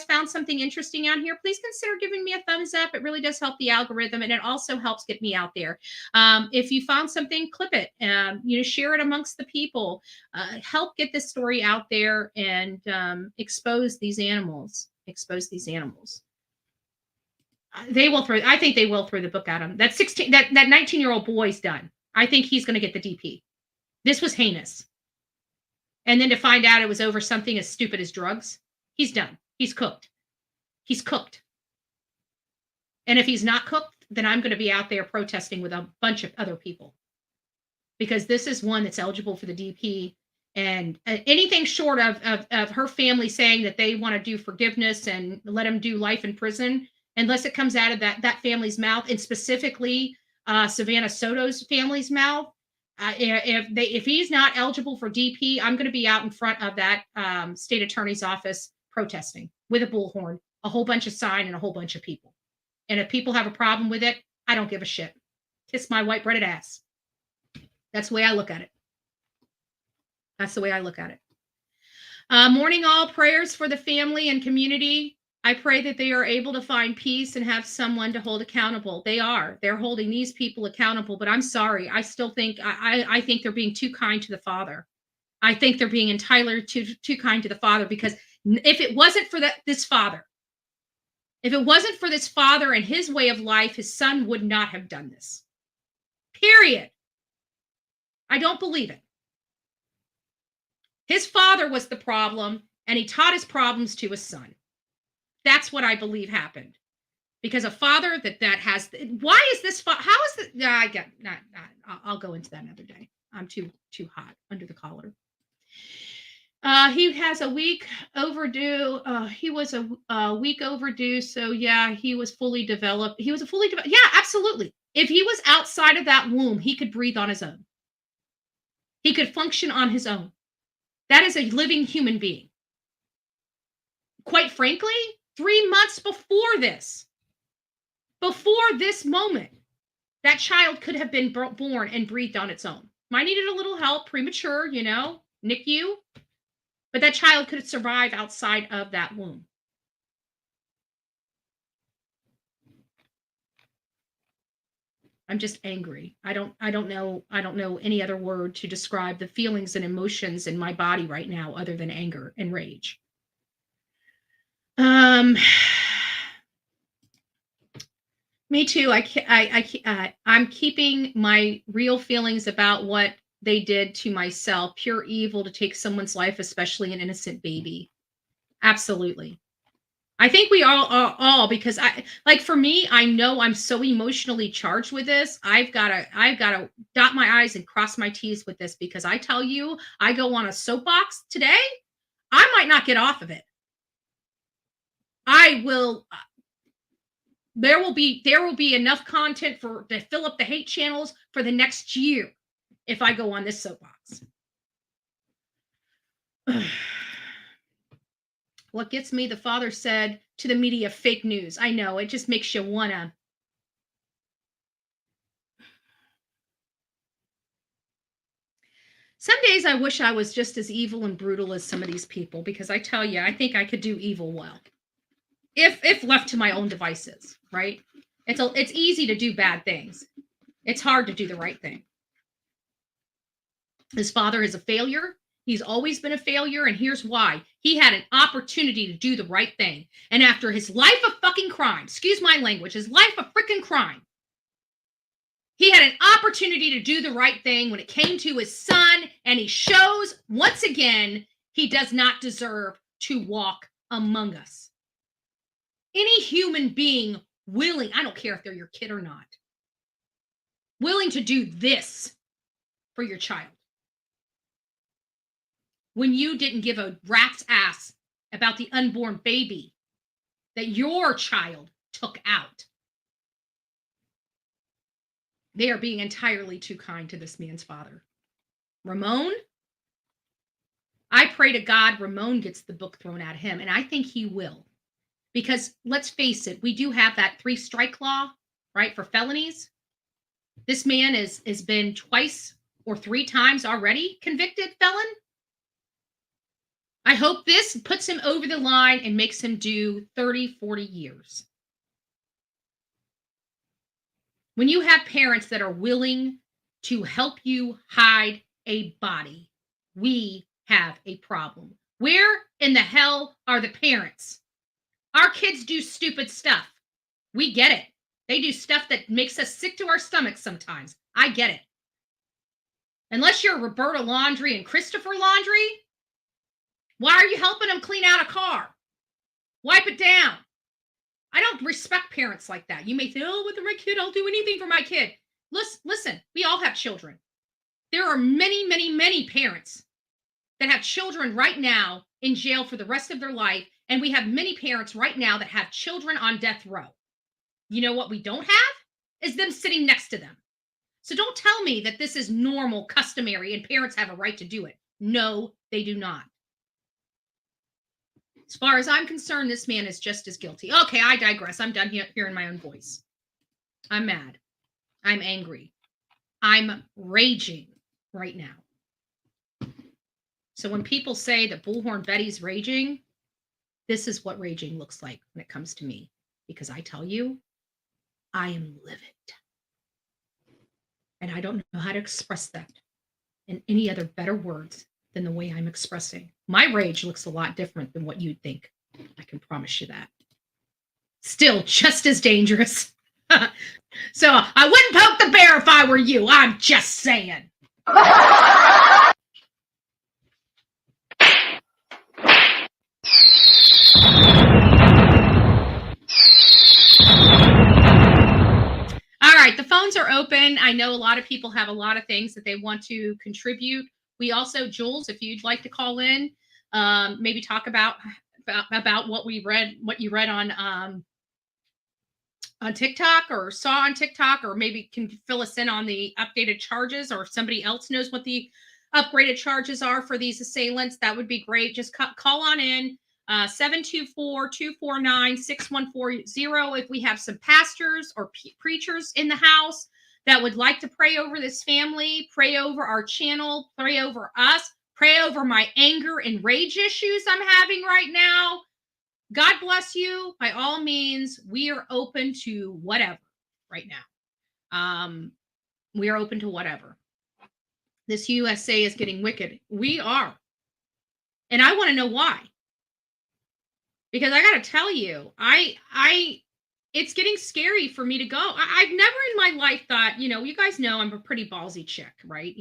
found something interesting out here, please consider giving me a thumbs up. It really does help the algorithm, and it also helps get me out there. If you found something, clip it, share it amongst the people, help get this story out there and expose these animals. I think they will throw the book at him. That 19-year-old boy's done. I think he's going to get the DP. This was heinous. And then to find out it was over something as stupid as drugs, he's done. He's cooked. And if he's not cooked, then I'm going to be out there protesting with a bunch of other people. Because this is one that's eligible for the DP. And anything short of her family saying that they want to do forgiveness and let him do life in prison, unless it comes out of that family's mouth, and specifically Savanah Soto's family's mouth, if he's not eligible for DP, I'm going to be out in front of that state attorney's office protesting with a bullhorn, a whole bunch of sign, and a whole bunch of people. And if people have a problem with it, I don't give a shit. Kiss my white breaded ass. That's the way I look at it. Morning all, prayers for the family and community. I pray that they are able to find peace and have someone to hold accountable. They're holding these people accountable, but I'm sorry. I still think, I think they're being too kind to the father. I think they're being entirely too kind to the father, because if it wasn't for this father and his way of life, his son would not have done this. Period. I don't believe it. His father was the problem, and he taught his problems to his son. That's what I believe happened. Because a father that has, why is this, how is it, I'll go into that another day. I'm too hot under the collar. He has a week overdue. He was a week overdue. So yeah, he was fully developed. Yeah, absolutely. If he was outside of that womb, he could breathe on his own. He could function on his own. That is a living human being. Quite frankly, 3 months before this moment, That child could have been born and breathed on its own. Might needed a little help, premature, NICU, but that child could survive outside of that womb. I'm just angry. I don't know any other word to describe the feelings and emotions in my body right now other than anger and rage. Me too. I'm keeping my real feelings about what they did to myself. Pure evil to take someone's life, especially an innocent baby. Absolutely. I think we all because for me, I know I'm so emotionally charged with this. I've got to dot my I's and cross my T's with this, because I tell you, I go on a soapbox today, I might not get off of it. I will. There will be enough content to fill up the hate channels for the next year if I go on this soapbox. What gets me, the father said to the media, fake news. I know, it just makes you wanna. Some days I wish I was just as evil and brutal as some of these people, because I tell you, I think I could do evil well. If left to my own devices, right? It's easy to do bad things. It's hard to do the right thing. His father is a failure. He's always been a failure, and here's why. He had an opportunity to do the right thing. And after his life of fucking crime, excuse my language, his life of freaking crime, he had an opportunity to do the right thing when it came to his son, and he shows, once again, he does not deserve to walk among us. Any human being willing, I don't care if they're your kid or not, willing to do this for your child, when you didn't give a rat's ass about the unborn baby that your child took out. They are being entirely too kind to this man's father. Ramon, I pray to God Ramon gets the book thrown at him, and I think he will. Because let's face it, we do have that 3-strike law, right, for felonies. This man has been twice or 3 times already convicted felon. I hope this puts him over the line and makes him do 30, 40 years. When you have parents that are willing to help you hide a body, we have a problem. Where in the hell are the parents? Our kids do stupid stuff. We get it. They do stuff that makes us sick to our stomachs sometimes. I get it. Unless you're Roberta Laundrie and Christopher Laundrie, why are you helping them clean out a car? Wipe it down. I don't respect parents like that. You may say, oh, with my kid, I'll do anything for my kid. Listen, we all have children. There are many, many, many parents that have children right now in jail for the rest of their life. And we have many parents right now that have children on death row. You know what we don't have? Is them sitting next to them. So don't tell me that this is normal, customary, and parents have a right to do it. No, they do not. As far as I'm concerned, this man is just as guilty. Okay, I digress. I'm done hearing my own voice. I'm mad. I'm angry. I'm raging right now. So when people say that Bullhorn Betty's raging, this is what raging looks like when it comes to me. Because I tell you, I am livid. And I don't know how to express that in any other better words than the way I'm expressing. My rage looks a lot different than what you'd think. I can promise you that. Still just as dangerous. So I wouldn't poke the bear if I were you. I'm just saying. All right, the phones are open. I know a lot of people have a lot of things that they want to contribute. We also, Jules, if you'd like to call in, maybe talk about what we read, what you read on TikTok or saw on TikTok, or maybe can fill us in on the updated charges, or if somebody else knows what the upgraded charges are for these assailants, that would be great. Just call on in. 724-249-6140. If we have some pastors or preachers in the house that would like to pray over this family, pray over our channel, pray over us, pray over my anger and rage issues I'm having right now, God bless you. By all means, we are open to whatever right now. We are open to whatever. This USA is getting wicked. We are. And I want to know why. Because I got to tell you, it's getting scary for me to go. I've never in my life thought, you guys know I'm a pretty ballsy chick, right?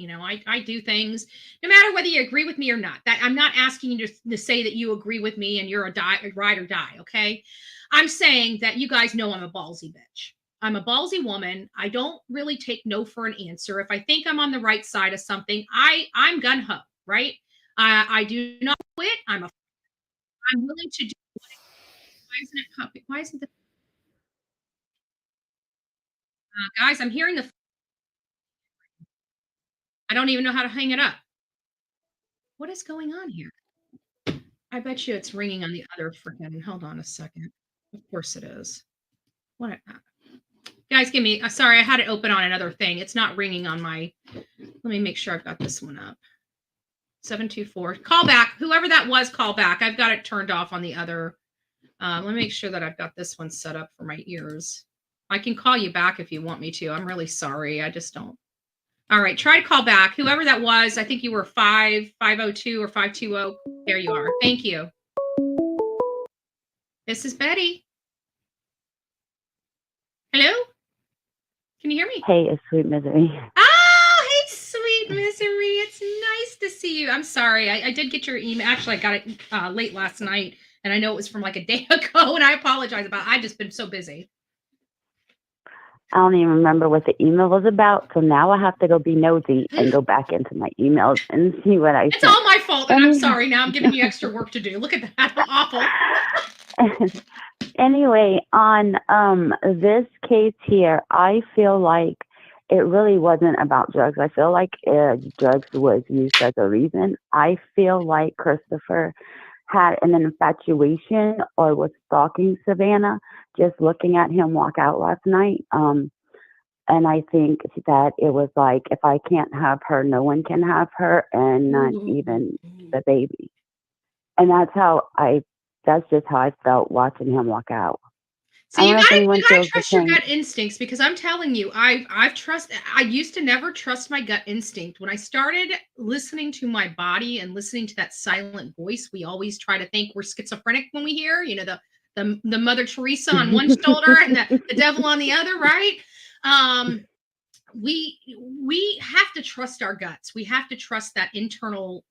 I do things no matter whether you agree with me or not. That I'm not asking you to say that you agree with me and you're a ride or die, okay? I'm saying that you guys know I'm a ballsy bitch. I'm a ballsy woman. I don't really take no for an answer. If I think I'm on the right side of something, I'm gun-ho, right? I do not quit. I'm willing to do. Why isn't it copy? Why isn't the guys? I'm hearing the. I don't even know how to hang it up. What is going on here? I bet you it's ringing on the other freaking. Hold on a second. Of course it is. What? Guys, give me. Sorry, I had it open on another thing. It's not ringing on my. Let me make sure I've got this one up. 724. Call back. Whoever that was, call back. I've got it turned off on the other. Let me make sure that I've got this one set up for my ears. I can call you back if you want me to. I'm really sorry. I just don't. All right, try to call back. Whoever that was, I think you were 502 or 520. There you are. Thank you. This is Betty. Hello? Can you hear me? Hey, it's Sweet Misery. Oh, hey, Sweet Misery. It's nice to see you. I'm sorry. I did get your email. Actually, I got it late last night, and I know it was from like a day ago, and I apologize about it. I've just been so busy. I don't even remember what the email was about, so now I have to go be nosy and go back into my emails and see what I It's sent. all my fault, and I'm sorry. Now I'm giving you extra work to do. Look at that. I'm awful. Anyway, on this case here, I feel like it really wasn't about drugs. I feel like drugs was used as a reason. I feel like Christopher had an infatuation or was stalking Savanah, just looking at him walk out last night. And I think that it was like, if I can't have her, no one can have her, and not even the baby. And that's just how I felt watching him walk out. See, you gotta trust your gut instincts, because I'm telling you, I used to never trust my gut instinct. When I started listening to my body and listening to that silent voice, we always try to think we're schizophrenic when we hear, the Mother Teresa on one shoulder and the devil on the other, right? We have to trust our guts. We have to trust that internal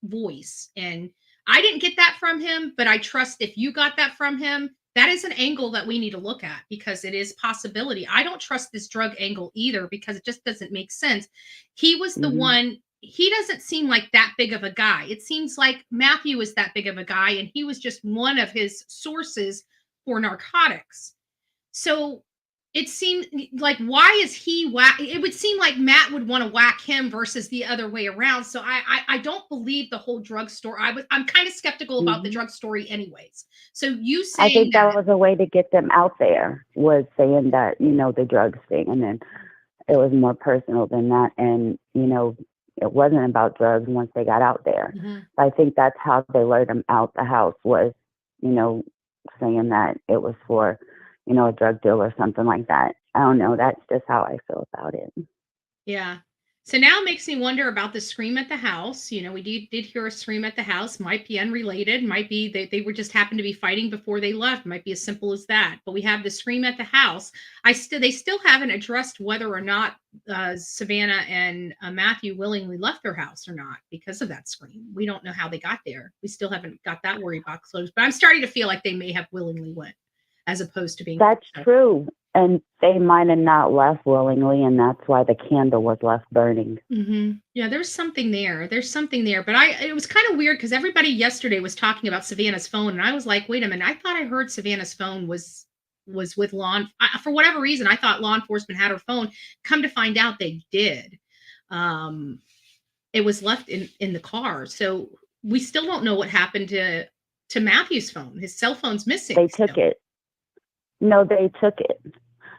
voice. And I didn't get that from him, but I trust if you got that from him, that is an angle that we need to look at, because it is possibility. I don't trust this drug angle either, because it just doesn't make sense. He was the one. He doesn't seem like that big of a guy. It seems like Matthew is that big of a guy, and he was just one of his sources for narcotics. So it seemed like, why is he whack? It would seem like Matt would want to whack him versus the other way around. So I don't believe the whole drug story. I'm kind of skeptical about the drug story anyways. So you saying I think that was a way to get them out there, was saying that, the drugs thing. And then it was more personal than that. And, it wasn't about drugs once they got out there. I think that's how they lured him out the house, was, saying that it was for, a drug deal or something like that. I don't know. That's just how I feel about it. Yeah. So now it makes me wonder about the scream at the house. We did hear a scream at the house. Might be unrelated. Might be they were just happened to be fighting before they left. Might be as simple as that. But we have the scream at the house. They still haven't addressed whether or not Savanah and Matthew willingly left their house or not because of that scream. We don't know how they got there. We still haven't got that worry box closed. But I'm starting to feel like they may have willingly went, as opposed to being. That's true. And they might have not left willingly, and that's why the candle was left burning. Yeah, there's something there. There's something there. But it was kind of weird, because everybody yesterday was talking about Savannah's phone, and I was like, wait a minute, I thought I heard Savannah's phone was with for whatever reason. I thought law enforcement had her phone. Come to find out, they did. It was left in the car. So we still don't know what happened to Matthew's phone. His cell phone's missing. They took it. No, they took it.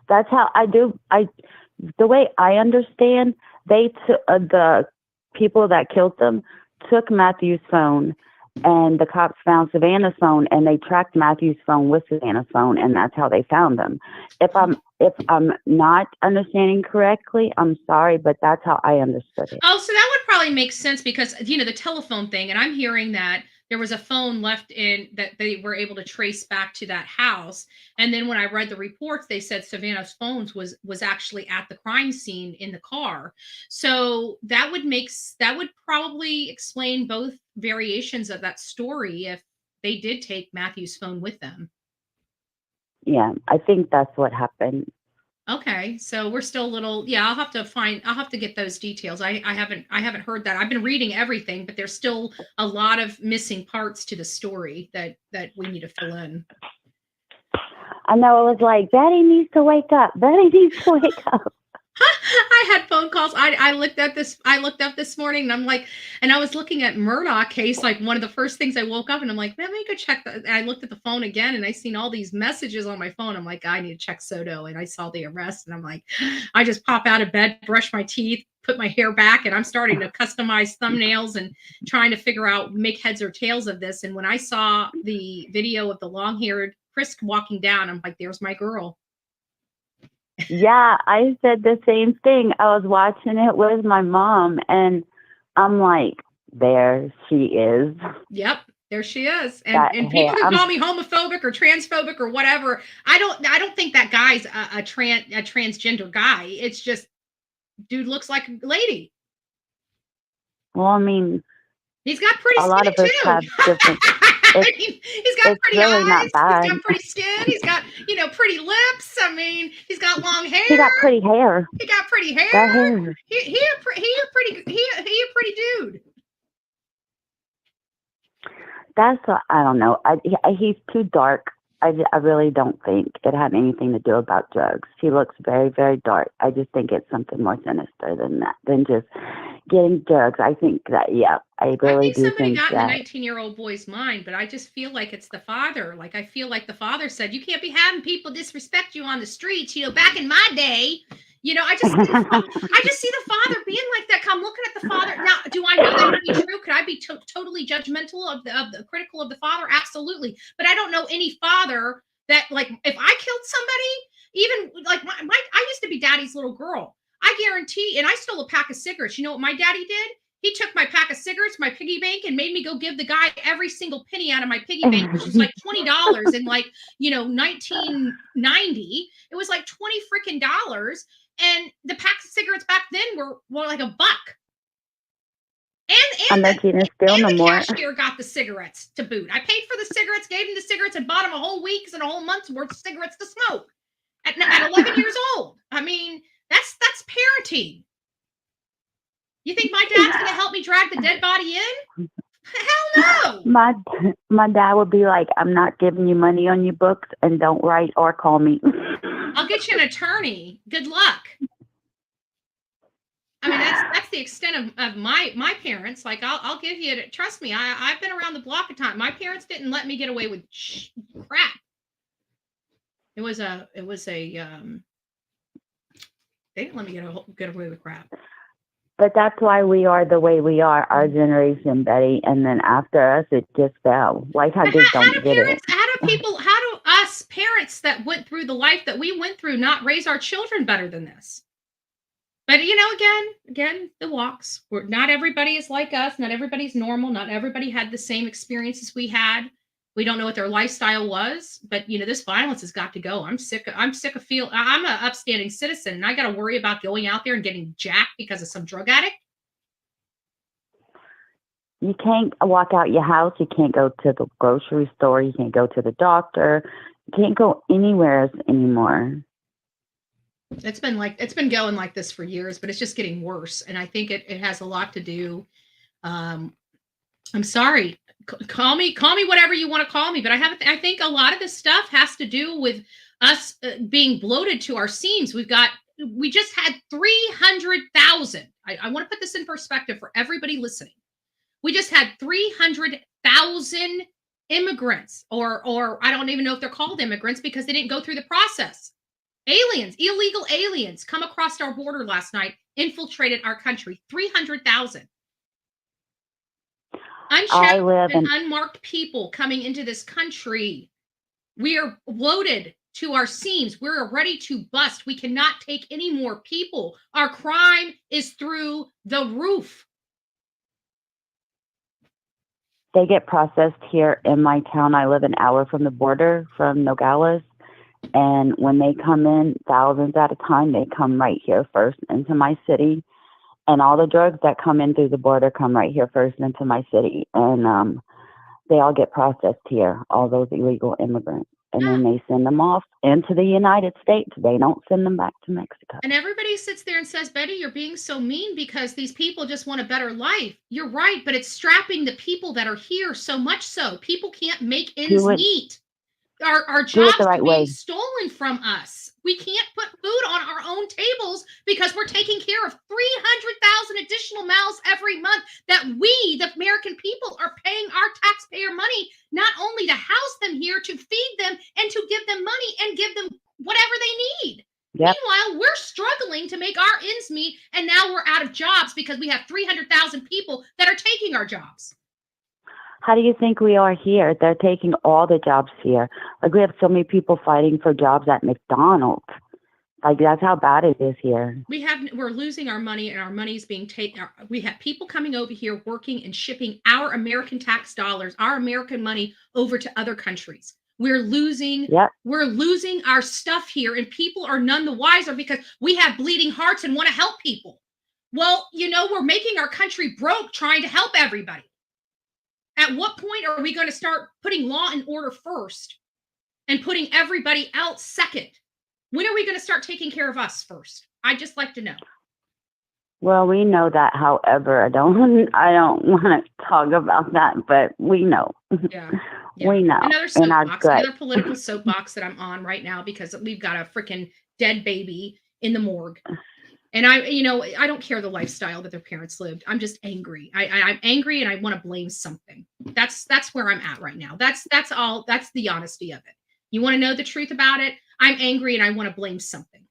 That's how I do. the way I understand, they took the people that killed them took Matthew's phone, and the cops found Savannah's phone, and they tracked Matthew's phone with Savannah's phone, and that's how they found them. If I'm not understanding correctly, I'm sorry, but that's how I understood it. Oh, so that would probably make sense because, the telephone thing, and I'm hearing that there was a phone left in that they were able to trace back to that house. And then when I read the reports, they said Savannah's phones was actually at the crime scene in the car. So that would probably explain both variations of that story if they did take Matthew's phone with them. Yeah, I think that's what happened. Okay, so we're still a little, yeah, I'll have to get those details. I haven't heard that. I've been reading everything, but there's still a lot of missing parts to the story that we need to fill in. I know, it was like, Betty needs to wake up. Betty needs to wake up. I had phone calls. I looked up this morning, and I'm like, and I was looking at Murdoch case, like one of the first things I woke up, and I'm like, man, let me go check that. And I looked at the phone again, and I seen all these messages on my phone. I'm like, I need to check Soto, and I saw the arrest, and I'm like, I just pop out of bed, brush my teeth, put my hair back, and I'm starting to customize thumbnails and trying to figure out, make heads or tails of this. And when I saw the video of the long-haired Chris walking down, I'm like, there's my girl. Yeah, I said the same thing. I was watching it with my mom, and I'm like, there she is. Yep, there she is. And people can call me homophobic or transphobic or whatever. I don't think that guy's a transgender guy. It's just, dude looks like a lady. Well, I mean, he's got pretty a lot of us have different. He's got pretty really eyes. Not bad. He's got pretty skin. He's got, pretty lips. I mean, he's got long hair. He got pretty hair. He got pretty hair. Got hair. He a pretty dude. That's what, I don't know. He's too dark. I really don't think it had anything to do about drugs. He looks very, very dark. I just think it's something more sinister than that, than just getting drugs. I think that, yeah, I really do think got that. in the 19-year-old boy's mind, but I just feel like it's the father. Like, I feel like the father said, you can't be having people disrespect you on the streets. Back in my day, I just see the father being like that. I'm looking at the father. Now, do I know that to be true? Could I be totally judgmental of the critical of the father? Absolutely. But I don't know any father that, like, if I killed somebody, even like I used to be daddy's little girl. I guarantee, and I stole a pack of cigarettes. You know what my daddy did? He took my pack of cigarettes, my piggy bank, and made me go give the guy every single penny out of my piggy bank, which was like $20 in 1990. It was like $20 freaking dollars. And the packs of cigarettes back then were like $1. And the cashier got the cigarettes to boot. I paid for the cigarettes, gave him the cigarettes, and bought him a whole week's and a whole month's worth of cigarettes to smoke at 11 years old. I mean, that's parenting. You think my dad's going to help me drag the dead body in? Hell no. My dad would be like, I'm not giving you money on your books, and don't write or call me. I'll get you an attorney. Good luck. I mean, that's the extent of my parents. Like, I'll give you, trust me, I've been around the block a time. My parents didn't let me get away with crap. It was a they didn't let me get away with crap. But that's why we are the way we are, our generation, Betty. And then after us, it just fell. Like, I just don't get it. How do us parents that went through the life that we went through not raise our children better than this? But, again, the walks. Not everybody is like us. Not everybody's normal. Not everybody had the same experiences we had. We don't know what their lifestyle was, but this violence has got to go. I'm sick of I'm an upstanding citizen, and I got to worry about going out there and getting jacked because of some drug addict. You can't walk out your house. You can't go to the grocery store. You can't go to the doctor. You can't go anywhere anymore. It's been going like this for years, but it's just getting worse. And I think it has a lot to do. I'm sorry. Call me whatever you want to call me, but I think a lot of this stuff has to do with us being bloated to our seams. We just had 300,000. I want to put this in perspective for everybody listening. We just had 300,000 immigrants, or I don't even know if they're called immigrants because they didn't go through the process. Aliens, illegal aliens come across our border last night, infiltrated our country. 300,000. Unchecked and unmarked people coming into this country. We are loaded to our seams. We're ready to bust. We cannot take any more people. Our crime is through the roof. They get processed here in my town. I live an hour from the border, from Nogales. And when they come in, thousands at a time, they come right here first into my city. And all the drugs that come in through the border come right here first into my city. And they all get processed here, all those illegal immigrants. And then they send them off into the United States. They don't send them back to Mexico. And everybody sits there and says, Betty, you're being so mean because these people just want a better life. You're right, but it's strapping the people that are here so much so. People can't make ends meet. Our jobs are being stolen from us. We can't put food on our own tables because we're taking care of 300,000 additional mouths every month that we, the American people, are paying our taxpayer money, not only to house them here, to feed them and to give them money and give them whatever they need. Yep. Meanwhile, we're struggling to make our ends meet, and now we're out of jobs because we have 300,000 people that are taking our jobs. How do you think we are here? They're taking all the jobs here. Like, we have so many people fighting for jobs at McDonald's. Like, that's how bad it is here. We're losing our money, and our money's being taken. We have people coming over here working and shipping our American tax dollars, our American money over to other countries. We're losing our stuff here, and people are none the wiser because we have bleeding hearts and want to help people. Well, we're making our country broke trying to help everybody. At what point are we going to start putting law and order first and putting everybody else second? When are we going to start taking care of us first? I'd just like to know. Well, we know that. However, I don't want to talk about that, but we know. Yeah. We know. Another political soapbox that I'm on right now because we've got a freaking dead baby in the morgue. And I don't care the lifestyle that their parents lived. I'm just angry. I'm angry and I want to blame something. That's where I'm at right now. That's all. That's the honesty of it. You want to know the truth about it? I'm angry and I want to blame something.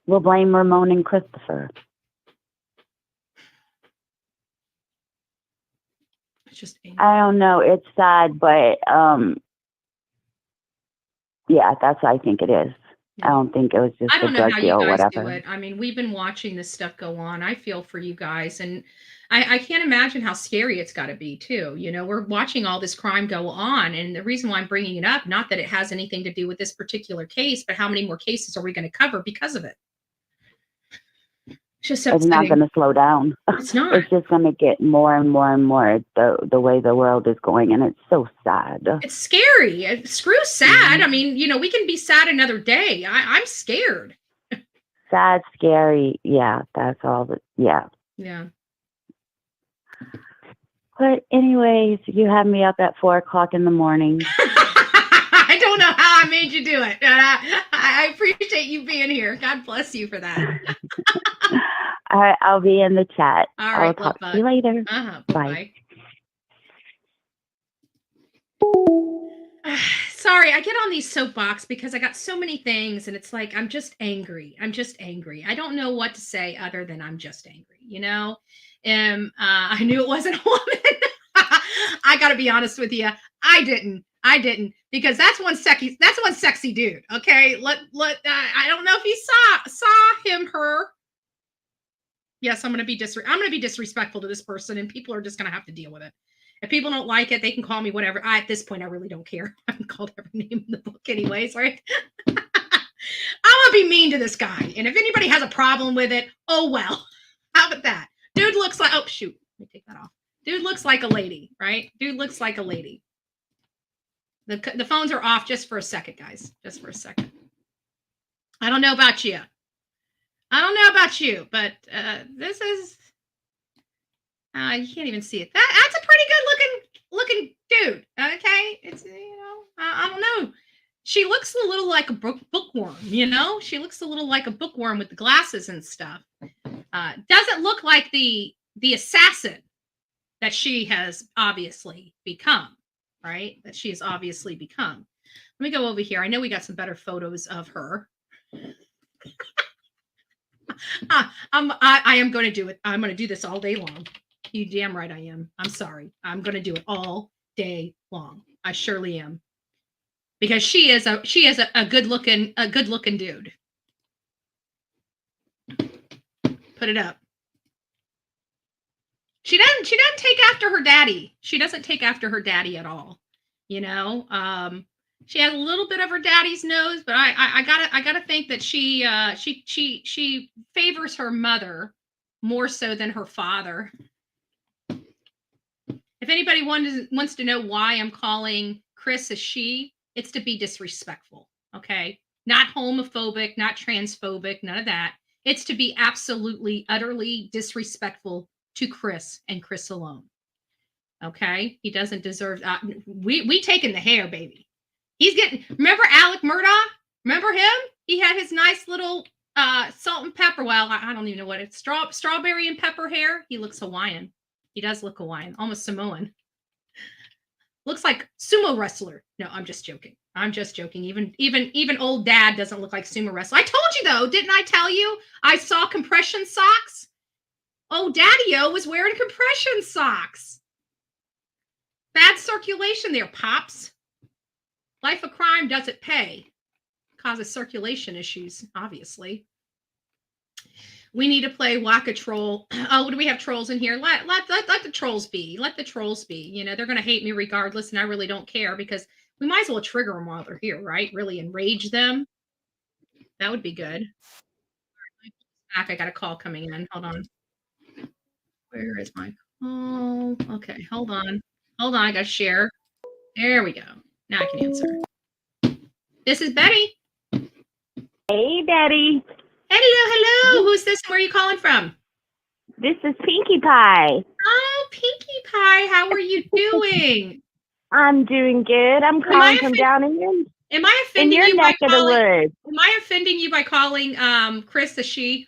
We'll blame Ramon and Christopher. It's just angry. I don't know. It's sad, but yeah, that's what I think it is. I don't think it was just a drug deal or whatever. Do it. I mean, we've been watching this stuff go on. I feel for you guys. And I can't imagine how scary it's got to be, too. We're watching all this crime go on. And the reason why I'm bringing it up, not that it has anything to do with this particular case, but how many more cases are we going to cover because of it? It's not going to slow down. It's not. It's just going to get more and more and more the way the world is going, and it's so sad. It's scary. Screw sad. I mean, we can be sad another day. I'm scared. Sad, scary. Yeah, that's all. Yeah. Yeah. But anyways, you had me up at 4:00 in the morning. I don't know how I made you do it. I appreciate you being here. God bless you for that. All right, I'll be in the chat. All right, I'll talk to you later. Bye. Sorry, I get on these soapbox because I got so many things, and it's like I'm just angry. I don't know what to say other than I'm just angry. I knew it wasn't a woman. I got to be honest with you. I didn't because that's one sexy dude. Okay. I don't know if you saw her. Yes, I'm going to be disrespectful to this person, and people are just going to have to deal with it. If people don't like it, they can call me whatever. At this point, I really don't care. I haven't called every name in the book anyways, right? I'm going to be mean to this guy. And if anybody has a problem with it, oh, well. How about that? Dude looks like, oh, shoot. Let me take that off. Dude looks like a lady, right? Dude looks like a lady. The phones are off just for a second, guys. Just for a second. I don't know about you. But this is, you can't even see it. That's a pretty good looking dude. Okay. It's, I don't know. She looks a little like a bookworm, She looks a little like a bookworm with the glasses and stuff. Doesn't look like the assassin that she has obviously become, right? That she has obviously become. Let me go over here. I know we got some better photos of her. I am going to do it. I'm going to do this all day long. You damn right I am. I'm sorry. I'm going to do it all day long. I surely am. Because she is a good looking dude. Put it up. She doesn't take after her daddy. She doesn't take after her daddy at all. You know, she has a little bit of her daddy's nose, but I gotta think that she favors her mother more so than her father. If anybody wants to know why I'm calling Chris a she, it's to be disrespectful. Okay, not homophobic, not transphobic, none of that. It's to be absolutely, utterly disrespectful to Chris and Chris alone. Okay, he doesn't deserve. We taking the hair, baby. He's getting. Remember Alec Murdaugh? Remember him? He had his nice little salt and pepper. Well, I don't even know what it's strawberry and pepper hair. He looks Hawaiian. He does look Hawaiian, almost Samoan. Looks like sumo wrestler. No, I'm just joking. I'm just joking. Even old dad doesn't look like sumo wrestler. I told you though, didn't I tell you? I saw compression socks. Oh, Daddy-O was wearing compression socks. Bad circulation there, Pops. Life of crime doesn't pay. Causes circulation issues, obviously. We need to play Whack a Troll. Oh, do we have trolls in here? Let the trolls be. Let the trolls be. You know, they're going to hate me regardless, and I really don't care because we might as well trigger them while they're here, right? Really enrage them. That would be good. Back, I got a call coming in. Hold on. Where is my call? Okay, hold on. Hold on, I got to share. There we go. Now I can answer. This is Betty. Hey, Betty. Hello. Who's this? Where are you calling from? This is Pinkie Pie. Oh, Pinkie Pie. How are you doing? I'm doing good. I'm calling from down in Am I offending you neck of the woods? Am I offending you by calling Chris a she?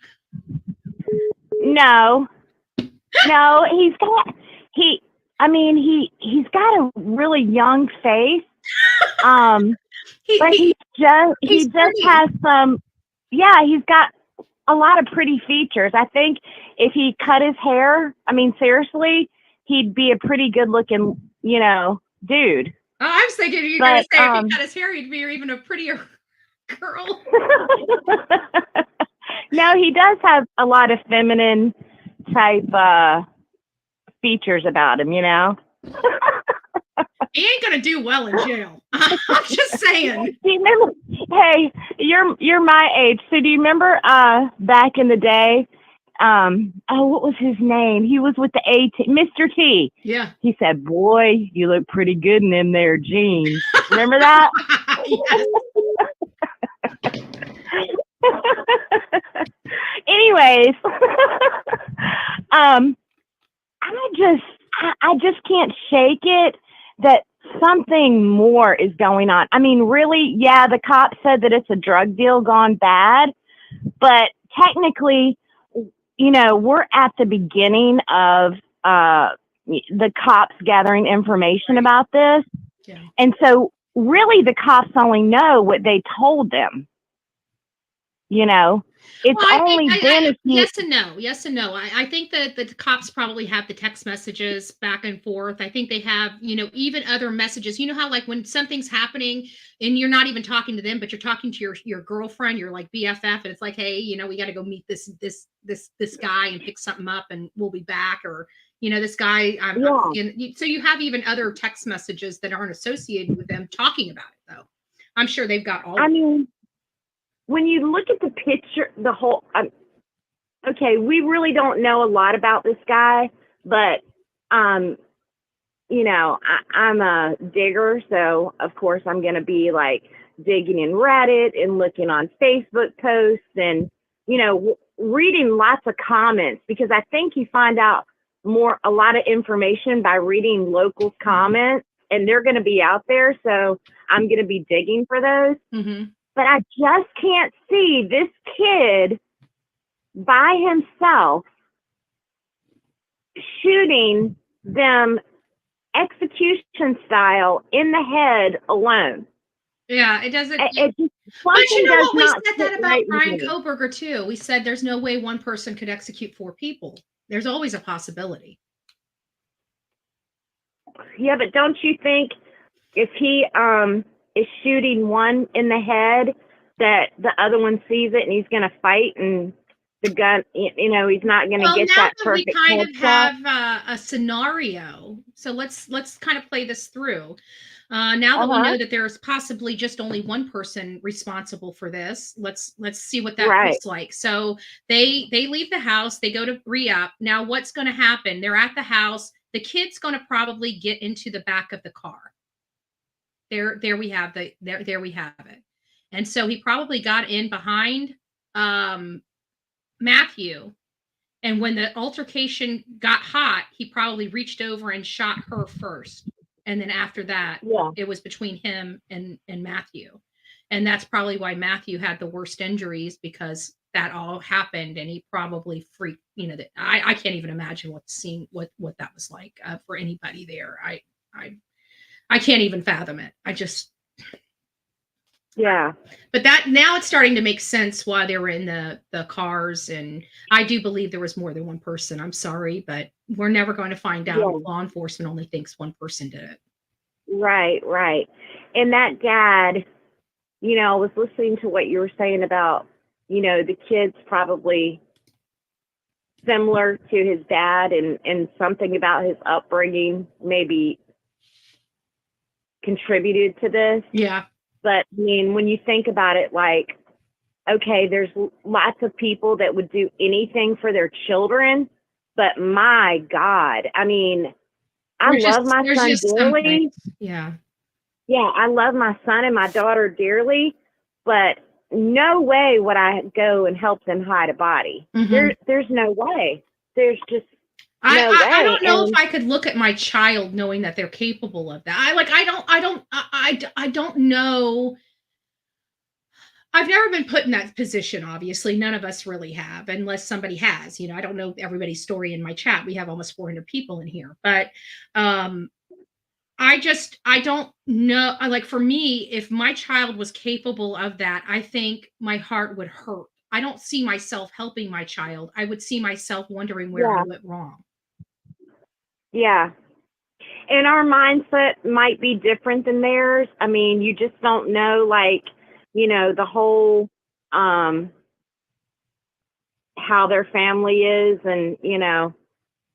No. No, he's got a really young face. But he just has some, he's got a lot of pretty features. I think if he cut his hair, seriously, he'd be a pretty good looking, dude. Oh, I was thinking you were going to say if he cut his hair, he'd be even a prettier girl. No, he does have a lot of feminine type features about him, He ain't gonna do well in jail. I'm just saying. Do you remember? Hey, you're my age, so do you remember back in the day? What was his name? He was with the Mr. T. Yeah. He said, "Boy, you look pretty good in them there jeans." Remember that? Yes. Anyways, I just can't shake it that something more is going on. Really, the cops said that it's a drug deal gone bad, but technically, we're at the beginning of the cops gathering information about this. Yeah. And so really the cops only know what they told them. It's only been yes and no. I think that the cops probably have the text messages back and forth. I think they have, even other messages. You know how like when something's happening and you're not even talking to them, but you're talking to your girlfriend, you're like BFF, and it's like, hey, we got to go meet this guy and pick something up, and we'll be back, or this guy. So you have even other text messages that aren't associated with them talking about it, though. I'm sure they've got all. When you look at the picture, the whole, okay, we really don't know a lot about this guy, but, I'm a digger, so of course I'm going to be like digging in Reddit and looking on Facebook posts and, reading lots of comments, because I think you find out a lot of information by reading local comments, and they're going to be out there. So I'm going to be digging for those. Mm-hmm. But I just can't see this kid by himself shooting them execution style in the head alone. Yeah, it doesn't. It just, But you something know does what? We not said sit that about right with Brian me. Koberger too. We said there's no way one person could execute 4 people. There's always a possibility. Yeah, but don't you think if he is shooting one in the head, that the other one sees it and he's going to fight, and the gun, he's not going to Well, get now that that we perfect kind of headshot? have a scenario, so let's kind of play this through. Now that we Uh-huh. know that there's possibly just only one person responsible for this, let's see what that Right. looks like. So they leave the house, they go to re-up. Now what's going to happen? They're at the house. The kid's going to probably get into the back of the car. There we have there we have it. And so he probably got in behind Matthew. And when the altercation got hot, he probably reached over and shot her first. And then after that, Yeah. it was between him and Matthew. And that's probably why Matthew had the worst injuries, because that all happened and he probably freaked, that I can't even imagine what that was like for anybody there. I can't even fathom it. Yeah. But that now it's starting to make sense why they were in the cars, and I do believe there was more than one person. I'm sorry, but we're never going to find out. Yeah. Law enforcement only thinks one person did it. Right. And that dad, I was listening to what you were saying about, the kid's probably similar to his dad, and something about his upbringing maybe contributed to this. Yeah. But I mean, when you think about it, like, okay, there's lots of people that would do anything for their children, but my God, I mean, I love my son dearly. Yeah. Yeah, I love my son and my daughter dearly, but no way would I go and help them hide a body. Mhm. There's no way. There's just I no way. I don't know if And I could look at my child knowing that they're capable of that. I don't know. I've never been put in that position, obviously. None of us really have, unless somebody has. I don't know everybody's story in my chat. We have almost 400 people in here. But I don't know. Like, for me, if my child was capable of that, I think my heart would hurt. I don't see myself helping my child. I would see myself wondering where I yeah, went wrong. yeah. And our mindset might be different than theirs. I mean, you just don't know, like, the whole how their family is, and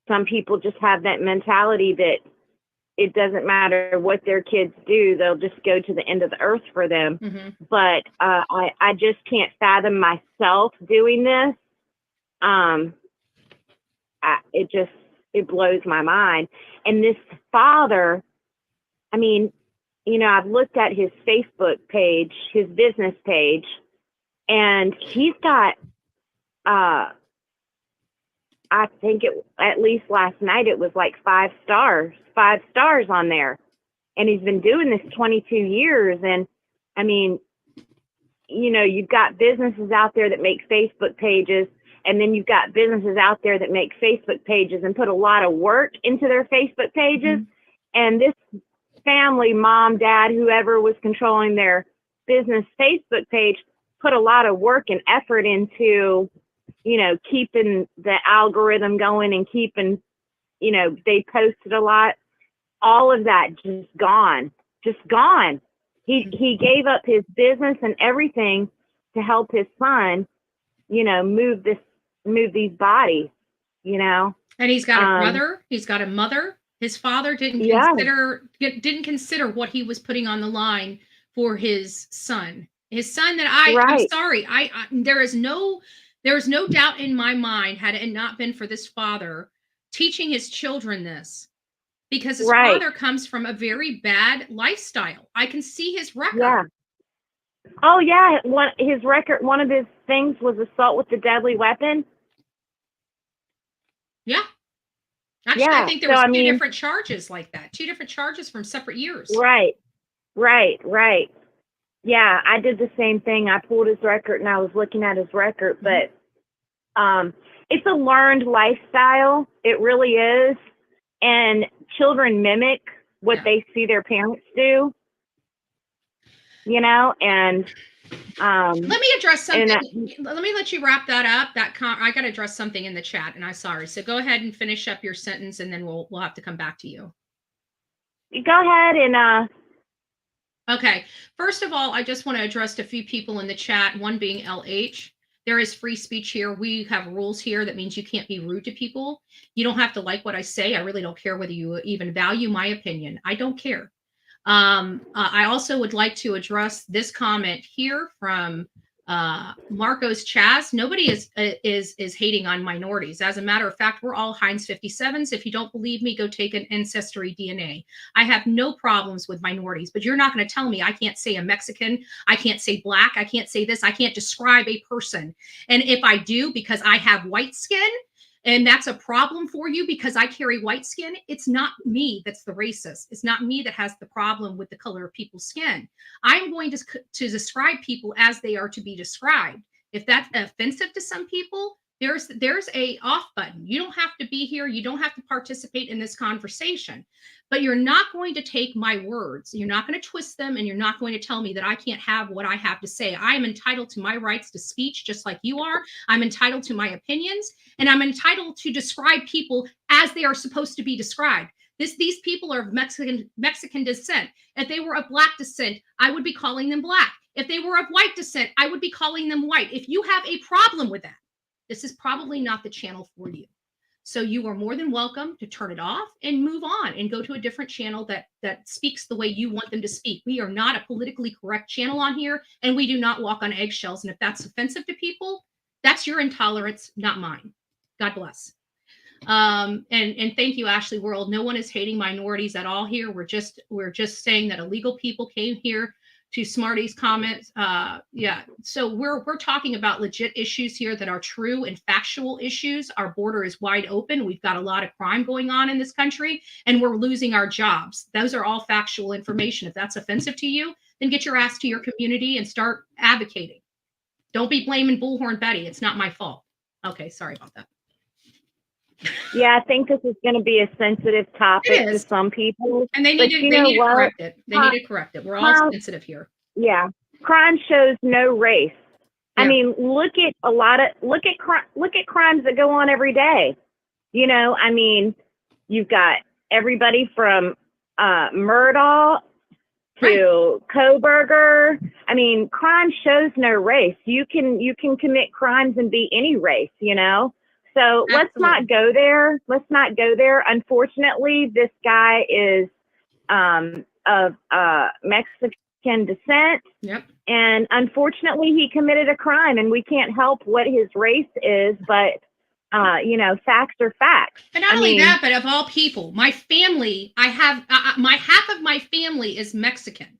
some people just have that mentality that it doesn't matter what their kids do, they'll just go to the end of the earth for them. Mm-hmm. But I just can't fathom myself doing this. It blows my mind. And this father, I mean, I've looked at his Facebook page, his business page, and he's got I think at least last night it was like 5 stars on there. And he's been doing this 22 years. And I mean, you've got businesses out there that make Facebook pages, and then you've got businesses out there that make Facebook pages and put a lot of work into their Facebook pages. Mm-hmm. And this family, mom, dad, whoever was controlling their business Facebook page, put a lot of work and effort into keeping the algorithm going and keeping, they posted a lot. All of that just gone. He gave up his business and everything to help his son, move these bodies, And he's got a brother, he's got a mother. His father didn't consider what he was putting on the line for his son. His son that I'm sorry, there is no doubt in my mind, had it not been for this father teaching his children this, because his father comes from a very bad lifestyle. I can see his record. Yeah. Oh yeah, his record. One of his things was assault with a deadly weapon. Yeah. Actually, I think there was two different charges like that. 2 different charges from separate years. Right. Yeah, I did the same thing. I pulled his record and I was looking at his record, but it's a learned lifestyle. It really is. And children mimic what they see their parents do. and let me address something. and Let me let you wrap that up. I got to address something in the chat, and I'm sorry. So go ahead and finish up your sentence, and then we'll have to come back to you. go ahead and Okay. First of all, I just want to address a few people in the chat. One being LH. There is free speech here. We have rules here. That means you can't be rude to people. You don't have to like what I say. I really don't care whether you even value my opinion. I don't care. I also would like to address this comment here from Marcos Chaz. Nobody is hating on minorities. As a matter of fact, we're all Heinz 57s. If you don't believe me, go take an ancestry DNA. I have no problems with minorities, but you're not going to tell me I can't say a Mexican, I can't say black, I can't say this, I can't describe a person. And if I do, because I have white skin, and that's a problem for you because I carry white skin, it's not me that's the racist. It's not me that has the problem with the color of people's skin. I'm going to describe people as they are to be described. If that's offensive to some people, there's a off button. You don't have to be here. You don't have to participate in this conversation, but you're not going to take my words. You're not going to twist them, and you're not going to tell me that I can't have what I have to say. I am entitled to my rights to speech, just like you are. I'm entitled to my opinions, and I'm entitled to describe people as they are supposed to be described. These people are of Mexican descent. If they were of black descent, I would be calling them black. If they were of white descent, I would be calling them white. If you have a problem with that, this is probably not the channel for you. So you are more than welcome to turn it off and move on and go to a different channel that speaks the way you want them to speak. We are not a politically correct channel on here, and we do not walk on eggshells. And if that's offensive to people, that's your intolerance, not mine. God bless. And thank you, Ashley World. No one is hating minorities at all here. We're just saying that illegal people came here to Smarty's comments. Yeah. So we're talking about legit issues here that are true and factual issues. Our border is wide open. We've got a lot of crime going on in this country, and we're losing our jobs. Those are all factual information. If that's offensive to you, then get your ass to your community and start advocating. Don't be blaming Bullhorn Betty. It's not my fault. Okay. Sorry about that. Yeah, I think this is going to be a sensitive topic to some people, and they need to correct it. They need to correct it. We're all sensitive here. Yeah, crime shows no race. Yeah. I mean, look at crimes that go on every day. I mean, you've got everybody from Murdaugh to Koberger. I mean, crime shows no race. You can commit crimes and be any race. So let's not go there. Let's not go there. Unfortunately, this guy is of Mexican descent. Yep. And unfortunately, he committed a crime, and we can't help what his race is, but facts are facts. And not only that, but of all people, my family, I have half of my family is Mexican.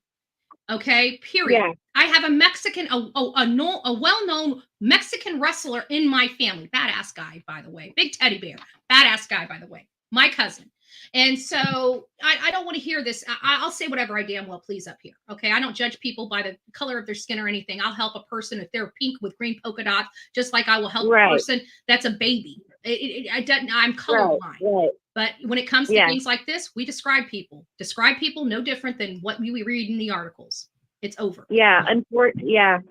Okay, period. Yeah. I have a Mexican, a well-known Mexican wrestler in my family. Badass guy, by the way. Big teddy bear. Badass guy, by the way. My cousin. And so I don't want to hear this. I'll say whatever I damn well please up here. Okay, I don't judge people by the color of their skin or anything. I'll help a person if they're pink with green polka dots, just like I will help a person that's a baby. I'm colorblind. Right. But when it comes to things like this, we describe people. Describe people no different than what we read in the articles. It's over. Yeah, unfortunately, yeah.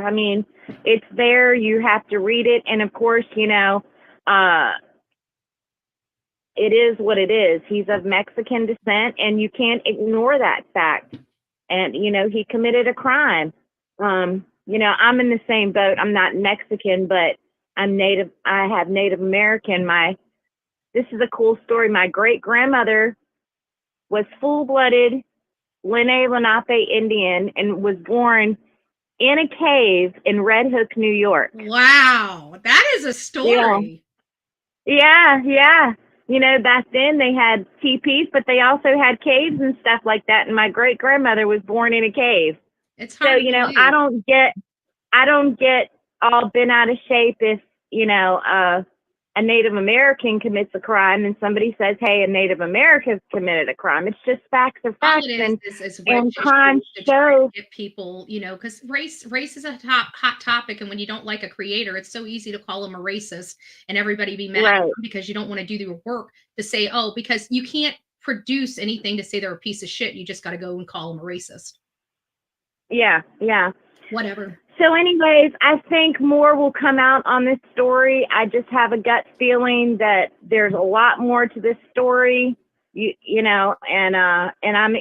I mean, it's there. You have to read it, and of course, it is what it is. He's of Mexican descent, and you can't ignore that fact. And he committed a crime. I'm in the same boat. I'm not Mexican, but I'm Native. I have Native American. This is a cool story. My great-grandmother was full-blooded Lenape Indian and was born in a cave in Red Hook, New York. Wow, that is a story. Yeah. Back then they had teepees, but they also had caves and stuff like that. And my great-grandmother was born in a cave. It's hard to believe. I don't get all bent out of shape if, a Native American commits a crime and somebody says, hey, a Native American committed a crime. It's just facts are facts. And crime shows people, because race is a hot topic. And when you don't like a creator, it's so easy to call them a racist and everybody be mad at them because you don't want to do the work to say, because you can't produce anything to say they're a piece of shit. You just got to go and call them a racist. Yeah, yeah. Whatever. So anyways, I think more will come out on this story. I just have a gut feeling that there's a lot more to this story, you know, and I'm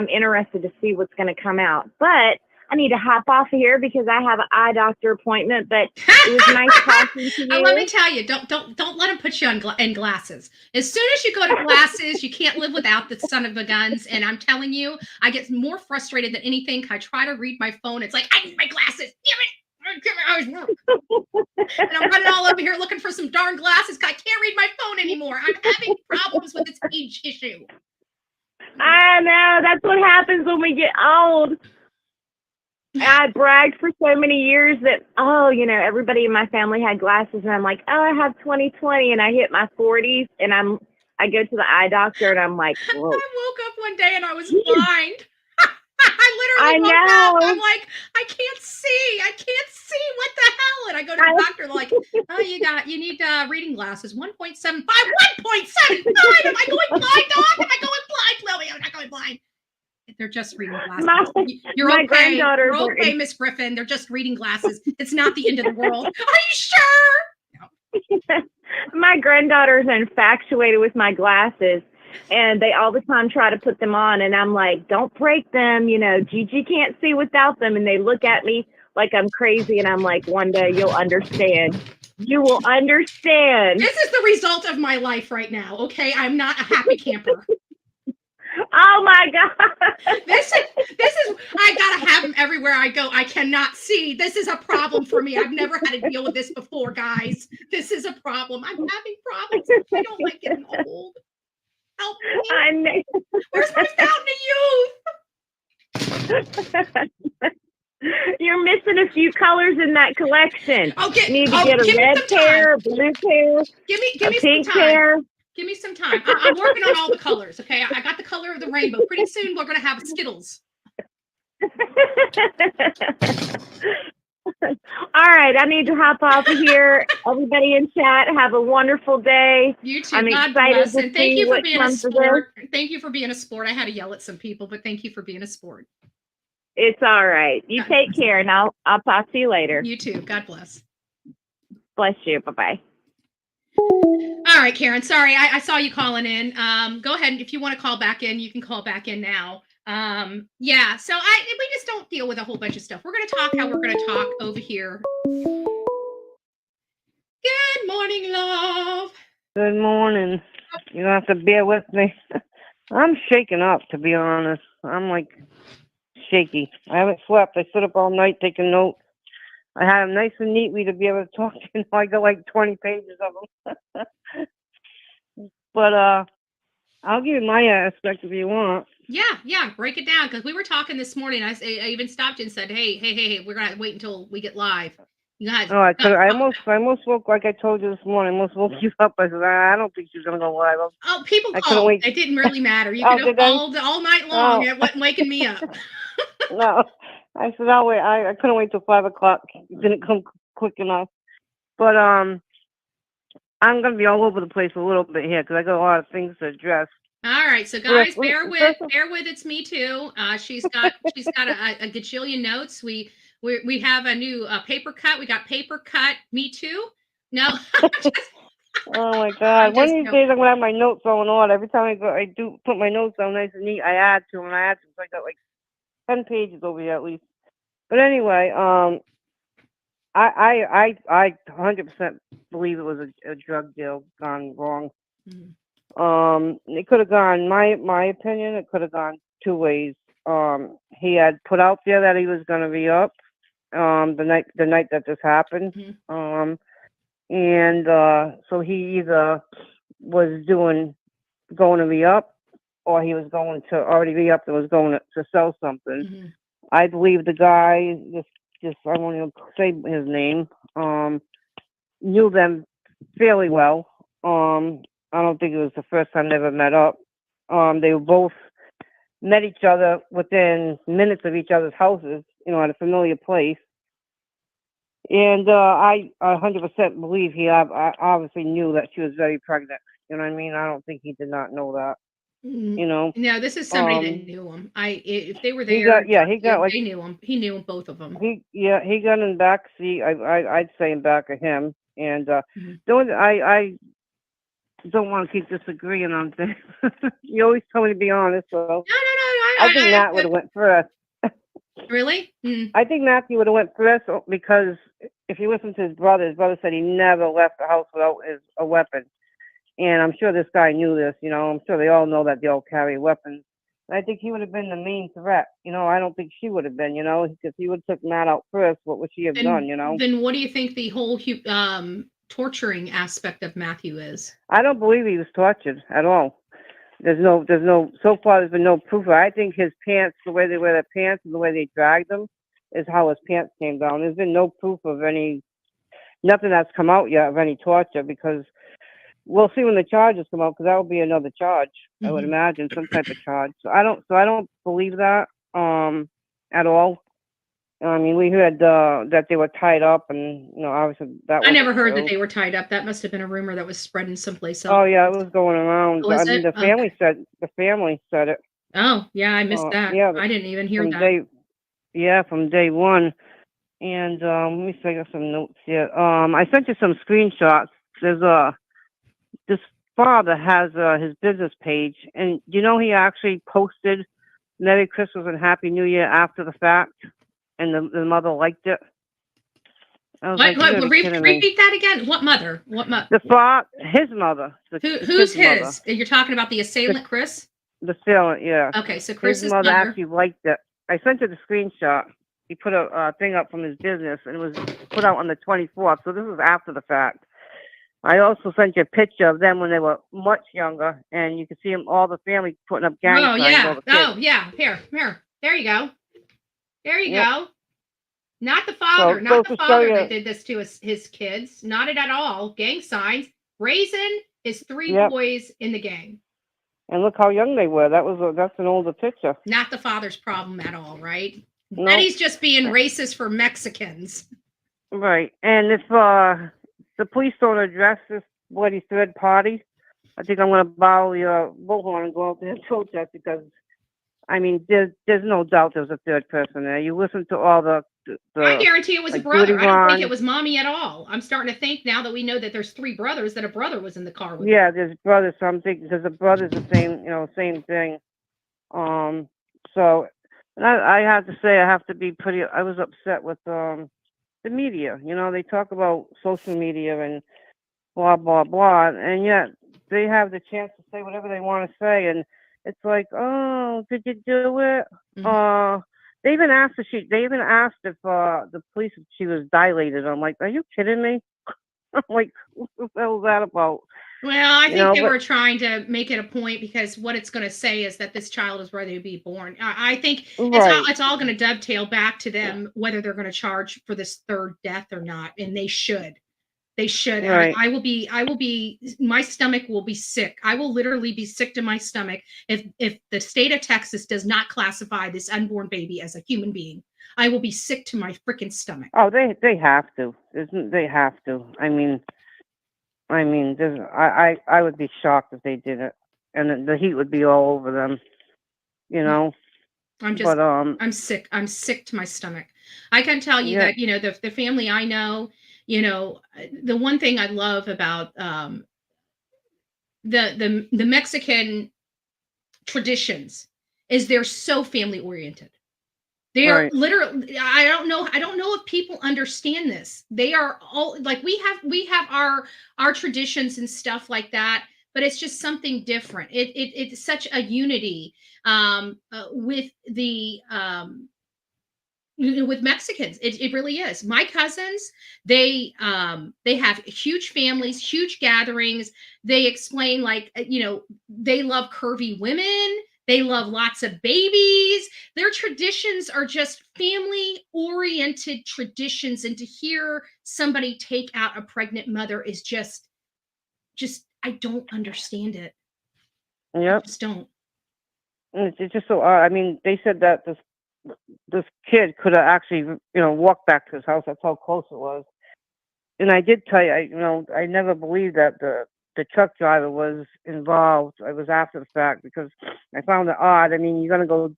interested to see what's going to come out. But I need to hop off of here because I have an eye doctor appointment. But it was nice talking to you. Let me tell you, don't let him put you in glasses. As soon as you go to glasses, you can't live without the son of a guns. And I'm telling you, I get more frustrated than anything. I try to read my phone. It's like, I need my glasses. Damn it. And I'm running all over here looking for some darn glasses. I can't read my phone anymore. I'm having problems with this age issue. I know. That's what happens when we get old. I bragged for so many years that, you know, everybody in my family had glasses, and I'm like, I have 20/20, and I hit my 40s, and I go to the eye doctor, and I'm like, whoa. I woke up one day and I was blind. I literally woke up. I'm like, I can't see. What the hell? And I go to the doctor, like, you need reading glasses. 1.75. 1.75. Am I going blind, doc? Am I going blind, Lily? I'm not going blind. They're just reading glasses. You're okay. You're okay, Miss Griffin. They're just reading glasses. It's not the end of the world. Are you sure? No. My granddaughter's infatuated with my glasses, and they all the time try to put them on, and I'm like, don't break them. You know, Gigi can't see without them. And they look at me like I'm crazy, and I'm like, one day you'll understand. You will understand. This is the result of my life right now, okay? I'm not a happy camper. Oh my God. This is I gotta have them everywhere I go. I cannot see. This is a problem for me. I've never had to deal with this before, guys. This is a problem. I'm having problems. I don't like getting old. Help me. Where's my fountain of youth? You're missing a few colors in that collection. You need to get a red pair, a blue pair, give me a pink some time. pair. Give me some time. I'm working on all the colors, okay? I got the color of the rainbow. Pretty soon we're going to have Skittles. All right, I need to hop off of here. Everybody in chat, have a wonderful day. You too. I'm God excited bless. to And thank see you for what being a comes of sport. this. Thank you for being a sport. I had to yell at some people, but thank you for being a sport. It's all right. You take care, and I'll talk to you later. You too. God bless. Bless you. Bye-bye. All right, Karen. Sorry, I saw you calling in. Go ahead. If you want to call back in, you can call back in now. Yeah, so we just don't deal with a whole bunch of stuff. We're going to talk how we're going to talk over here. Good morning, love. Good morning. You have to bear with me. I'm shaking up, to be honest. I'm like shaky. I haven't slept. I stood up all night taking notes. I had them nice and neatly to be able to talk to. I got like 20 pages of them. But I'll give you my aspect if you want. Yeah, break it down, because we were talking this morning. I even stopped and said, hey, we're gonna wait until we get live. You guys. Oh, I almost woke, like I told you this morning. I almost woke you up. I said, I don't think she's gonna go live. People called. It didn't really matter. You could all night long. It wasn't waking me up. No, I said I'll wait. I couldn't wait till 5 o'clock. It didn't come quick enough. But I'm gonna be all over the place a little bit here because I got a lot of things to address. All right, so guys, bear with. It's me too. She's got a gajillion notes. We have a new paper cut. We got paper cut. Me too. No. Oh my God! One of these days I'm gonna have my notes all in order. Every time I do put my notes down nice and neat. I add to them. So I got like 10 pages over here at least. But anyway, I 100% believe it was a drug deal gone wrong. Mm-hmm. It could have gone, my opinion, it could have gone two ways. He had put out there that he was going to be up the night that this happened. Mm-hmm. So he either was going to be up, or he was going to already be up and was going to sell something. Mm-hmm. I believe the guy, just I won't even say his name, knew them fairly well. I don't think it was the first time they ever met up. They both met each other within minutes of each other's houses, at a familiar place. And I 100% believe he obviously knew that she was very pregnant. You know what I mean? I don't think he did not know that. You know. No, this is somebody that knew him. If they were He there, got like they knew him. He knew both of them. he got in the back seat. I'd say in back of him, and Mhm. I don't want to keep disagreeing on things. You always tell me to be honest, so No. I think Matt would have went first. Really? I think Matthew would have went first because if you listen to his brother said he never left the house without a weapon. And I'm sure this guy knew this, you know. I'm sure they all know that they all carry weapons. And I think he would have been the main threat. You know, I don't think she would have been, you know, because he would have took Matt out first. What would she have done, you know? Then what do you think the whole torturing aspect of Matthew is? I don't believe he was tortured at all. There's no, so far there's been no proof. I think his pants, the way they wear their pants and the way they drag them is how his pants came down. There's been no proof of nothing that's come out yet of any torture because we'll see when the charges come out because that will be another charge. I would imagine some type of charge. So I don't believe that at all. I mean, we heard that they were tied up, and you know, obviously that. I never heard that they were tied up. That must have been a rumor that was spreading someplace else. Oh yeah, it was going around. Was I mean, it? the family said it. Oh yeah, I missed that. Yeah, I didn't even hear that. From day one. And let me see, I got some notes here. I sent you some screenshots. There's this father has his business page, and you know he actually posted Merry Christmas and Happy New Year after the fact, and the mother liked it. Repeat that again. What mother? What mother? His mother. Who's his? Mother. You're talking about the assailant, Chris? The assailant, yeah. Okay, so Chris's mother actually liked it. I sent you the screenshot. He put a thing up from his business, and it was put out on the 24th, so this is after the fact. I also sent you a picture of them when they were much younger, and you can see them, all the family putting up gang signs. Yeah. Here. There you go. There you go. Not the father. Not the father that did this to his kids. Not it at all. Gang signs. Raising his three boys in the gang. And look how young they were. That's an older picture. Not the father's problem at all, right? No. Betty's just being racist for Mexicans. Right. And if the police don't address this bloody third party, I think I'm going to borrow your bullhorn and go out there and protest because, I mean, there's no doubt there's a third person there. You listen to all the I guarantee it was a brother. I don't think it was mommy at all. I'm starting to think now that we know that there's three brothers that a brother was in the car with. Yeah, there's brothers. So I'm thinking because the brother's the same thing. So and I have to say I have to be I was upset with the media. You know, they talk about social media and blah blah blah, and yet they have the chance to say whatever they want to say, and it's like, oh, did you do it? They even asked if the police if she was dilated. I'm like, are you kidding me? I'm like, what the hell is that about? Well, I think they were trying to make it a point because what it's going to say is that this child is ready to be born. I think it's all going to dovetail back to them whether they're going to charge for this third death or not, and they should. They should. Right. I will be, my stomach will be sick. I will literally be sick to my stomach if the state of Texas does not classify this unborn baby as a human being. I will be sick to my freaking stomach. Oh, they have to. They have to. I mean, I would be shocked if they did it, and the heat would be all over them. You know. I'm sick. I'm sick to my stomach. I can tell you that the family I know. The one thing I love about the Mexican traditions is they're so family oriented. They are literally. I don't know if people understand this. They are all like we have our traditions and stuff like that, but it's just something different. It's such a unity with the. With Mexicans, it really is. My cousins, they have huge families, huge gatherings. They explain they love curvy women. They love lots of babies. Their traditions are just family-oriented traditions. And to hear somebody take out a pregnant mother is just I don't understand it. Yep. I just don't. It's just so I mean, they said that this kid could have actually, walked back to his house. That's how close it was. And I did tell you, I never believed that the truck driver was involved. I was after the fact because I found it odd. I mean, you're gonna go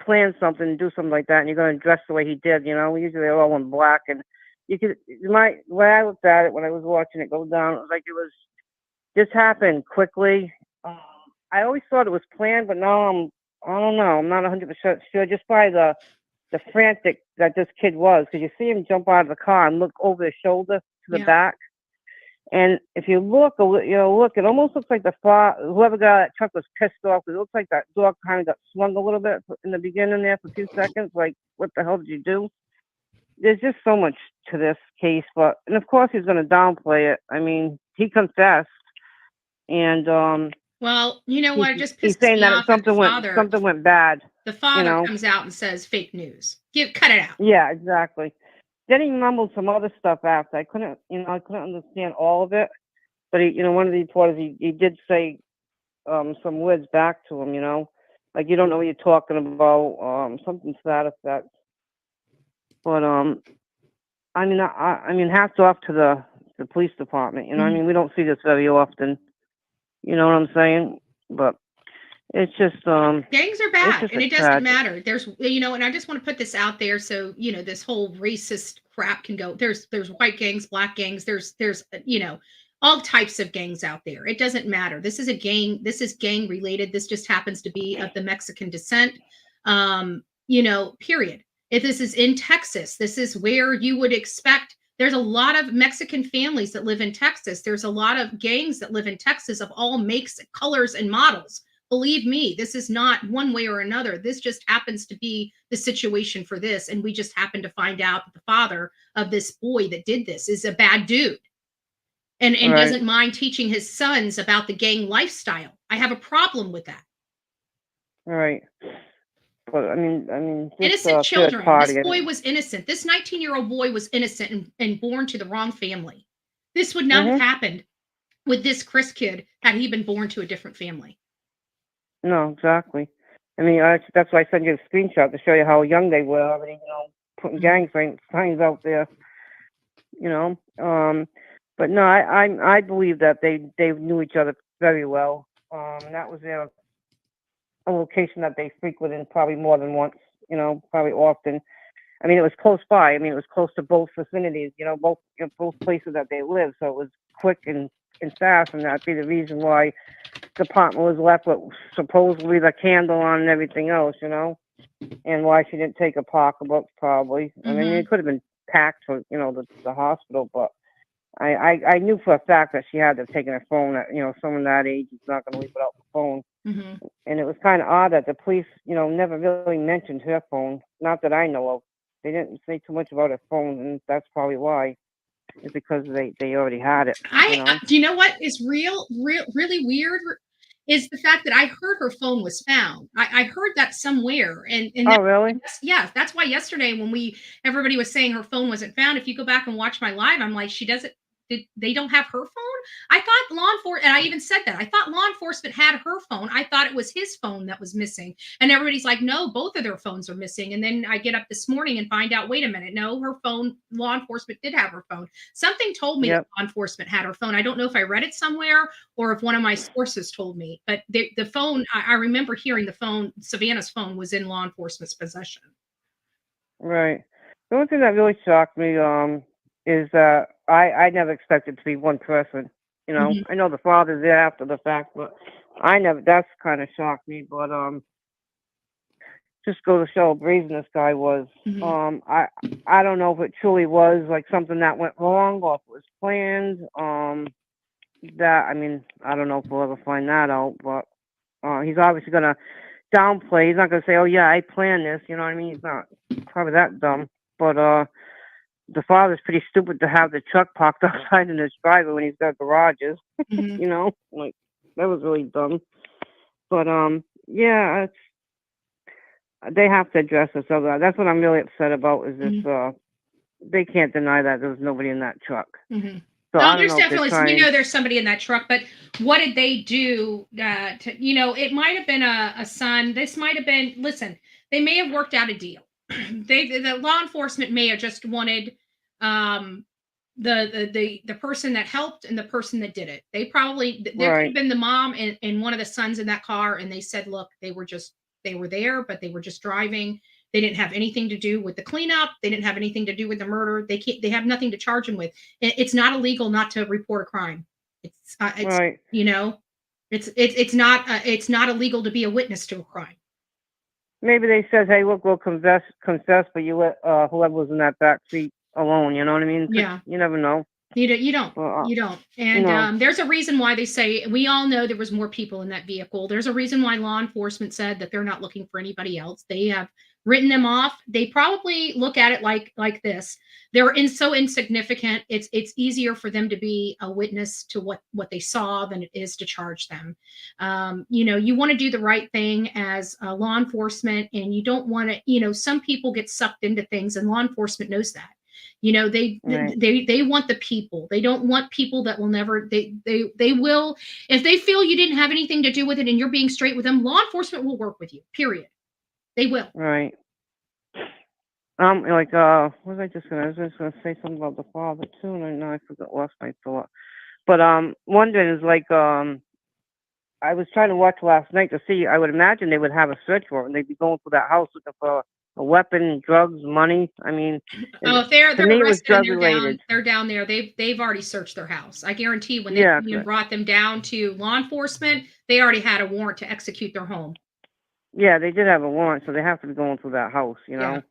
plan something and do something like that, and you're gonna dress the way he did. You know, usually they're all in black, and you could. My way I looked at it when I was watching it go down, it was like it was just happened quickly. I always thought it was planned, but now I don't know. I'm not 100% sure just by the frantic that this kid was, because you see him jump out of the car and look over his shoulder to the back. And if you look, it almost looks like whoever got that truck was pissed off, because it looks like that door kind of got swung a little bit in the beginning there for a few seconds. Like, what the hell did you do? There's just so much to this case, and of course he's going to downplay it. I mean, he confessed, and well, you know what? It just he's pisses saying me that off. something went bad. The father you know? comes out and says fake news. Cut it out. Yeah, exactly. Then he mumbled some other stuff after. I couldn't understand all of it, but one of the reporters, he did say some words back to him. Like, you don't know what you're talking about, something to that effect. But I mean, hats off to the police department. I mean, we don't see this very often. You know what I'm saying? But it's just gangs are bad, and it doesn't tragic. matter. There's and I just want to put this out there so this whole racist crap can go. There's white gangs, black gangs. There's all types of gangs out there. It doesn't matter. This is a gang. This is gang related. This just happens to be of the Mexican descent. Period. If this is in Texas, this is where you would expect. There's a lot of Mexican families that live in Texas. There's a lot of gangs that live in Texas of all makes, colors, and models. Believe me, this is not one way or another. This just happens to be the situation for this. And we just happen to find out that the father of this boy that did this is a bad dude and Right. doesn't mind teaching his sons about the gang lifestyle. I have a problem with that. Right. But I mean, innocent children. This boy was innocent. This 19-year-old boy was innocent and born to the wrong family. This would not have happened with this Chris kid had he been born to a different family. No, exactly. I mean, that's why I sent you a screenshot to show you how young they were already, putting gang signs out there, But no, I believe that they knew each other very well. That was a location that they frequented probably more than once, probably often. I mean, it was close by. I mean, it was close to both vicinities, both places that they lived. So it was quick and fast, and that'd be the reason why the apartment was left with supposedly the candle on and everything else, and why she didn't take her pocketbooks probably. I mean, it could have been packed for, the hospital, but I knew for a fact that she had to have taken her phone. That someone that age is not going to leave without the phone. And it was kind of odd that the police, never really mentioned her phone. Not that I know of. They didn't say too much about her phone, and that's probably why. It's because they already had it. Do you know what is really weird? Is the fact that I heard her phone was found. I heard that somewhere, and oh, really? Yeah, that's why yesterday when everybody was saying her phone wasn't found. If you go back and watch my live, I'm like, she doesn't. They don't have her phone. I thought law enforcement, and I even said that. I thought law enforcement had her phone. I thought it was his phone that was missing, and everybody's like, no, both of their phones are missing. And then I get up this morning and find out, wait a minute, no, her phone. Law enforcement did have her phone. Something told me that law enforcement had her phone. I don't know if I read it somewhere or if one of my sources told me, but the phone, I remember hearing the phone, Savannah's phone was in law enforcement's possession. Right. The only thing that really shocked me is that I never expected to be one person. I know the father's there after the fact, but that's kind of shocked me. But just go to show how brazen this guy was. I don't know if it truly was like something that went wrong or if it was planned. I don't know if we'll ever find that out, but he's obviously gonna downplay. He's not gonna say, "Oh yeah, I planned this." You know what I mean? He's not probably that dumb. But the father's pretty stupid to have the truck parked outside in his driveway when he's got garages. Like that was really dumb. But yeah, they have to address this. So that's what I'm really upset about. Is this? They can't deny that there was nobody in that truck. So no, there's definitely, we know there's somebody in that truck, but what did they do it might have been a son. This might have been, listen, they may have worked out a deal. The law enforcement may have just wanted, the person that helped and the person that did it. They probably there could have Right. been the mom and one of the sons in that car, and they said, look, they were there, but they were just driving. They didn't have anything to do with the cleanup. They didn't have anything to do with the murder. They have nothing to charge him with. It's not illegal not to report a crime. It's Right. you know, it's not illegal to be a witness to a crime. Maybe they said, "Hey, look, we'll confess, but you let whoever was in that back seat alone." You know what I mean? 'Cause Yeah. you never know. You don't. Well, You don't. And no. there's a reason why they say we all know there was more people in that vehicle. There's a reason why law enforcement said that they're not looking for anybody else. They have written them off. They probably look at it like this. They're so insignificant. It's easier for them to be a witness to what they saw than it is to charge them. You want to do the right thing as law enforcement, and you don't want to. Some people get sucked into things, and law enforcement knows that. They Right. they want the people. They don't want people that will never they will, if they feel you didn't have anything to do with it and you're being straight with them, law enforcement will work with you. Period. They will. Right. What was I just gonna? I was just gonna say something about the father too, and I know I forgot, lost my thought. But wondering is I was trying to watch last night to see. I would imagine they would have a search warrant, and they'd be going through that house looking for a weapon, drugs, money. I mean, Oh, if they're to me, it was arrested and drug related. they're down there, they've already searched their house. I guarantee when they Yeah. even brought them down to law enforcement, they already had a warrant to execute their home. Yeah, they did have a warrant, so they have to be going through that house, Yeah.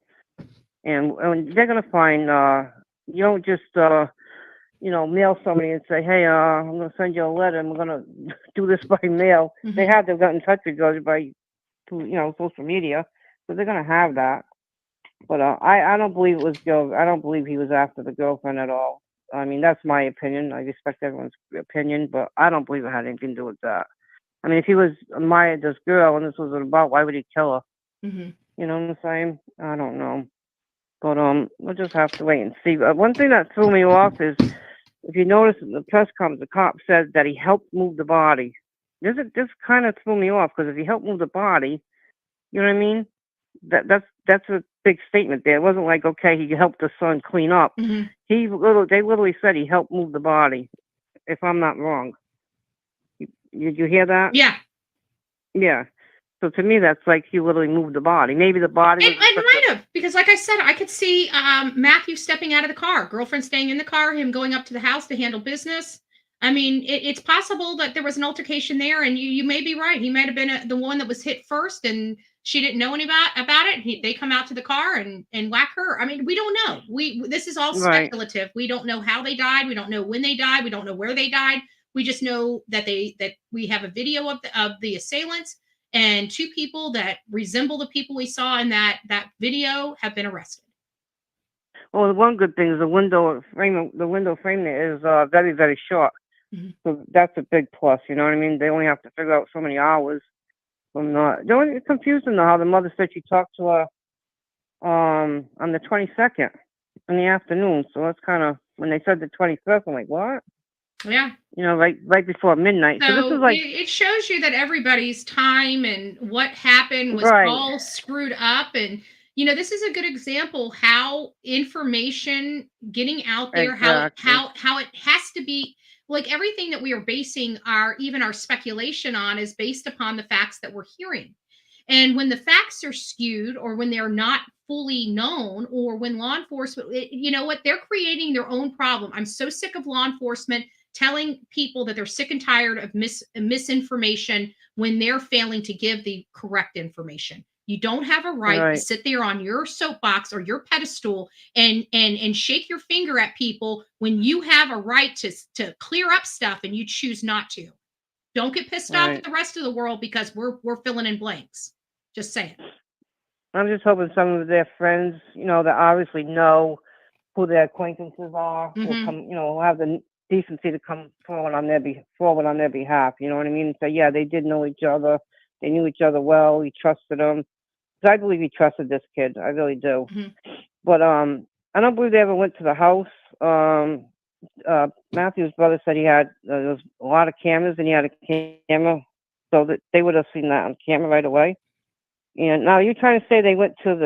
And they're gonna find. You don't just mail somebody and say, "Hey, I'm gonna send you a letter, and we're gonna do this by mail." They have to get in touch with you by social media, so they're gonna have that. But I don't believe it was Joe. I don't believe he was after the girlfriend at all. I mean, that's my opinion. I respect everyone's opinion, but I don't believe it had anything to do with that. I mean, if he was admired this girl and this was about, why would he kill her? Mm-hmm. You know what I'm saying? I don't know. But we'll just have to wait and see. One thing that threw me off is, if you notice in the press conference, the cop said that he helped move the body. This kind of threw me off, because if he helped move the body, you know what I mean? That's a big statement there. It wasn't like, okay, he helped the son clean up. Mm-hmm. They literally said he helped move the body, if I'm not wrong. Did you hear that? Yeah. Yeah. So to me, that's like he literally moved the body. Maybe the body was. It might have, because like I said, I could see Matthew stepping out of the car, girlfriend staying in the car, him going up to the house to handle business. I mean, it's possible that there was an altercation there, and you may be right. He might have been the one that was hit first, and she didn't know about it. They come out to the car and whack her. I mean, we don't know. This is all Right. speculative. We don't know how they died. We don't know when they died. We don't know where they died. We just know that we have a video of the assailants, and two people that resemble the people we saw in that video have been arrested. Well, the one good thing is the window frame. The window frame there is very, very short. Mm-hmm. So that's a big plus. You know what I mean? They only have to figure out so many hours. The only confusing though, how the mother said she talked to her on the 22nd in the afternoon. So that's kind of, when they said the 21st, I'm like, what? Yeah. Right before midnight. So this is like, it shows you that everybody's time and what happened was Right. all screwed up. And this is a good example how information getting out there, Exactly. how it has to be, like everything that we are basing our speculation on is based upon the facts that we're hearing. And when the facts are skewed, or when they're not fully known, or when law enforcement, they're creating their own problem. I'm so sick of law enforcement telling people that they're sick and tired of misinformation when they're failing to give the correct information. You don't have a right to Right. sit there on your soapbox or your pedestal and shake your finger at people when you have a right to clear up stuff and you choose not to. Don't get pissed off Right. at the rest of the world because we're filling in blanks. Just saying. I'm just hoping some of their friends, that obviously know who their acquaintances are, will Mhm. come, will have the decency to come forward on their behalf. You know what I mean? So yeah, they did know each other. They knew each other well. He trusted them. 'Cause I believe he trusted this kid. I really do. Mhm. But I don't believe they ever went to the house. Matthew's brother said he had there was a lot of cameras, and he had a camera, so that they would have seen that on camera right away. And now you're trying to say they went to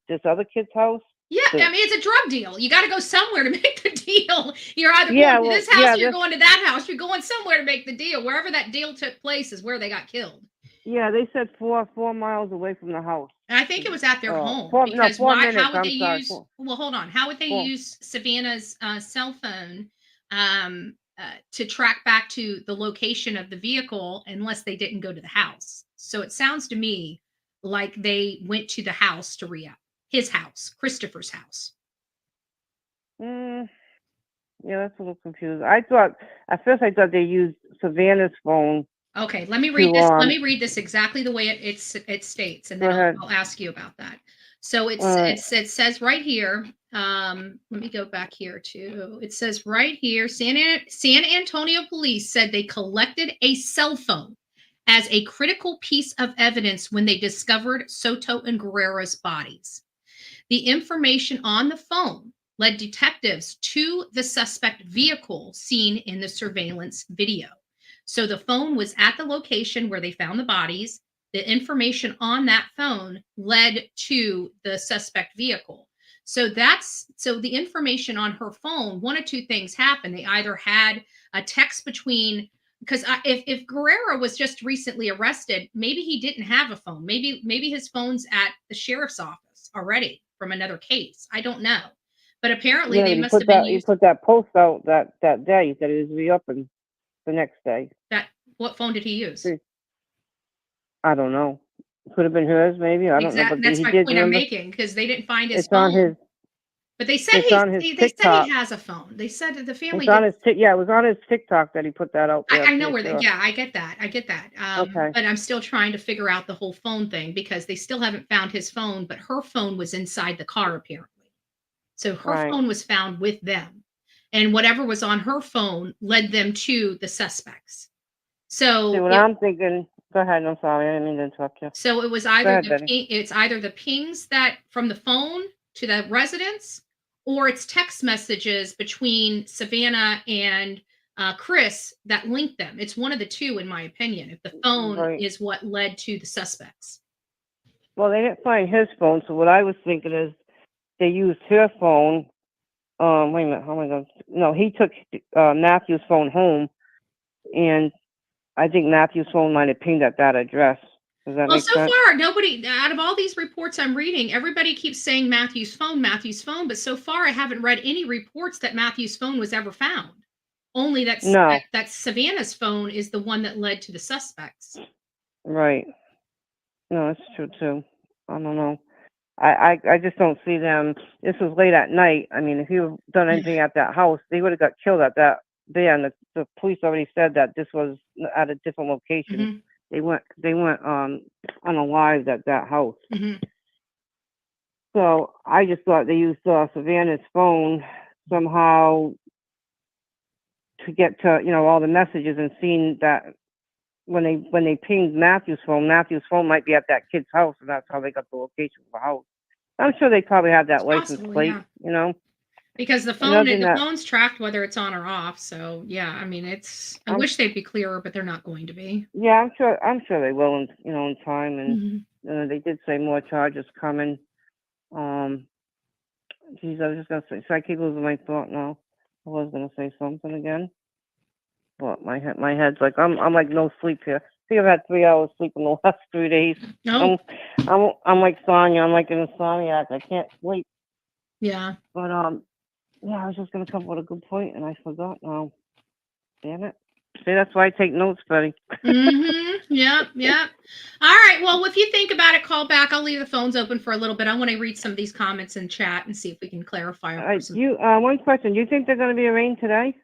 this other kid's house? Yeah, I mean, it's a drug deal. You got to go somewhere to make the deal. You're either Yeah, going to well, this house yeah, or you're going to that house. You're going somewhere to make the deal. Wherever that deal took place is where they got killed. yeah, they said 4 miles away from the house. And I think it was at their home No, because 4 minutes. how would I'm they sorry. use, well, hold on. How would they 4. use Savannah's cell phone to track back to the location of the vehicle unless they didn't go to the house? So it sounds to me like they went to the house to his house, Christopher's house. Yeah, that's a little confusing. At first I thought they used Savannah's phone. Okay, let me read this. Let me read this exactly the way it states, and then I'll ask you about that. So it says right here. Let me go back here to. It says right here, San Antonio police said they collected a cell phone as a critical piece of evidence when they discovered Soto and Guerrera's bodies. The information on the phone led detectives to the suspect vehicle seen in the surveillance video. So the phone was at the location where they found the bodies. The information on that phone led to the suspect vehicle. So the information on her phone, one of two things happened. They either had a text between, because if Guerrera was just recently arrested, maybe he didn't have a phone. Maybe his phone's at the sheriff's office already from another case. I don't know. But apparently they must have been used. He put that post out that day that it was reopened the next day. What phone did he use? I don't know. Could have been hers, maybe. I don't know. But that's my point I'm making, because they didn't find his phone. On his. But they said they said he has a phone. They said that the family. It's on his it was on his TikTok that he put that out there. I know where they. Yeah, I get that. Okay. But I'm still trying to figure out the whole phone thing because they still haven't found his phone. But her phone was inside the car apparently. So her phone was found with them, and whatever was on her phone led them to the suspects. So see, what I'm thinking. Go ahead. I'm sorry. I didn't mean to interrupt you. So it was either it's either the pings that from the phone to the residence, or it's text messages between Savanah and Chris that link them. It's one of the two, in my opinion. If the phone is what led to the suspects. Well, they didn't find his phone, so what I was thinking is they used her phone. Wait a minute. How am I going? No, he took Matthew's phone home, and I think Matthew's phone might have pinged at that address. Does that make sense? So far, nobody, out of all these reports I'm reading, everybody keeps saying Matthew's phone, but so far I haven't read any reports that Matthew's phone was ever found. Only that Savannah's phone is the one that led to the suspects. Right. No, that's true too. I don't know. I just don't see them. This was late at night. I mean, if you done anything at that house, they would have got killed at that day. And the police already said that this was at a different location. Mm-hmm. They went unalived at that house. Mm-hmm. So I just thought they used Savannah's phone somehow to get to all the messages, and seeing that when they pinged Matthew's phone might be at that kid's house, and that's how they got the location of the house. I'm sure they probably had that license plate, Because the phone's tracked whether it's on or off. So yeah, I mean, I wish they'd be clearer, but they're not going to be. Yeah, I'm sure they will in time. And they did say more charges coming. Geez, I was just gonna say. So I keep losing my thought now. I was gonna say something again. Well, my head's like I'm like no sleep here. I think I've had 3 hours sleep in the last 3 days. No. I'm like Sonya. I'm like an insomniac. I can't sleep. Yeah. But yeah, I was just gonna come up with a good point, and I forgot now. Damn it. See, that's why I take notes, buddy. Yep. All right. Well, if you think about it, call back. I'll leave the phones open for a little bit. I want to read some of these comments in chat and see if we can clarify. One question. Do you think they're going to be arraigned today?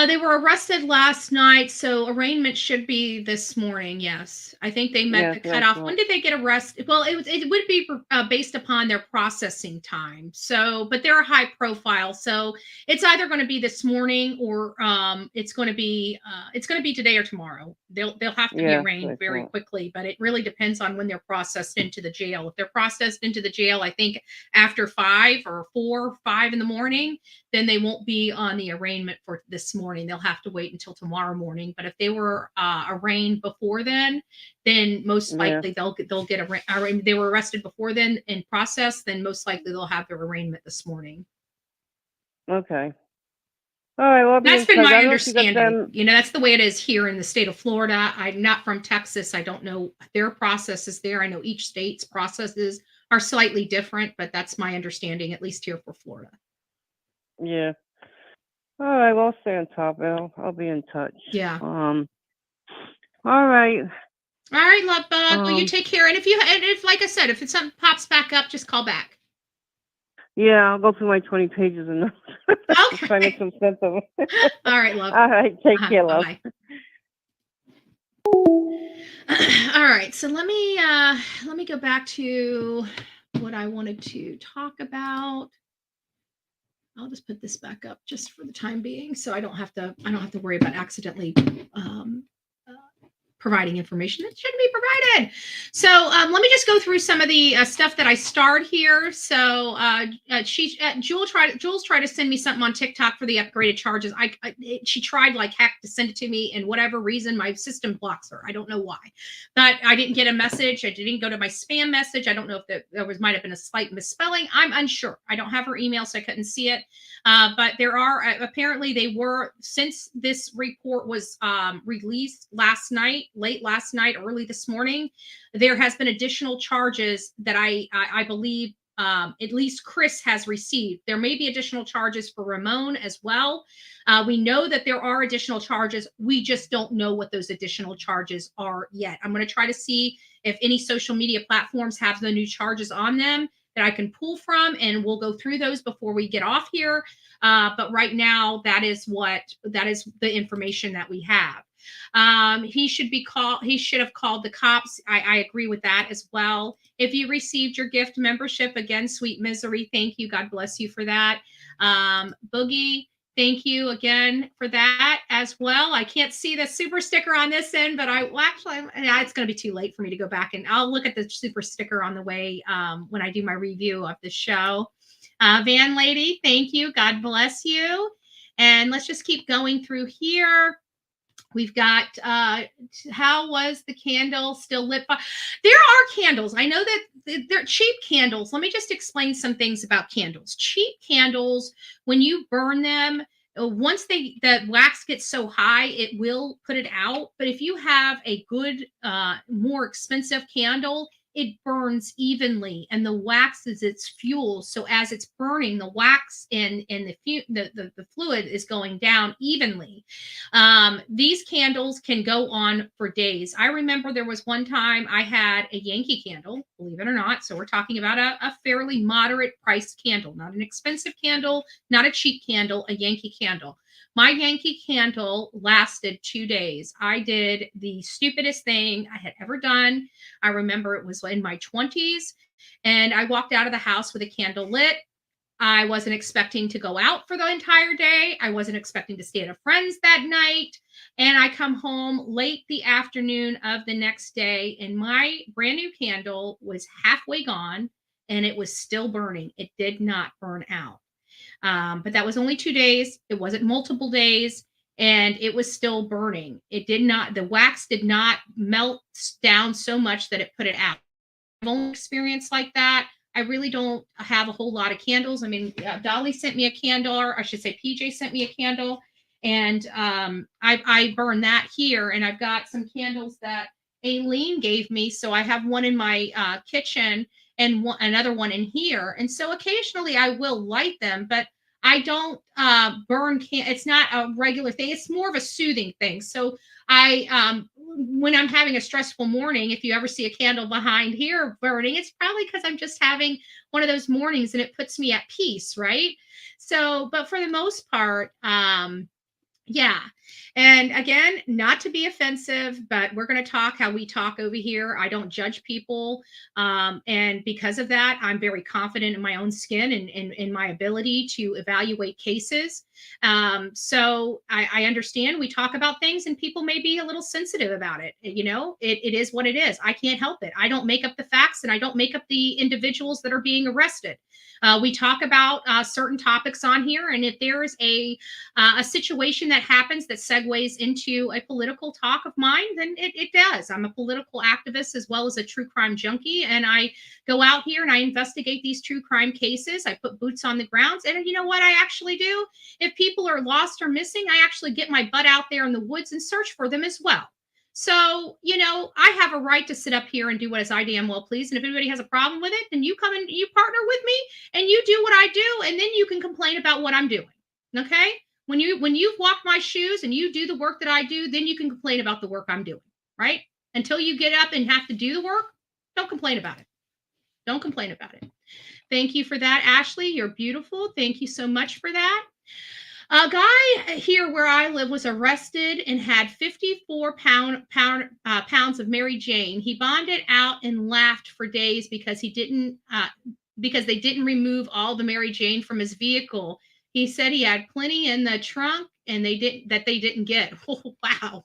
They were arrested last night, so arraignment should be this morning. Yes, I think they met the cutoff. When did they get arrested? Well, it would be based upon their processing time. So, but they're a high profile, so it's either going to be this morning or it's going to be today or tomorrow. They'll have to be arraigned very quickly, but it really depends on when they're processed into the jail. If they're processed into the jail, I think after 5 or 4 or 5 in the morning, then they won't be on the arraignment for this morning, they'll have to wait until tomorrow morning. But if they were arraigned before then most likely they'll get they were arrested before then and processed, then most likely they'll have their arraignment this morning. Okay. All right. Well, That's been my understanding. That's the way it is here in the state of Florida. I'm not from Texas. I don't know their processes there. I know each state's processes are slightly different, but that's my understanding, at least here for Florida. Yeah. All right. Well, I'll stay on top. I'll be in touch. Yeah. All right. All right, love bug. Well, you take care. And if like I said, if something pops back up, just call back. Yeah, I'll go through my 20 pages and okay. try to make some sense of it. All right, love. All right. Take care, love. Bye. All right. So let me go back to what I wanted to talk about. I'll just put this back up just for the time being, so I don't have to worry about accidentally providing information that shouldn't be provided. So let me just go through some of the stuff that I starred here. So Jules tried to send me something on TikTok for the upgraded charges. She tried like heck to send it to me, and whatever reason my system blocks her. I don't know why, but I didn't get a message. I didn't go to my spam message. I don't know if there might have been a slight misspelling. I'm unsure. I don't have her email, so I couldn't see it. But there are apparently they were, since this report was released late last night, early this morning, there has been additional charges that I believe at least Chris has received. There may be additional charges for Ramon as well. We know that there are additional charges. We just don't know what those additional charges are yet. I'm going to try to see if any social media platforms have the new charges on them that I can pull from, and we'll go through those before we get off here. But right now, that is the information that we have. He should have called the cops. I agree with that as well. If you received your gift membership, again, Sweet Misery, thank you. God bless you for that. Boogie, thank you again for that as well. I can't see the super sticker on this end, but it's going to be too late for me to go back, and I'll look at the super sticker on the way when I do my review of the show. Van Lady, thank you. God bless you. And let's just keep going through here. We've got, how was the candle still lit? There are candles. I know that they're cheap candles. Let me just explain some things about candles. Cheap candles, when you burn them, once the wax gets so high, it will put it out. But if you have a good, more expensive candle, it burns evenly, and the wax is its fuel. So as it's burning, the wax and the fluid is going down evenly. These candles can go on for days. I remember there was one time I had a Yankee candle, believe it or not. So we're talking about a fairly moderate priced candle, not an expensive candle, not a cheap candle, a Yankee candle. My Yankee candle lasted 2 days. I did the stupidest thing I had ever done. I remember it was in my 20s, and I walked out of the house with a candle lit. I wasn't expecting to go out for the entire day. I wasn't expecting to stay at a friend's that night. And I come home late the afternoon of the next day, and my brand new candle was halfway gone, and it was still burning. It did not burn out. But that was only 2 days. It wasn't multiple days, and it was still burning. The wax did not melt down so much that it put it out. I've only experienced like that. I really don't have a whole lot of candles. I mean, Dolly sent me a candle, or I should say PJ sent me a candle, and I burned that here. And I've got some candles that Aileen gave me. So I have one in my kitchen and another one in here. And so occasionally I will light them, but I don't burn. It's not a regular thing. It's more of a soothing thing. So when I'm having a stressful morning, if you ever see a candle behind here burning, it's probably because I'm just having one of those mornings and it puts me at peace, right? So, but for the most part, yeah. And again, not to be offensive, but we're going to talk how we talk over here. I don't judge people. And because of that, I'm very confident in my own skin and in my ability to evaluate cases. So I understand we talk about things and people may be a little sensitive about it. You know, it is what it is. I can't help it. I don't make up the facts, and I don't make up the individuals that are being arrested. We talk about certain topics on here. And if there is a situation that that happens that segues into a political talk of mine, then it does. I'm a political activist as well as a true crime junkie. And I go out here and I investigate these true crime cases. I put boots on the grounds. And you know what I actually do? If people are lost or missing, I actually get my butt out there in the woods and search for them as well. So, I have a right to sit up here and do what as I damn well please. And if anybody has a problem with it, then you come and you partner with me and you do what I do. And then you can complain about what I'm doing. Okay? When you've walked my shoes and you do the work that I do, then you can complain about the work I'm doing, right? Until you get up and have to do the work, don't complain about it. Don't complain about it. Thank you for that, Ashley. You're beautiful. Thank you so much for that. A guy here where I live was arrested and had 54 pounds of Mary Jane. He bonded out and laughed for days because they didn't remove all the Mary Jane from his vehicle. He said he had plenty in the trunk and they didn't get. Oh, wow.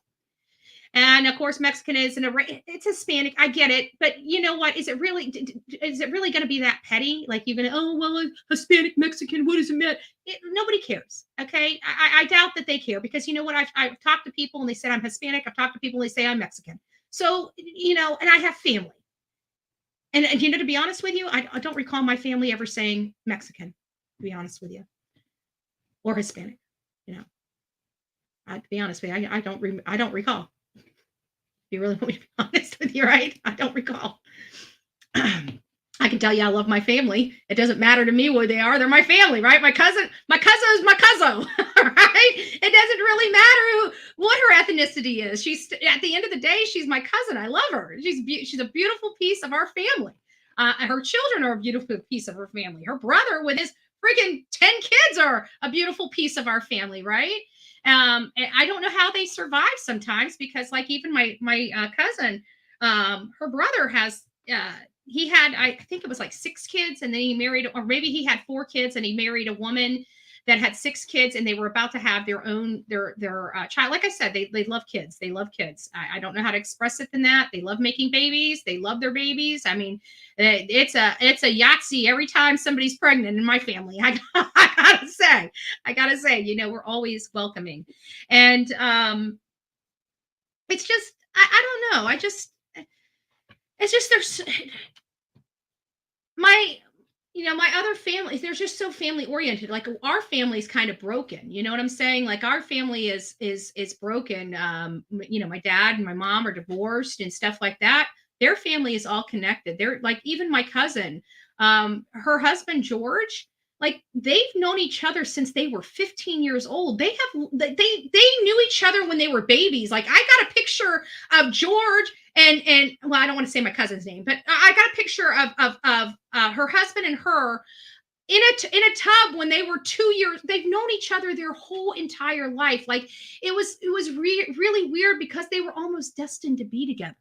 And of course, Mexican it's Hispanic. I get it. But you know what? Is it really going to be that petty? Like you're going to, oh, well, Hispanic, Mexican, what does it mean? Nobody cares. Okay. I doubt that they care because you know what? I've talked to people and they said I'm Hispanic. I've talked to people and they say I'm Mexican. So, and I have family. And to be honest with you, I don't recall my family ever saying Mexican, to be honest with you, or Hispanic, to be honest with you, I don't recall. You really want me to be honest with you, right? I don't recall. I can tell you I love my family. It doesn't matter to me where they are. They're my family, right? My cousin is my cousin, right? It doesn't really matter what her ethnicity is. She's at the end of the day, she's my cousin. I love her. She's a beautiful piece of our family. Her children are a beautiful piece of her family. Her brother with his freaking 10 kids are a beautiful piece of our family, right? I don't know how they survive sometimes because like even my cousin, her brother has, he had, I think it was like 6 kids and then he married, or maybe he had 4 kids and he married a woman that had 6 kids and they were about to have their own, their child. Like I said, they love kids. They love kids. I don't know how to express it than that. They love making babies. They love their babies. I mean, it's a Yahtzee every time somebody's pregnant in my family. I gotta say, we're always welcoming. And it's just, I don't know. It's just, there's my other families, they're just so family oriented. Like our family's kind of broken. You know what I'm saying? Like our family is broken. My dad and my mom are divorced and stuff like that. Their family is all connected. They're like, even my cousin, her husband, George, like they've known each other since they were 15 years old. They knew each other when they were babies. Like I got a picture of George and well, I don't want to say my cousin's name, but I got a picture of her husband and her in a tub when they were 2 years. They've known each other their whole entire life. Like it was really weird because they were almost destined to be together.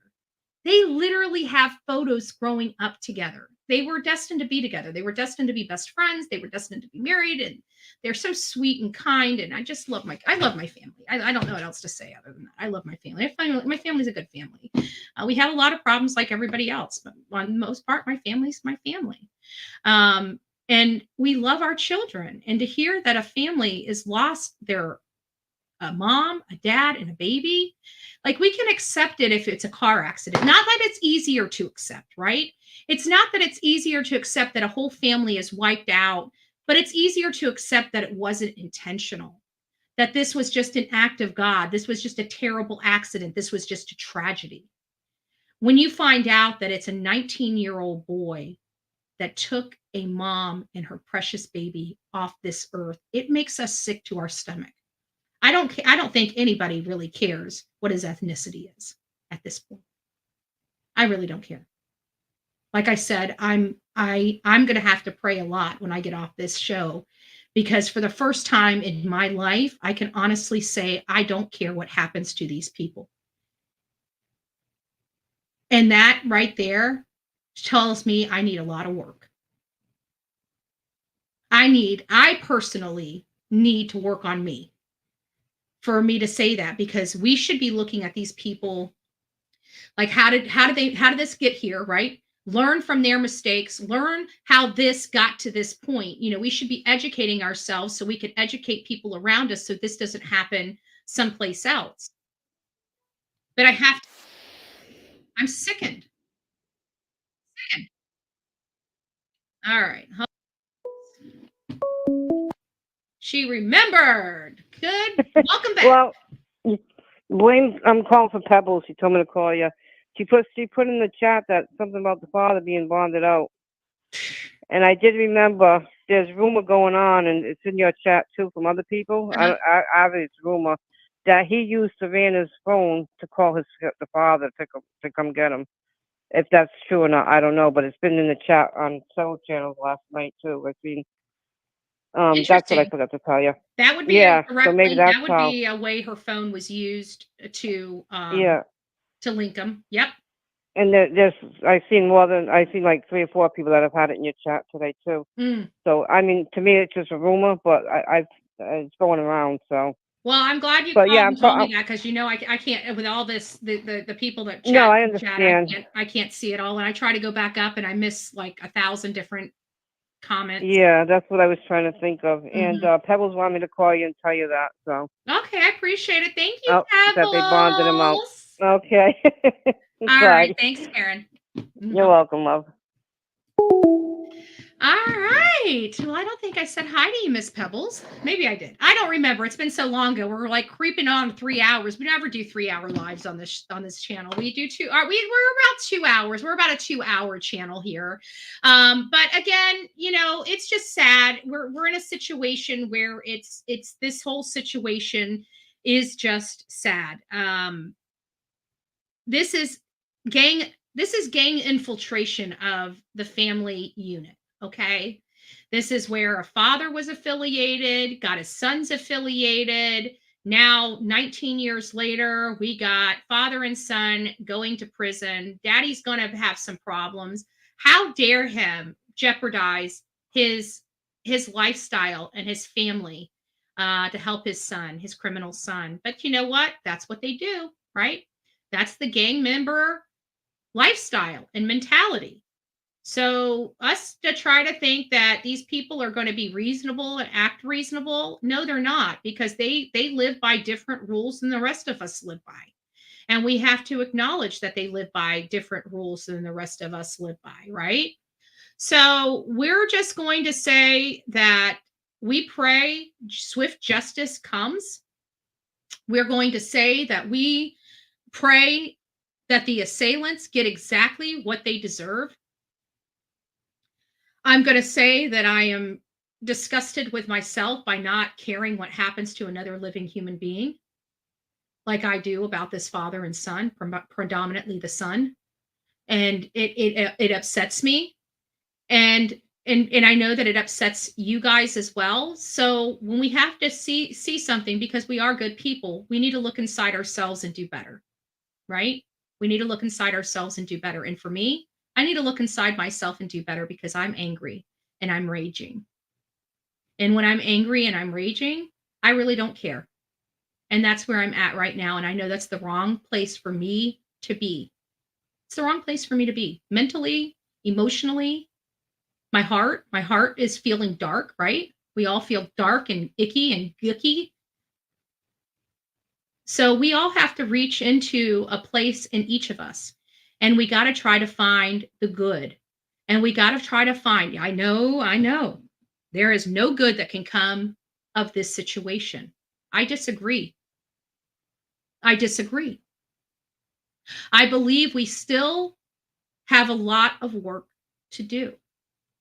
They literally have photos growing up together. They were destined to be together. They were destined to be best friends. They were destined to be married, and they're so sweet and kind. And I just love my family. I don't know what else to say other than that. I love my family. My family's a good family. We have a lot of problems like everybody else, but on the most part, my family's my family. And we love our children. And to hear that a family is lost their a mom, a dad, and a baby, like we can accept it if it's a car accident. Not that it's easier to accept, right? It's not that it's easier to accept that a whole family is wiped out, but it's easier to accept that it wasn't intentional, that this was just an act of God. This was just a terrible accident. This was just a tragedy. When you find out that it's a 19-year-old boy that took a mom and her precious baby off this earth, it makes us sick to our stomach. I don't think anybody really cares what his ethnicity is at this point. I really don't care. Like I said, I'm going to have to pray a lot when I get off this show, because for the first time in my life, I can honestly say I don't care what happens to these people. And that right there tells me I need a lot of work. I personally need to work on me for me to say that, because we should be looking at these people like how did this get here, right? learn from their mistakes, learn how this got to this point. We should be educating ourselves so we can educate people around us so this doesn't happen someplace else. But I'm sickened. All right. She remembered. Good. Welcome back. Well, I'm calling for Pebbles. She told me to call you. She put in the chat that something about the father being bonded out. And I did remember there's rumor going on, and it's in your chat too from other people. Uh-huh. It's rumor that he used Savannah's phone to call the father to come get him. If that's true or not, I don't know, but it's been in the chat on several channels last night too. I've seen. That's what I forgot to tell you. That would be so maybe that's that would be a way her phone was used to link them. Yep. And I've seen like 3 or 4 people that have had it in your chat today too. So I mean, to me, it's just a rumor, but it's going around. So. Well, I'm glad you called and told me that because I can't with all this the people that chat. No, I understand. I can't see it all, and I try to go back up and I miss like 1,000 different comments. Yeah, that's what I was trying to think of. And Pebbles wanted me to call you and tell you that. So. Okay, I appreciate it. Thank you, Pebbles. That they bonded him out. Okay. All right. Thanks, Karen. You're welcome, love. All right. Well, I don't think I said hi to you, Miss Pebbles. Maybe I did. I don't remember. It's been so long ago. We're like creeping on 3 hours. We never do 3-hour lives on this channel. We do we're about 2 hours. We're about a 2-hour channel here. But again, it's just sad. We're in a situation where it's this whole situation is just sad. This is gang infiltration of the family unit. Okay. This is where a father was affiliated, got his sons affiliated. Now, 19 years later, we got father and son going to prison. Daddy's going to have some problems. How dare him jeopardize his lifestyle and his family to help his son, his criminal son. But you know what? That's what they do, right? That's the gang member lifestyle and mentality. So us to try to think that these people are going to be reasonable and act reasonable, no, they're not, because they live by different rules than the rest of us live by. And we have to acknowledge that they live by different rules than the rest of us live by, right? So we're just going to say that we pray swift justice comes. We're going to say that we pray that the assailants get exactly what they deserve. I'm going to say that I am disgusted with myself by not caring what happens to another living human being, like I do about this father and son, predominantly the son. And it upsets me. And I know that it upsets you guys as well. So when we have to see something, because we are good people, we need to look inside ourselves and do better, right? We need to look inside ourselves and do better. And for me, I need to look inside myself and do better because I'm angry and I'm raging. And when I'm angry and I'm raging, I really don't care. And that's where I'm at right now. And I know that's the wrong place for me to be. It's the wrong place for me to be mentally, emotionally. My heart is feeling dark, right? We all feel dark and icky and gooky. So we all have to reach into a place in each of us. And we got to try to find the good. And we got to try to find, I know, there is no good that can come of this situation. I disagree. I believe we still have a lot of work to do.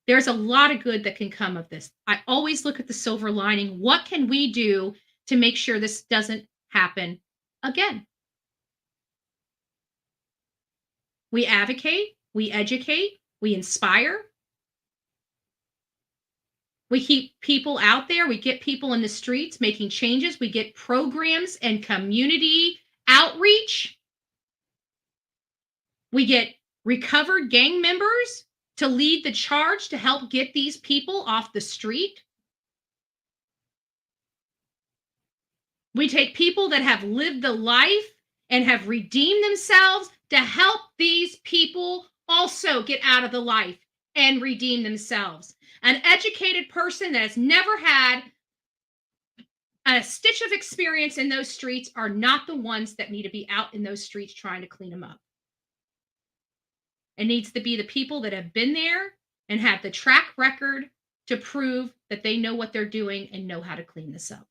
There's a lot of good that can come of this. I always look at the silver lining. What can we do to make sure this doesn't happen again? We advocate, we educate, we inspire. We keep people out there. We get people in the streets making changes. We get programs and community outreach. We get recovered gang members to lead the charge to help get these people off the street. We take people that have lived the life and have redeemed themselves to help these people also get out of the life and redeem themselves. An educated person that has never had a stitch of experience in those streets are not the ones that need to be out in those streets trying to clean them up. It needs to be the people that have been there and have the track record to prove that they know what they're doing and know how to clean this up.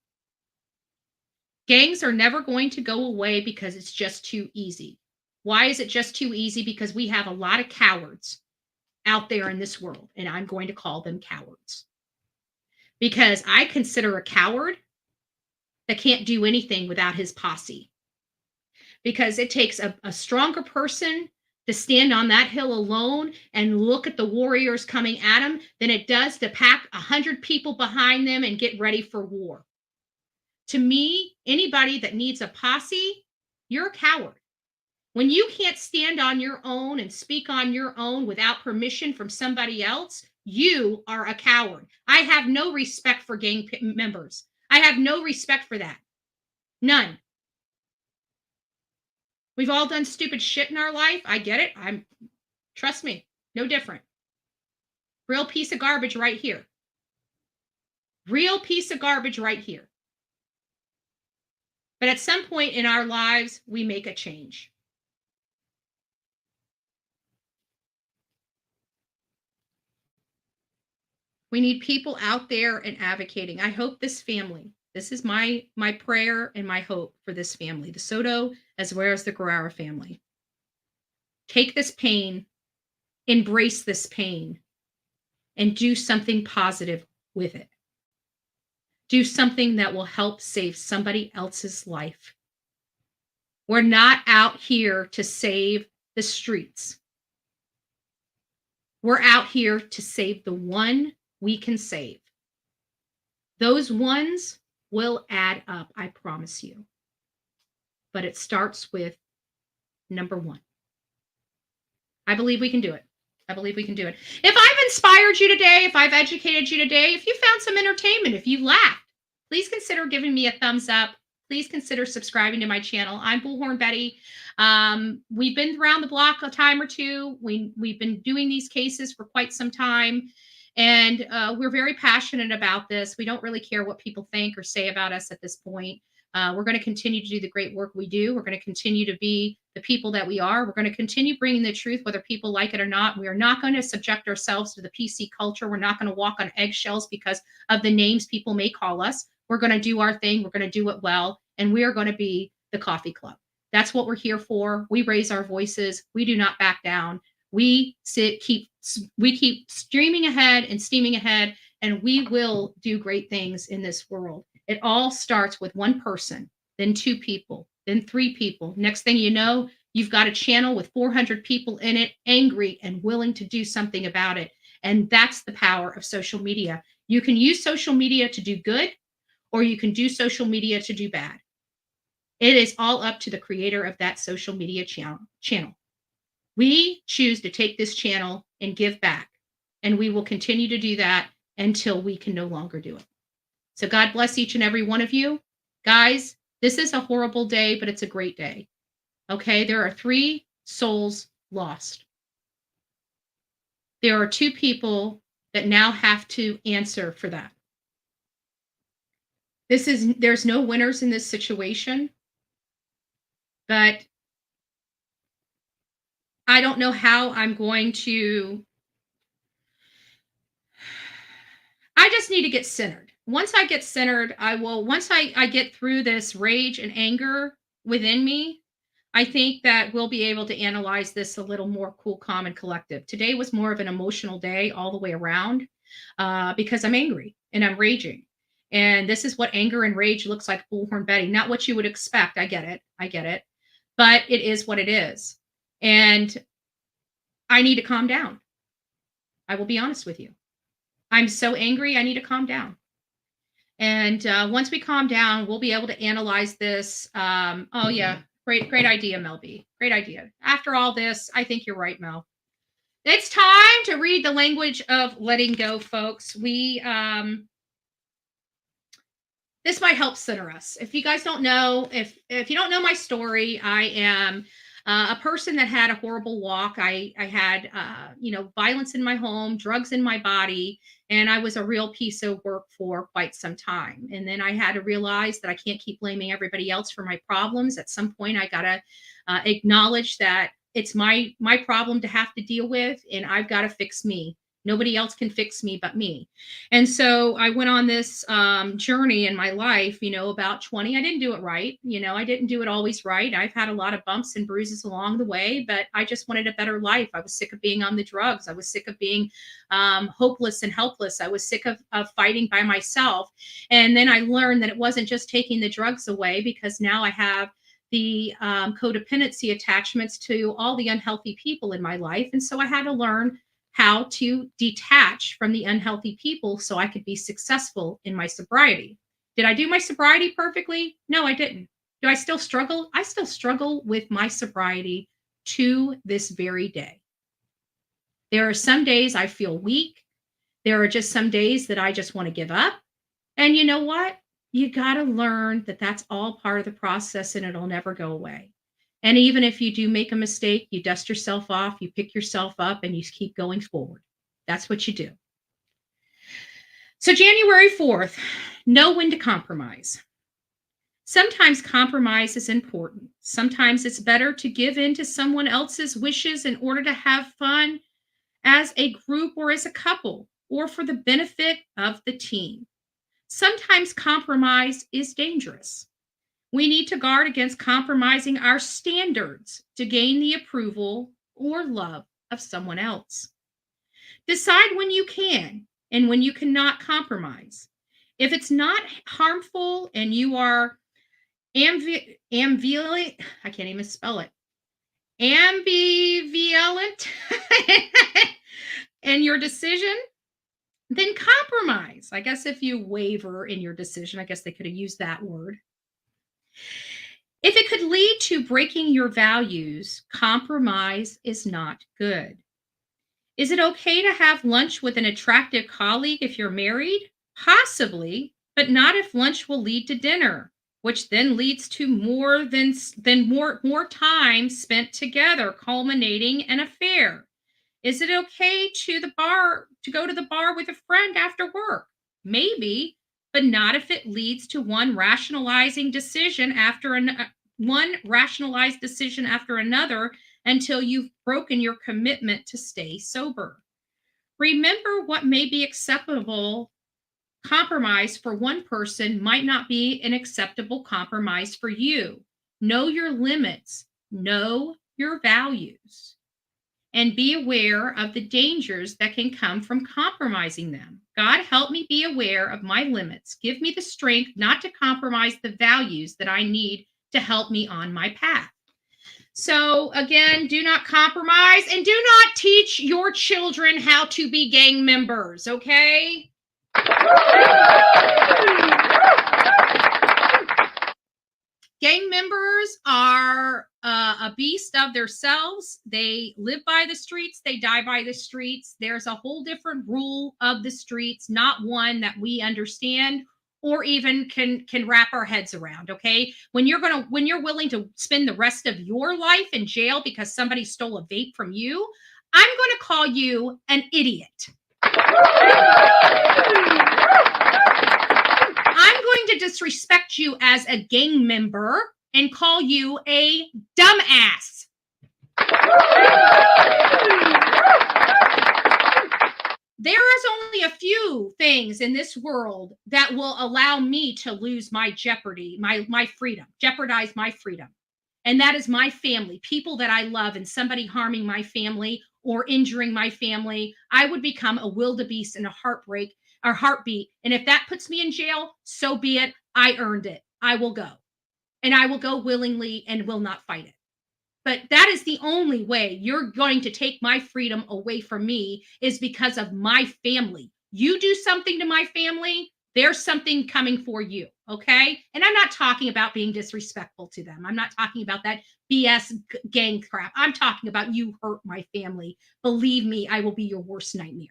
Gangs are never going to go away because it's just too easy. Why is it just too easy? Because we have a lot of cowards out there in this world, and I'm going to call them cowards. Because I consider a coward that can't do anything without his posse. Because it takes a stronger person to stand on that hill alone and look at the warriors coming at him than it does to pack 100 people behind them and get ready for war. To me, anybody that needs a posse, you're a coward. When you can't stand on your own and speak on your own without permission from somebody else, you are a coward. I have no respect for gang members. I have no respect for that. None. We've all done stupid shit in our life. I get it. Trust me, no different. Real piece of garbage right here. Real piece of garbage right here. But at some point in our lives, we make a change. We need people out there and advocating. I hope this family, this is my prayer and my hope for this family, the Soto as well as the Guerra family. Take this pain, embrace this pain, and do something positive with it. Do something that will help save somebody else's life. We're not out here to save the streets. We're out here to save the one we can save. Those ones will add up, I promise you. But it starts with number one. I believe we can do it. I believe we can do it. If I've inspired you today, if I've educated you today, if you found some entertainment, if you laughed, please consider giving me a thumbs up. Please consider subscribing to my channel. I'm Bullhorn Betty. We've been around the block a time or two. We've been doing these cases for quite some time. And we're very passionate about this. We don't really care what people think or say about us at this point. We're going to continue to do the great work we do. We're going to continue to be the people that we are. We're going to continue bringing the truth, whether people like it or not. We are not going to subject ourselves to the PC culture. We're not going to walk on eggshells because of the names people may call us. We're going to do our thing. We're going to do it well. And we are going to be the coffee club. That's what we're here for. We raise our voices. We do not back down. We keep streaming ahead and steaming ahead, and we will do great things in this world. It all starts with one person, then two people, then three people. Next thing you know, you've got a channel with 400 people in it, angry and willing to do something about it. And that's the power of social media. You can use social media to do good, or you can do social media to do bad. It is all up to the creator of that social media channel. We choose to take this channel and give back, and we will continue to do that until we can no longer do it. So God bless each and every one of you. Guys, this is a horrible day, but it's a great day. Okay, there are 3 souls lost. There are 2 people that now have to answer for that. There's no winners in this situation, but I don't know how I'm going to. I just need to get centered. Once I get centered, once I get through this rage and anger within me, I think that we'll be able to analyze this a little more cool, calm, and collective. Today was more of an emotional day all the way around because I'm angry and I'm raging. And this is what anger and rage looks like, Bullhorn Betty. Not what you would expect. I get it. But it is what it is. And I need to calm down. I will be honest with you. I'm so angry, I need to calm down. And once we calm down, we'll be able to analyze this. Oh, yeah. Great idea, Mel B. Great idea. After all this, I think you're right, Mel. It's time to read the language of letting go, folks. This might help center us. If you guys don't know, if you don't know my story, I am a person that had a horrible walk. I had, violence in my home, drugs in my body, and I was a real piece of work for quite some time. And then I had to realize that I can't keep blaming everybody else for my problems. At some point, I got to acknowledge that it's my problem to have to deal with, and I've got to fix me. Nobody else can fix me but me. And so I went on this journey in my life, about 20. I didn't do it right. I didn't do it always right. I've had a lot of bumps and bruises along the way, but I just wanted a better life. I was sick of being on the drugs. I was sick of being hopeless and helpless. I was sick of fighting by myself. And then I learned that it wasn't just taking the drugs away, because now I have the codependency attachments to all the unhealthy people in my life. And so I had to learn how to detach from the unhealthy people so I could be successful in my sobriety. Did I do my sobriety perfectly? No, I didn't. Do I still struggle? I still struggle with my sobriety to this very day. There are some days I feel weak. There are just some days that I just want to give up. And you know what? You got to learn that that's all part of the process, and it'll never go away. And even if you do make a mistake, you dust yourself off, you pick yourself up, and you keep going forward. That's what you do. So January 4th, know when to compromise. Sometimes compromise is important. Sometimes it's better to give in to someone else's wishes in order to have fun as a group or as a couple, or for the benefit of the team. Sometimes compromise is dangerous. We need to guard against compromising our standards to gain the approval or love of someone else. Decide when you can and when you cannot compromise. If it's not harmful and you are ambivalent, I can't even spell it, ambivalent in your decision, then compromise. I guess if you waver in your decision, I guess they could have used that word. If it could lead to breaking your values, compromise is not good. Is it okay to have lunch with an attractive colleague if you're married? Possibly, but not if lunch will lead to dinner, which then leads to more time spent together, culminating an affair. Is it okay to go to the bar with a friend after work? Maybe, but not if it leads to one rationalized decision after another until you've broken your commitment to stay sober. Remember, what may be acceptable compromise for one person might not be an acceptable compromise for you. Know your limits, know your values, and be aware of the dangers that can come from compromising them. God, help me be aware of my limits. Give me the strength not to compromise the values that I need to help me on my path. So again, do not compromise, and do not teach your children how to be gang members, okay? Gang members are a beast of themselves. They live by the streets. They die by the streets. There's a whole different rule of the streets, not one that we understand or even can wrap our heads around. Okay, when you're willing to spend the rest of your life in jail because somebody stole a vape from you, I'm going to call you an idiot. I'm going to disrespect you as a gang member and call you a dumbass. There is only a few things in this world that will allow me to lose my my freedom, jeopardize my freedom. And that is my family, people that I love, and somebody harming my family or injuring my family. I would become a wildebeest in a heartbeat. And if that puts me in jail, so be it. I earned it. I will go. And I will go willingly and will not fight it. But that is the only way you're going to take my freedom away from me, is because of my family. You do something to my family, there's something coming for you. Okay. And I'm not talking about being disrespectful to them. I'm not talking about that BS gang crap. I'm talking about you hurt my family. Believe me, I will be your worst nightmare.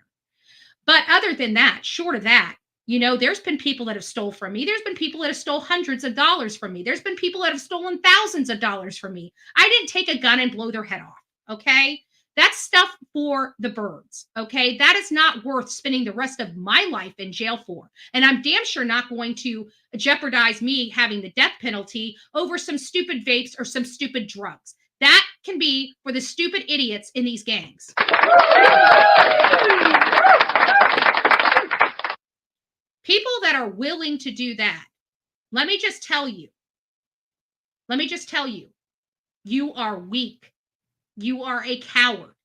But other than that, short of that, You know, there's been people that have stole from me. There's been people that have stole hundreds of dollars from me. There's been people that have stolen thousands of dollars from me. I didn't take a gun and blow their head off, okay? That's stuff for the birds, okay? That is not worth spending the rest of my life in jail for. And I'm damn sure not going to jeopardize me having the death penalty over some stupid vapes or some stupid drugs. That can be for the stupid idiots in these gangs. People that are willing to do that, let me just tell you, you are weak. You are a coward,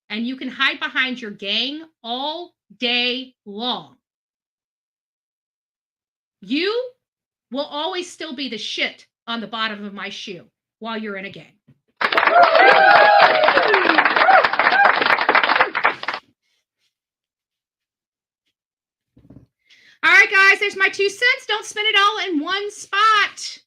and you can hide behind your gang all day long. You will always still be the shit on the bottom of my shoe while you're in a gang. All right, guys, there's my 2 cents. Don't spend it all in one spot.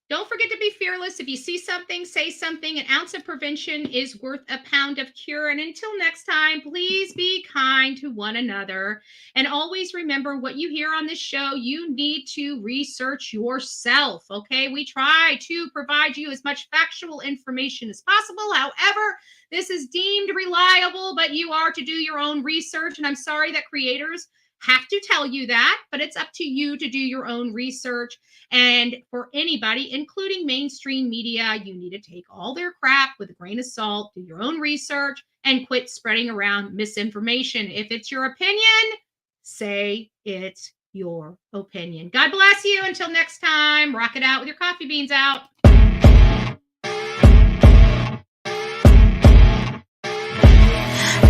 Don't forget to be fearless. If you see something, say something. An ounce of prevention is worth a pound of cure. And until next time, please be kind to one another. And always remember, what you hear on this show, you need to research yourself, okay? We try to provide you as much factual information as possible. However, this is deemed reliable, but you are to do your own research. And I'm sorry that creators have to tell you that, but it's up to you to do your own research. And for anybody, including mainstream media, you need to take all their crap with a grain of salt, do your own research, and quit spreading around misinformation. If it's your opinion, say it's your opinion. God bless you. Until next time, rock it out with your coffee beans out.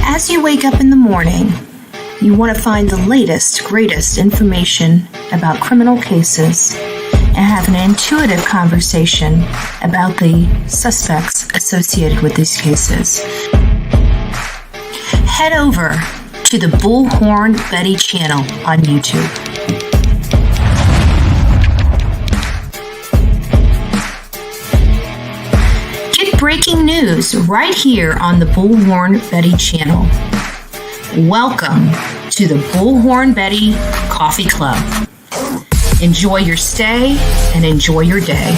As you wake up in the morning, you want to find the latest, greatest information about criminal cases and have an intuitive conversation about the suspects associated with these cases. Head over to the Bullhorn Betty channel on YouTube. Get breaking news right here on the Bullhorn Betty channel. Welcome to the Bullhorn Betty Coffee Club. Enjoy your stay and enjoy your day.